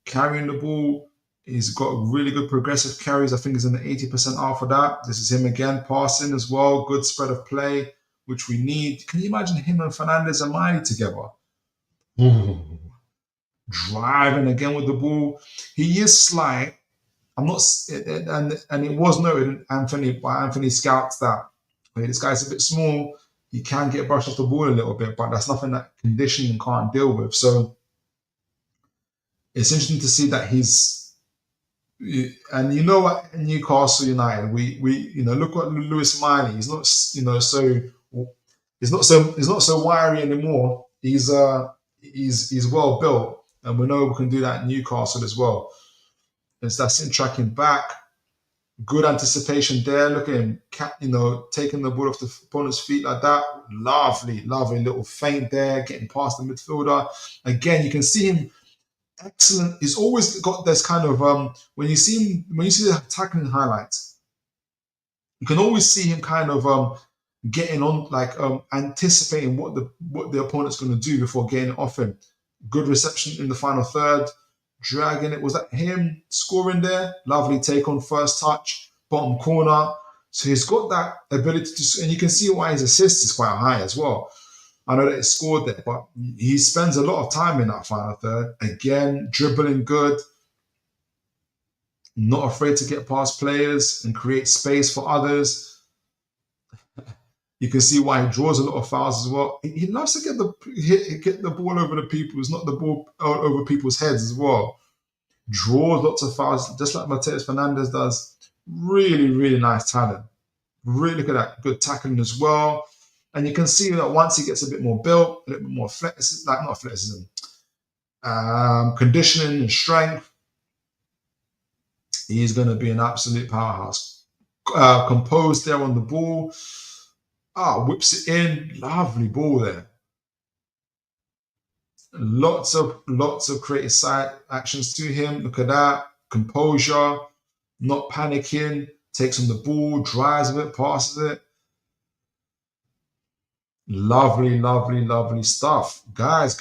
[SPEAKER 1] carrying the ball. He's got really good progressive carries. I think he's in the 80% off of that. This is him again, passing as well. Good spread of play, which we need. Can you imagine him and Fernandes and Miley together? Ooh. Driving again with the ball. He is slight. I'm not, and it was noted by Anthony Scouts that this guy's a bit small. He can get brushed off the ball a little bit, but that's nothing that conditioning can't deal with. So it's interesting to see that he's, and you know what, Newcastle United, we look at Lewis Miley. He's not so wiry anymore. He's well built, and we know we can do that in Newcastle as well. That's him tracking back. Good anticipation there. Look at him, taking the ball off the opponent's feet like that. Lovely little feint there, getting past the midfielder. Again, you can see him excellent. He's always got this kind of when you see the tackling highlights, you can always see him kind of getting on, like anticipating what the opponent's going to do before getting it off him. Good reception in the final third. Dragging it. Was that him scoring there? Lovely take on first touch, bottom corner. So he's got that ability to, and you can see why his assist is quite high as well. I know that he scored there, but he spends a lot of time in that final third. Again, dribbling good. Not afraid to get past players and create space for others. You can see why he draws a lot of fouls as well. He loves to get the ball over the people. It's not the ball over people's heads as well. Draws lots of fouls, just like Mateus Fernandes does. Really nice talent. Really look at that. Good tackling as well. And you can see that once he gets a bit more built, a little bit more conditioning and strength, he's going to be an absolute powerhouse. Composed there on the ball. Whips it in. Lovely ball there. Lots of creative side actions to him. Look at that. Composure. Not panicking. Takes on the ball. Drives with it. Passes it. Lovely stuff. Guys.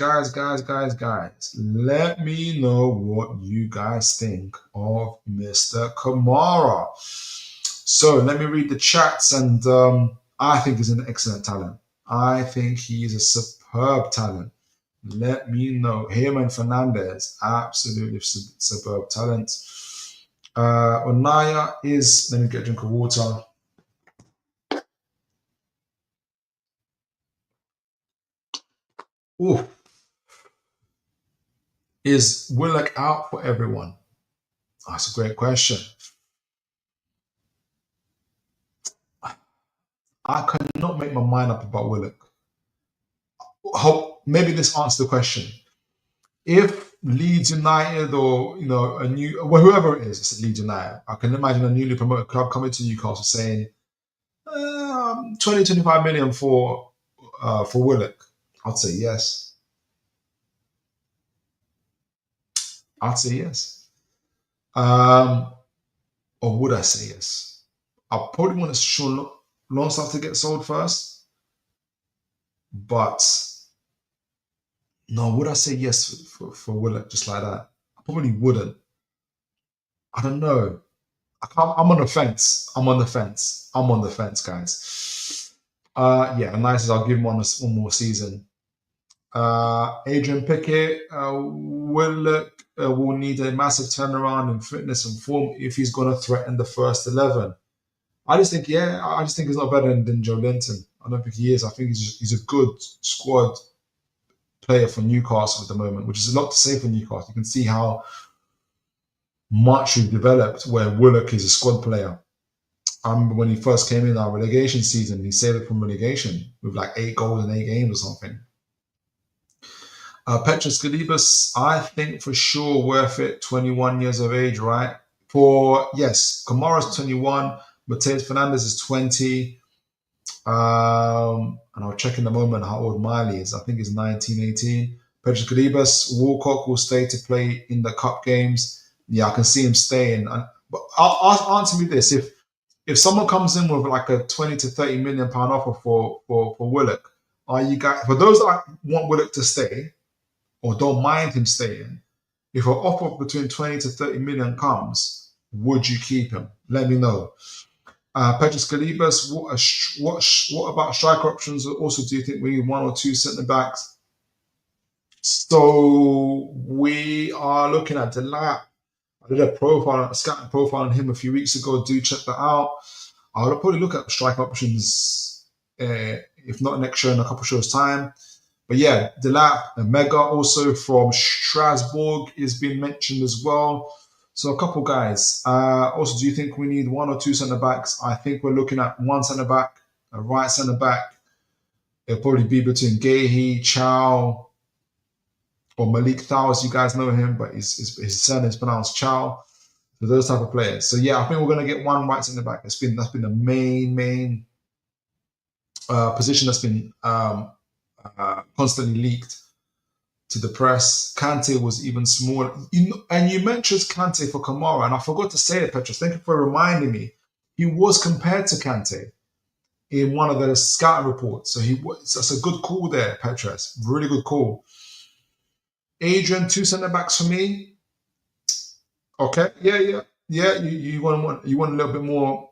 [SPEAKER 1] Let me know what you guys think of Mr. Camarra. So let me read the chats, and I think he's an excellent talent. I think he is a superb talent. Let me know. Him and Fernandes, absolutely superb talent. Onaya is, let me get a drink of water. Ooh. Is Willock out for everyone? That's a great question. I cannot make my mind up about Willock. Maybe this answers the question. If Leeds United or a new whoever it is, it's Leeds United. I can imagine a newly promoted club coming to Newcastle saying 20, 25 million for Willock. I'd say yes. I'd say yes. Or would I say yes? I probably want Sean Longstaff to get sold first, but no, would I say yes for Willock just like that? I probably wouldn't. I don't know. I'm on the fence. I'm on the fence. I'm on the fence, guys. Yeah, nice as I'll give him one more season. Adrian Pickett will need a massive turnaround in fitness and form if he's going to threaten the first 11. I just think he's not better than Joe Linton. I don't think he is. I think he's a good squad player for Newcastle at the moment, which is a lot to say for Newcastle. You can see how much we've developed where Willock is a squad player. I remember when he first came in our relegation season, he saved it from relegation with like 8 goals in 8 games or something. Petros Galibus, I think for sure worth it. 21 years of age, right? Camarra's 21, Mateus Fernandes is 20. And I'll check in a moment how old Miley is. I think he's 19, 18. Petros Galibus, Walcott will stay to play in the cup games. Yeah, I can see him staying. But answer me this: if someone comes in with like a 20 to 30 million pound offer for Willock, are you guys, for those that want Willock to stay or don't mind him staying, if an offer between 20 to 30 million comes, would you keep him? Let me know. Petros Galibus, what about striker options? Also, do you think we need 1 or 2 centre backs? So we are looking at Delap. I did a scouting profile on him a few weeks ago. Do check that out. I'll probably look at strike options, if not next show, in a couple of shows' time. But yeah, Delap and Mega also from Strasbourg is being mentioned as well. So a couple guys. Also, do you think we need 1 or 2 centre backs? I think we're looking at 1 centre back, a right centre back. It'll probably be between Gehi, Chow, or Malik Thao, as you guys know him, but his surname is pronounced Chow. So those type of players. So yeah, I think we're going to get 1 right centre back. That's been the main position that's been constantly leaked to the press. Kante was even smaller. And you mentioned Kante for Camarra, and I forgot to say it, Petros. Thank you for reminding me. He was compared to Kante in one of the scouting reports. So that's a good call there, Petros. Really good call. Adrian, 2 centre backs for me. Okay, yeah. You want a little bit more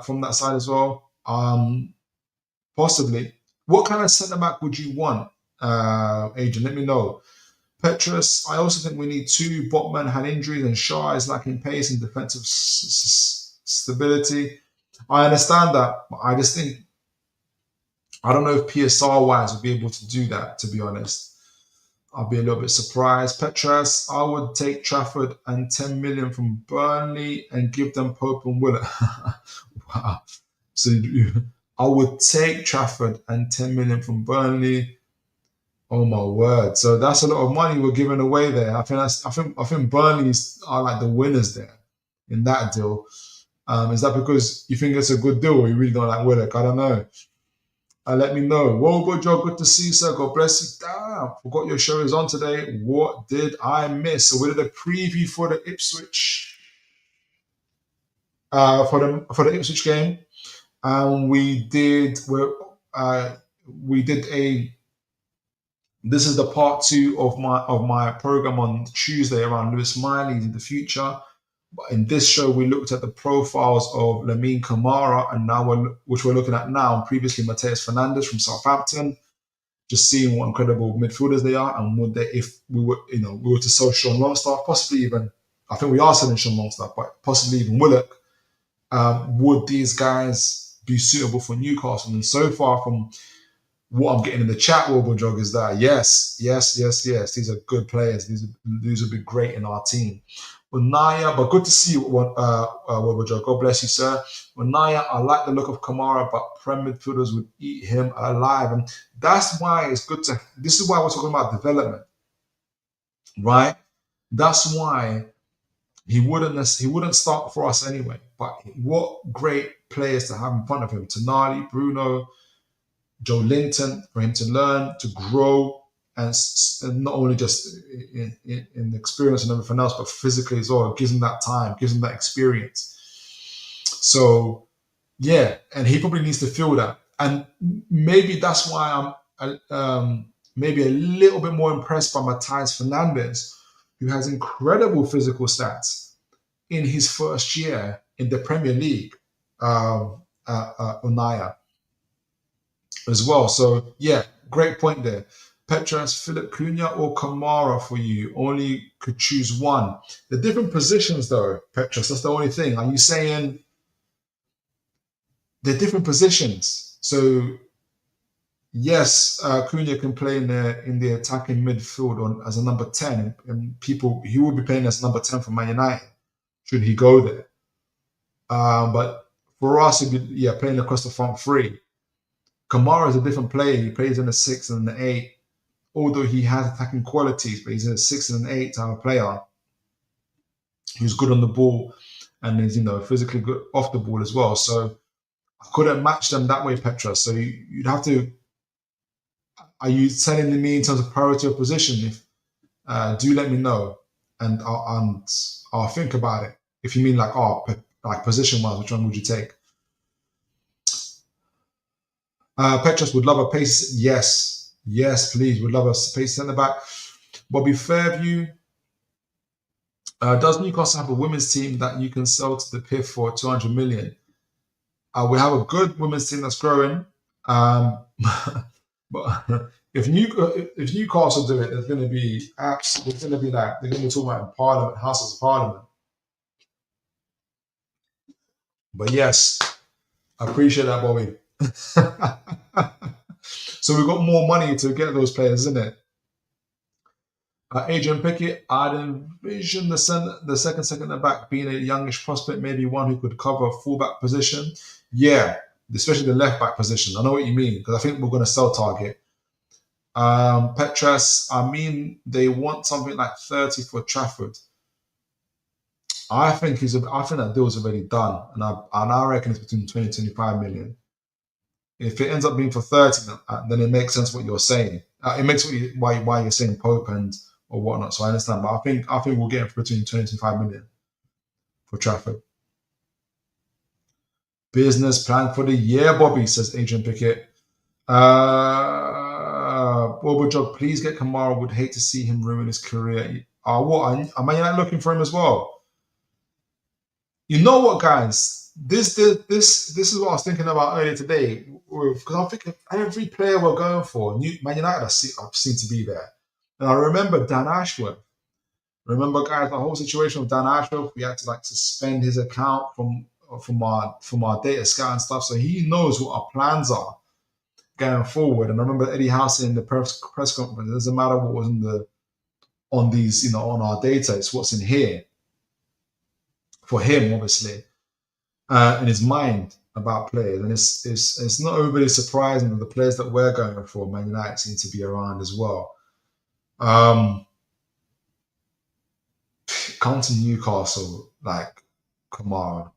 [SPEAKER 1] from that side as well. Possibly. What kind of centre back would you want, Adrian? Let me know. Petros, I also think we need 2. Botman had injuries and Shaw is lacking pace and defensive stability. I understand that, but I just think, I don't know if PSR-wise will be able to do that, to be honest. I'll be a little bit surprised. Petros, I would take Trafford and 10 million from Burnley and give them Pope and Willock. Wow. So I would take Trafford and 10 million from Burnley. Oh my word! So that's a lot of money we're giving away there. I think Burnley are like the winners there in that deal. Is that because you think it's a good deal, or you really don't like Willock? I don't know. Let me know. Whoa, Joe, good to see you, sir. God bless you. Damn, forgot your show is on today. What did I miss? So we did a preview for the Ipswich, for the Ipswich game, and we did a. This is the part 2 of my program on Tuesday around Lewis Miley in the future. But in this show, we looked at the profiles of Lamine Camarra, and which we're looking at now, and previously Mateus Fernandes from Southampton. Just seeing what incredible midfielders they are, and would they, if we were to sell Sean Longstaff, possibly even, I think we are selling Sean Longstaff, but possibly even Willock, would these guys be suitable for Newcastle? And so far from what I'm getting in the chat, Jog, is that yes. These are good players. These would be great in our team. Naya, but good to see you, Jog. God bless you, sir. Naya, I like the look of Camarra, but Prem midfielders would eat him alive. And that's why it's good to. This is why we're talking about development. right? That's why he wouldn't start for us anyway. But what great players to have in front of him: Tonali, Bruno, Joe Linton, for him to learn, to grow, and not only just in experience and everything else, but physically as well. It gives him that time, gives him that experience. So yeah, and he probably needs to feel that, and maybe that's why I'm maybe a little bit more impressed by Mateus Fernandes, who has incredible physical stats in his first year in the Premier League, Unaya as well. So yeah, great point there. Petras, Philip Cunha or Camarra for you? Only could choose one. The different positions though, Petras, that's the only thing. Are you saying they're different positions? So yes, Cunha can play in the attacking midfield as a number 10, and people he will be playing as number 10 for Man United should he go there. But for us, it'd be playing across the front three. Kamara is a different player. He plays in the 6 and the 8, although he has attacking qualities, but he's in a 6 and an 8 type of player who's good on the ball and is physically good off the ball as well. So I couldn't match them that way, Petra. So you'd have to. Are you telling me in terms of priority of position? If do let me know, and I'll think about it. If you mean like position wise, which one would you take? Petros would love a pace. Yes, please. Would love a pace centre back. Bobby Fairview. Does Newcastle have a women's team that you can sell to the PIF for 200 million? We have a good women's team that's growing. But if Newcastle do it, there's going to be apps. There's going to be like they're going to be talking about in Parliament, Houses of Parliament. But yes, I appreciate that, Bobby. So we've got more money to get those players, isn't it? Adrian Pickett, I'd envision the second centre back being a youngish prospect, maybe one who could cover a fullback position. Yeah, especially the left back position. I know what you mean, because I think we're going to sell Target. Petras, I mean, they want something like 30 for Trafford. I think that deal's already done, and I reckon it's between 20 and 25 million. If it ends up being for 30, then it makes sense what you're saying. It makes why you're saying Pope or whatnot. So I understand, but I think we'll get it for between 20 and 25 million for Trafford. Business plan for the year, Bobby, says Adrian Pickett. Bobo, please get Camarra. Would hate to see him ruin his career. What? Am I looking for him as well? You know what, guys? This is what I was thinking about earlier today. Because I'm thinking every player we're going for, Man United have seem to be there. And I remember Dan Ashworth. Remember, guys, the whole situation with Dan Ashworth. We had to suspend his account from our data scout and stuff. So he knows what our plans are going forward. And I remember Eddie House in the press conference. It doesn't matter what was on our data. It's what's in here for him, obviously, in his mind about players. And it's not overly surprising that the players that we're going for, Man United, seem to be around as well. Come to Newcastle, Camarra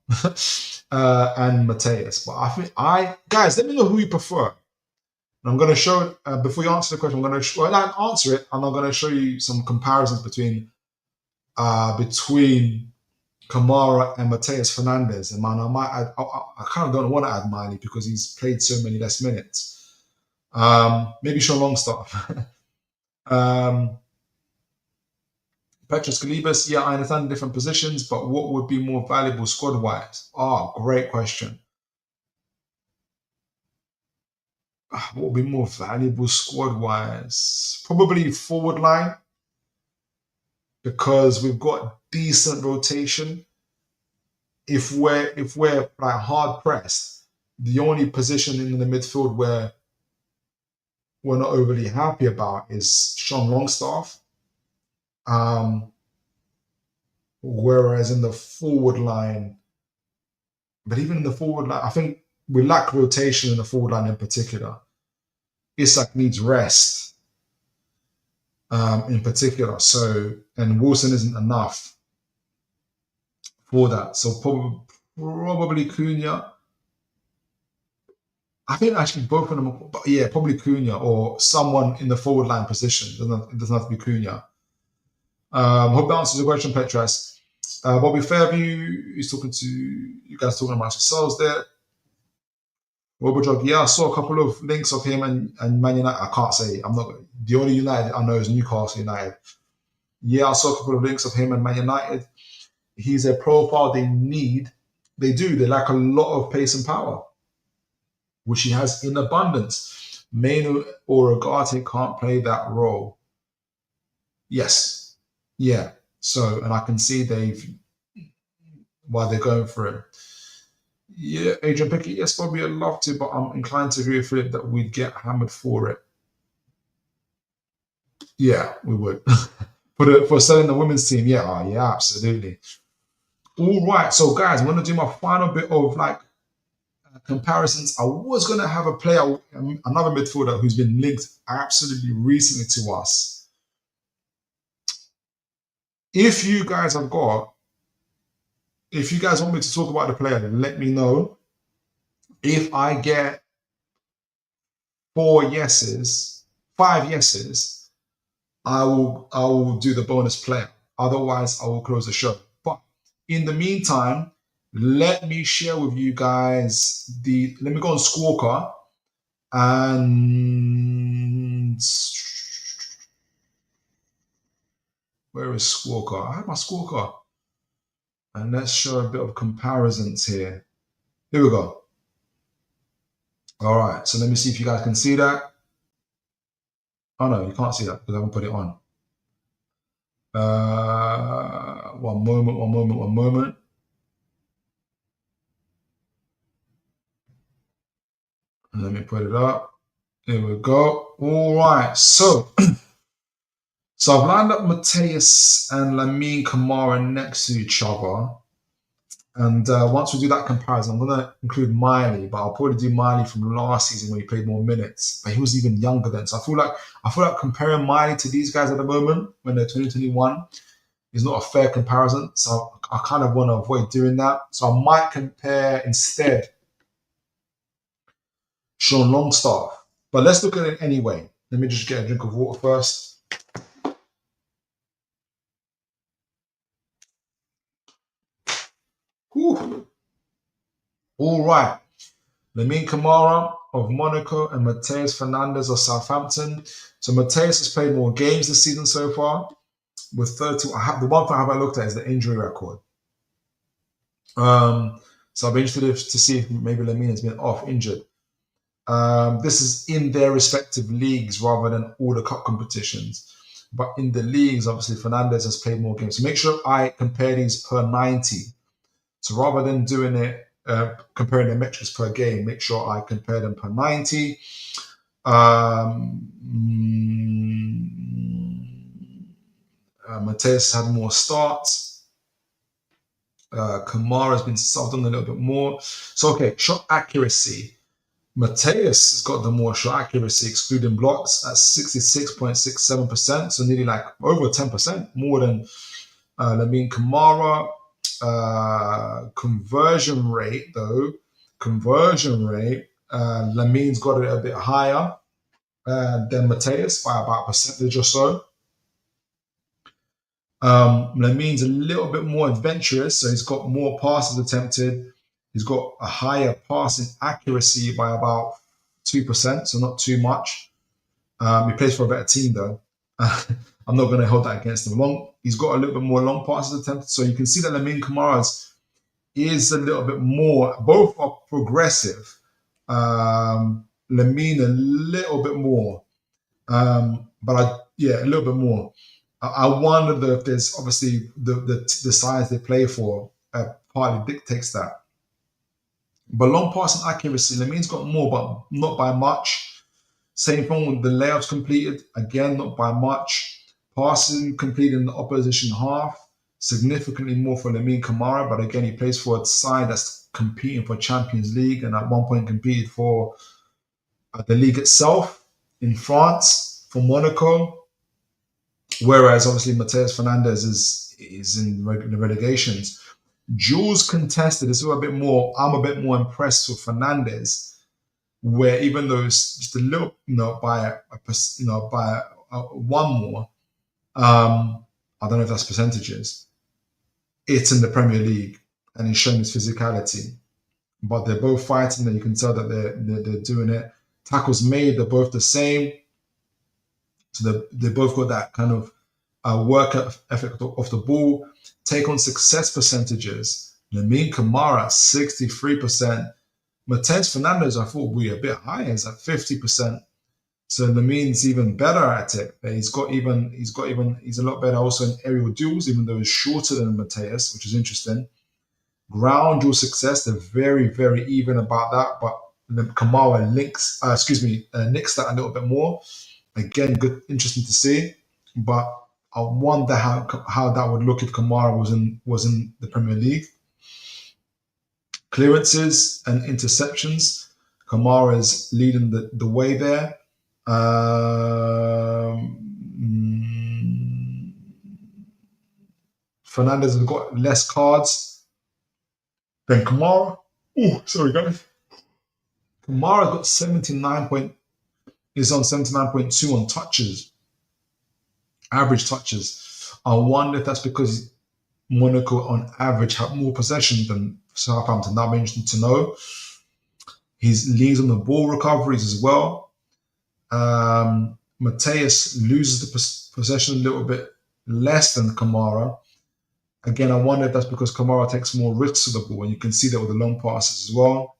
[SPEAKER 1] and Mateus. But I think guys, let me know who you prefer. And I'm going to show before you answer the question. I'm going to answer it, and I'm going to show you some comparisons between Camarra and Mateus Fernandes. And man, I kind of don't want to add Miley because he's played so many less minutes. Maybe Sean Longstaff. Petros Kalibas, yeah, I understand different positions, but what would be more valuable squad-wise? Great question. What would be more valuable squad-wise? Probably forward line, because we've got decent rotation. If we're hard pressed, the only position in the midfield where we're not overly happy about is Sean Longstaff. Whereas in the forward line, but even in the forward line, I think we lack rotation in the forward line in particular. Isak needs rest. in particular. So, and Wilson isn't enough for that. So probably Cunha. I think actually both of them, but yeah, probably Cunha or someone in the forward line position. It doesn't have to be Cunha. Hope that answers your question, Petras. Bobby Fairview is talking to you guys, talking about yourselves there. Robojog, yeah, I saw a couple of links of him and Man United. I can't say, I'm not, the only United I know is Newcastle United. Yeah, I saw a couple of links of him and Man United. He's a profile they need. They do. They lack a lot of pace and power, which he has in abundance. Mainu or Agate can't play that role. Yes. Yeah. So, and I can see why they're going for it. Yeah, Adrian Pickett, yes, Bobby, I'd love to, but I'm inclined to agree with Philip that we'd get hammered for it. Yeah, we would. for selling the women's team, yeah, yeah, absolutely. All right, so guys, I'm gonna do my final bit of like comparisons. I was gonna have a player, another midfielder who's been linked absolutely recently to us. If you guys want me to talk about the player, then let me know. If I get 5 yeses, I will do the bonus player. Otherwise, I will close the show. But in the meantime, let me share with you guys let me go on Squawker and where is Squawker? I have my Squawker. And let's show a bit of comparisons here. Here we go. All right, so let me see if you guys can see that. Oh no, you can't see that because I haven't put it on. One moment. And let me put it up. Here we go. All right, so I've lined up Mateus and Lamine Camarra next to each other. And once we do that comparison, I'm going to include Miley, but I'll probably do Miley from last season when he played more minutes. But he was even younger then. So I feel like comparing Miley to these guys at the moment, when they're 2021, is not a fair comparison. So I kind of want to avoid doing that. So I might compare instead Sean Longstaff. But let's look at it anyway. Let me just get a drink of water first. Whew. All right. Lamine Camarra of Monaco and Mateus Fernandes of Southampton. So Mateus has played more games this season so far with 30. The one thing I haven't looked at is the injury record. So I'll be interested to see if maybe Lamine has been off injured. This is in their respective leagues rather than all the cup competitions. But in the leagues, obviously, Fernandes has played more games. So make sure I compare these per 90. So rather than doing it, comparing the metrics per game, make sure I compare them per 90. Mateus had more starts. Camarra has been subbed on a little bit more. So, okay, shot accuracy. Mateus has got the more shot accuracy, excluding blocks, at 66.67%. So nearly like over 10% more than Lamine Camarra. Conversion rate, Lamine's got it a bit higher than Mateus by about a percentage or so. Lamine's a little bit more adventurous, so he's got more passes attempted. He's got a higher passing accuracy by about 2%, so not too much. He plays for a better team, though. I'm not going to hold that against him. He's got a little bit more long passes attempted, so you can see that Lamine Camarra's is a little bit more. Both are progressive. Lamine a little bit more, a little bit more. I wonder if there's obviously the size they play for partly dictates that. But long passing accuracy, Lamine's got more, but not by much. Same thing with the layups completed, again, not by much. Passing completed in the opposition half, significantly more for Lamine Camarra, but again, he plays for a side that's competing for Champions League and at one point competed for the league itself in France for Monaco. Whereas obviously Mateus Fernandes is in the relegations. Duels contested is a bit more. I'm a bit more impressed with Fernandes, where even though it's just a little, by one more. I don't know if that's percentages. It's in the Premier League, and he's showing his physicality. But they're both fighting, and you can tell that they're doing it. Tackles made, they're both the same. So they both got that kind of work ethic off the ball. Take on success percentages. Lamine Camarra, 63%. Mateus Fernandes, I thought would be a bit higher. It's at 50%. So Lamine's even better at it. He's a lot better also in aerial duels, even though he's shorter than Mateus, which is interesting. Ground duel success, they're very, very even about that. But Camarra nicks that a little bit more. Again, good, interesting to see. But I wonder how that would look if Camarra was in the Premier League. Clearances and interceptions, Camarra is leading the way there. Fernandes has got less cards than Camarra. Oh, sorry guys. Camarra got 79 is on 79.2 on touches, average touches. I wonder if that's because Monaco on average have more possession than Southampton. That'd be interesting to know. He leads on the ball recoveries as well. Mateus loses the possession a little bit less than Camarra. Again, I wonder if that's because Camarra takes more risks with the ball, and you can see that with the long passes as well.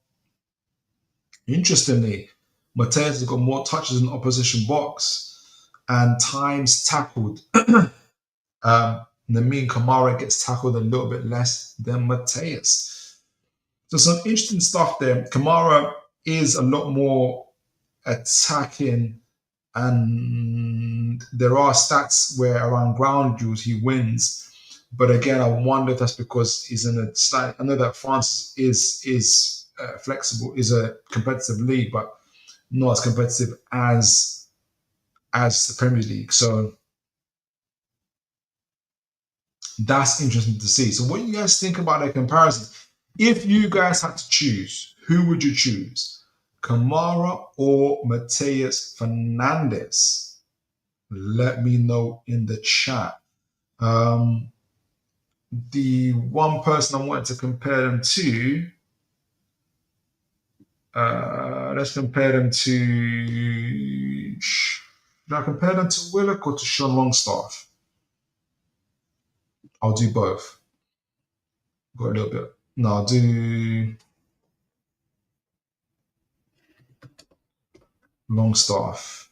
[SPEAKER 1] Interestingly, Mateus has got more touches in the opposition box and times tackled. Lamine Camarra gets tackled a little bit less than Mateus. So some interesting stuff there. Camarra is a lot more attacking, and there are stats where around ground duels he wins. But again, I wonder if that's because he's in a slight. I know that France is flexible, is a competitive league, but not as competitive as the Premier League. So that's interesting to see. So what do you guys think about that comparison? If you guys had to choose, who would you choose? Camarra or Mateus Fernandes? Let me know in the chat. The one person I wanted to compare them to, let's compare them to, should I compare them to Willock or to Sean Longstaff? I'll do both. Got a little bit. No, I'll do Longstaff.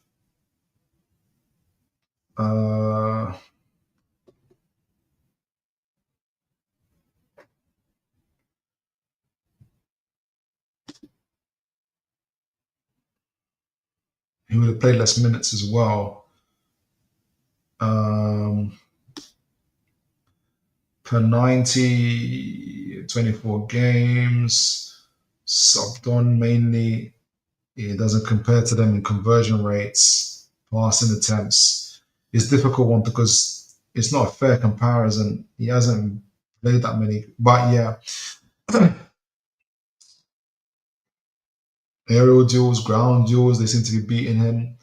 [SPEAKER 1] He would have played less minutes as well. Per 90, 24 games, subbed on mainly. It doesn't compare to them in conversion rates, passing attempts. It's a difficult one because it's not a fair comparison. He hasn't played that many. But yeah, aerial duels, ground duels, they seem to be beating him.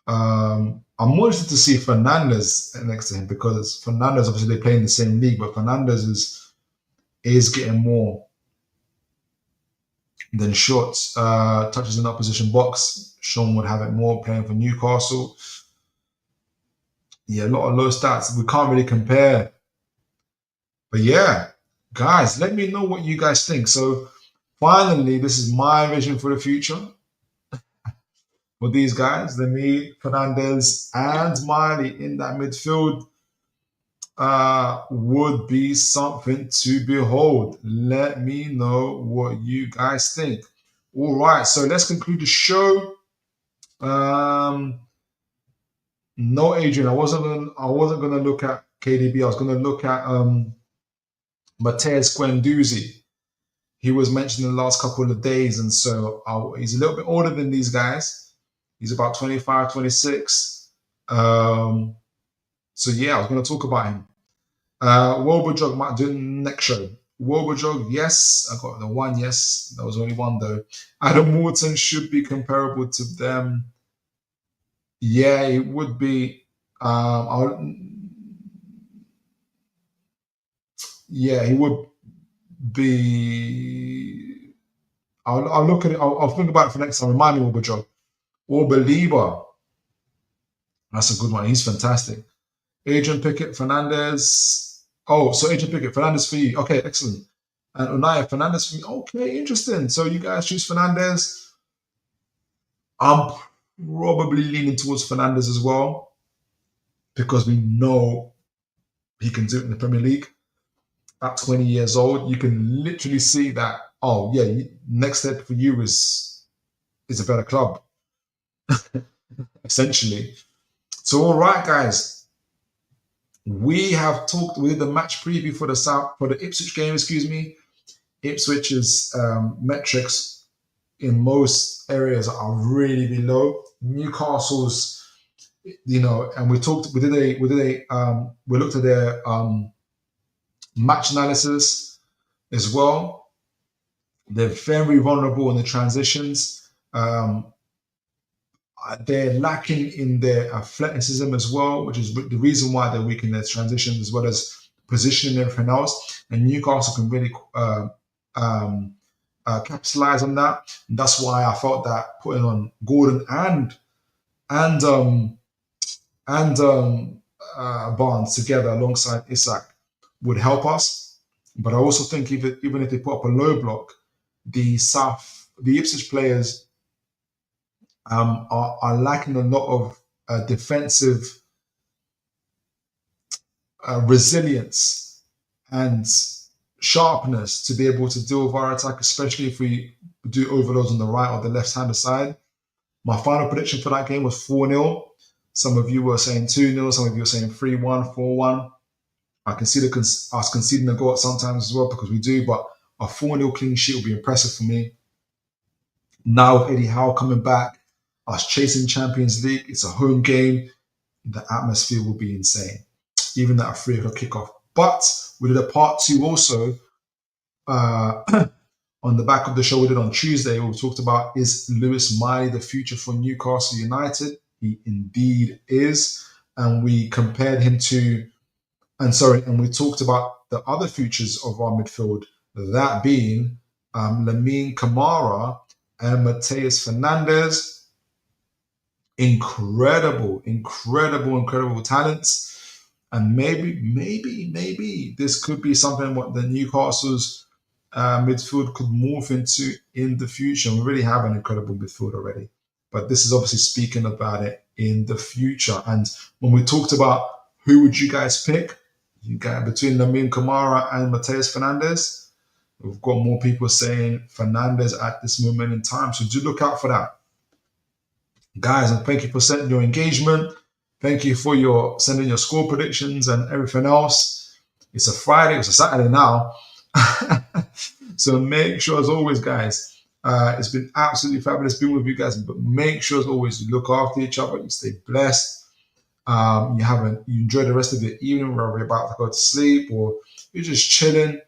[SPEAKER 1] I'm more interested to see Fernandes next to him because Fernandes, obviously, they play in the same league, but Fernandes is getting more than shots. Touches in the opposition box. Sean would have it more playing for Newcastle. Yeah, a lot of low stats. We can't really compare. But yeah, guys, let me know what you guys think. So finally, this is my vision for the future. For these guys, Lamine, Fernandes, and Miley in that midfield would be something to behold. Let me know what you guys think. All right, so let's conclude the show. No, Adrian, I wasn't gonna look at KDB. I was gonna look at Mateus Guendouzi. He was mentioned in the last couple of days, and so he's a little bit older than these guys. He's about 25, 26. So yeah, I was going to talk about him. Wobajog might do next show. Wobajog, yes, I got the one. Yes, that was only one though. Adam Wharton should be comparable to them. Yeah, it would be. Yeah, he would be. I'll look at it. I'll think about it for next time. Remind me, Wobajog. Or Belieber. That's a good one. He's fantastic. Adrian Pickett, Fernandes. Oh, so Adrian Pickett, Fernandes for you. Okay, excellent. And Unai Fernandes for me. Okay, interesting. So you guys choose Fernandes. I'm probably leaning towards Fernandes as well because we know he can do it in the Premier League. At 20 years old, you can literally see that. Oh yeah, next step for you is a better club, essentially. So all right, guys, we have talked. We did the match preview for the Ipswich game. Excuse me. Ipswich's metrics in most areas are really below Newcastle's. And we looked at their match analysis as well. They're very vulnerable in the transitions. They're lacking in their athleticism as well, which is the reason why they're weak in their transitions as well as positioning and everything else. And Newcastle can really capitalize on that. And that's why I felt that putting on Gordon and Barnes together alongside Isak would help us. But I also think even if they put up a low block, the Ipswich players are lacking a lot of defensive resilience and sharpness to be able to deal with our attack, especially if we do overloads on the right or the left-handed side. My final prediction for that game was 4-0. Some of you were saying 2-0. Some of you were saying 3-1, 4-1. I can see us conceding a goal sometimes as well because we do, but a 4-0 clean sheet will be impressive for me. Now with Eddie Howe coming back, us chasing Champions League, it's a home game. The atmosphere will be insane, even at a 3 o'clock kickoff. But we did a part 2 also on the back of the show we did on Tuesday. Where we talked about, is Lewis Miley the future for Newcastle United? He indeed is. And we compared him to, and we talked about the other futures of our midfield, that being Lamine Camarra and Mateus Fernandes. Incredible talents. And maybe this could be something what the Newcastle's midfield could morph into in the future. We really have an incredible midfield already. But this is obviously speaking about it in the future. And when we talked about who would you guys pick, you got between Lamine Camarra and Mateus Fernandes, we've got more people saying Fernandes at this moment in time. So do look out for that. Guys, and thank you for sending your engagement. Thank you for sending your score predictions and everything else. It's a Friday, it's a Saturday now. So make sure, as always, guys, it's been absolutely fabulous being with you guys. But make sure, as always, you look after each other, you stay blessed. You enjoy the rest of the evening, whether you're about to go to sleep or you're just chilling.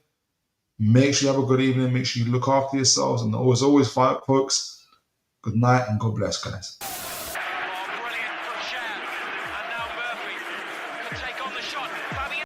[SPEAKER 1] Make sure you have a good evening. Make sure you look after yourselves. And always, folks, good night and God bless, guys.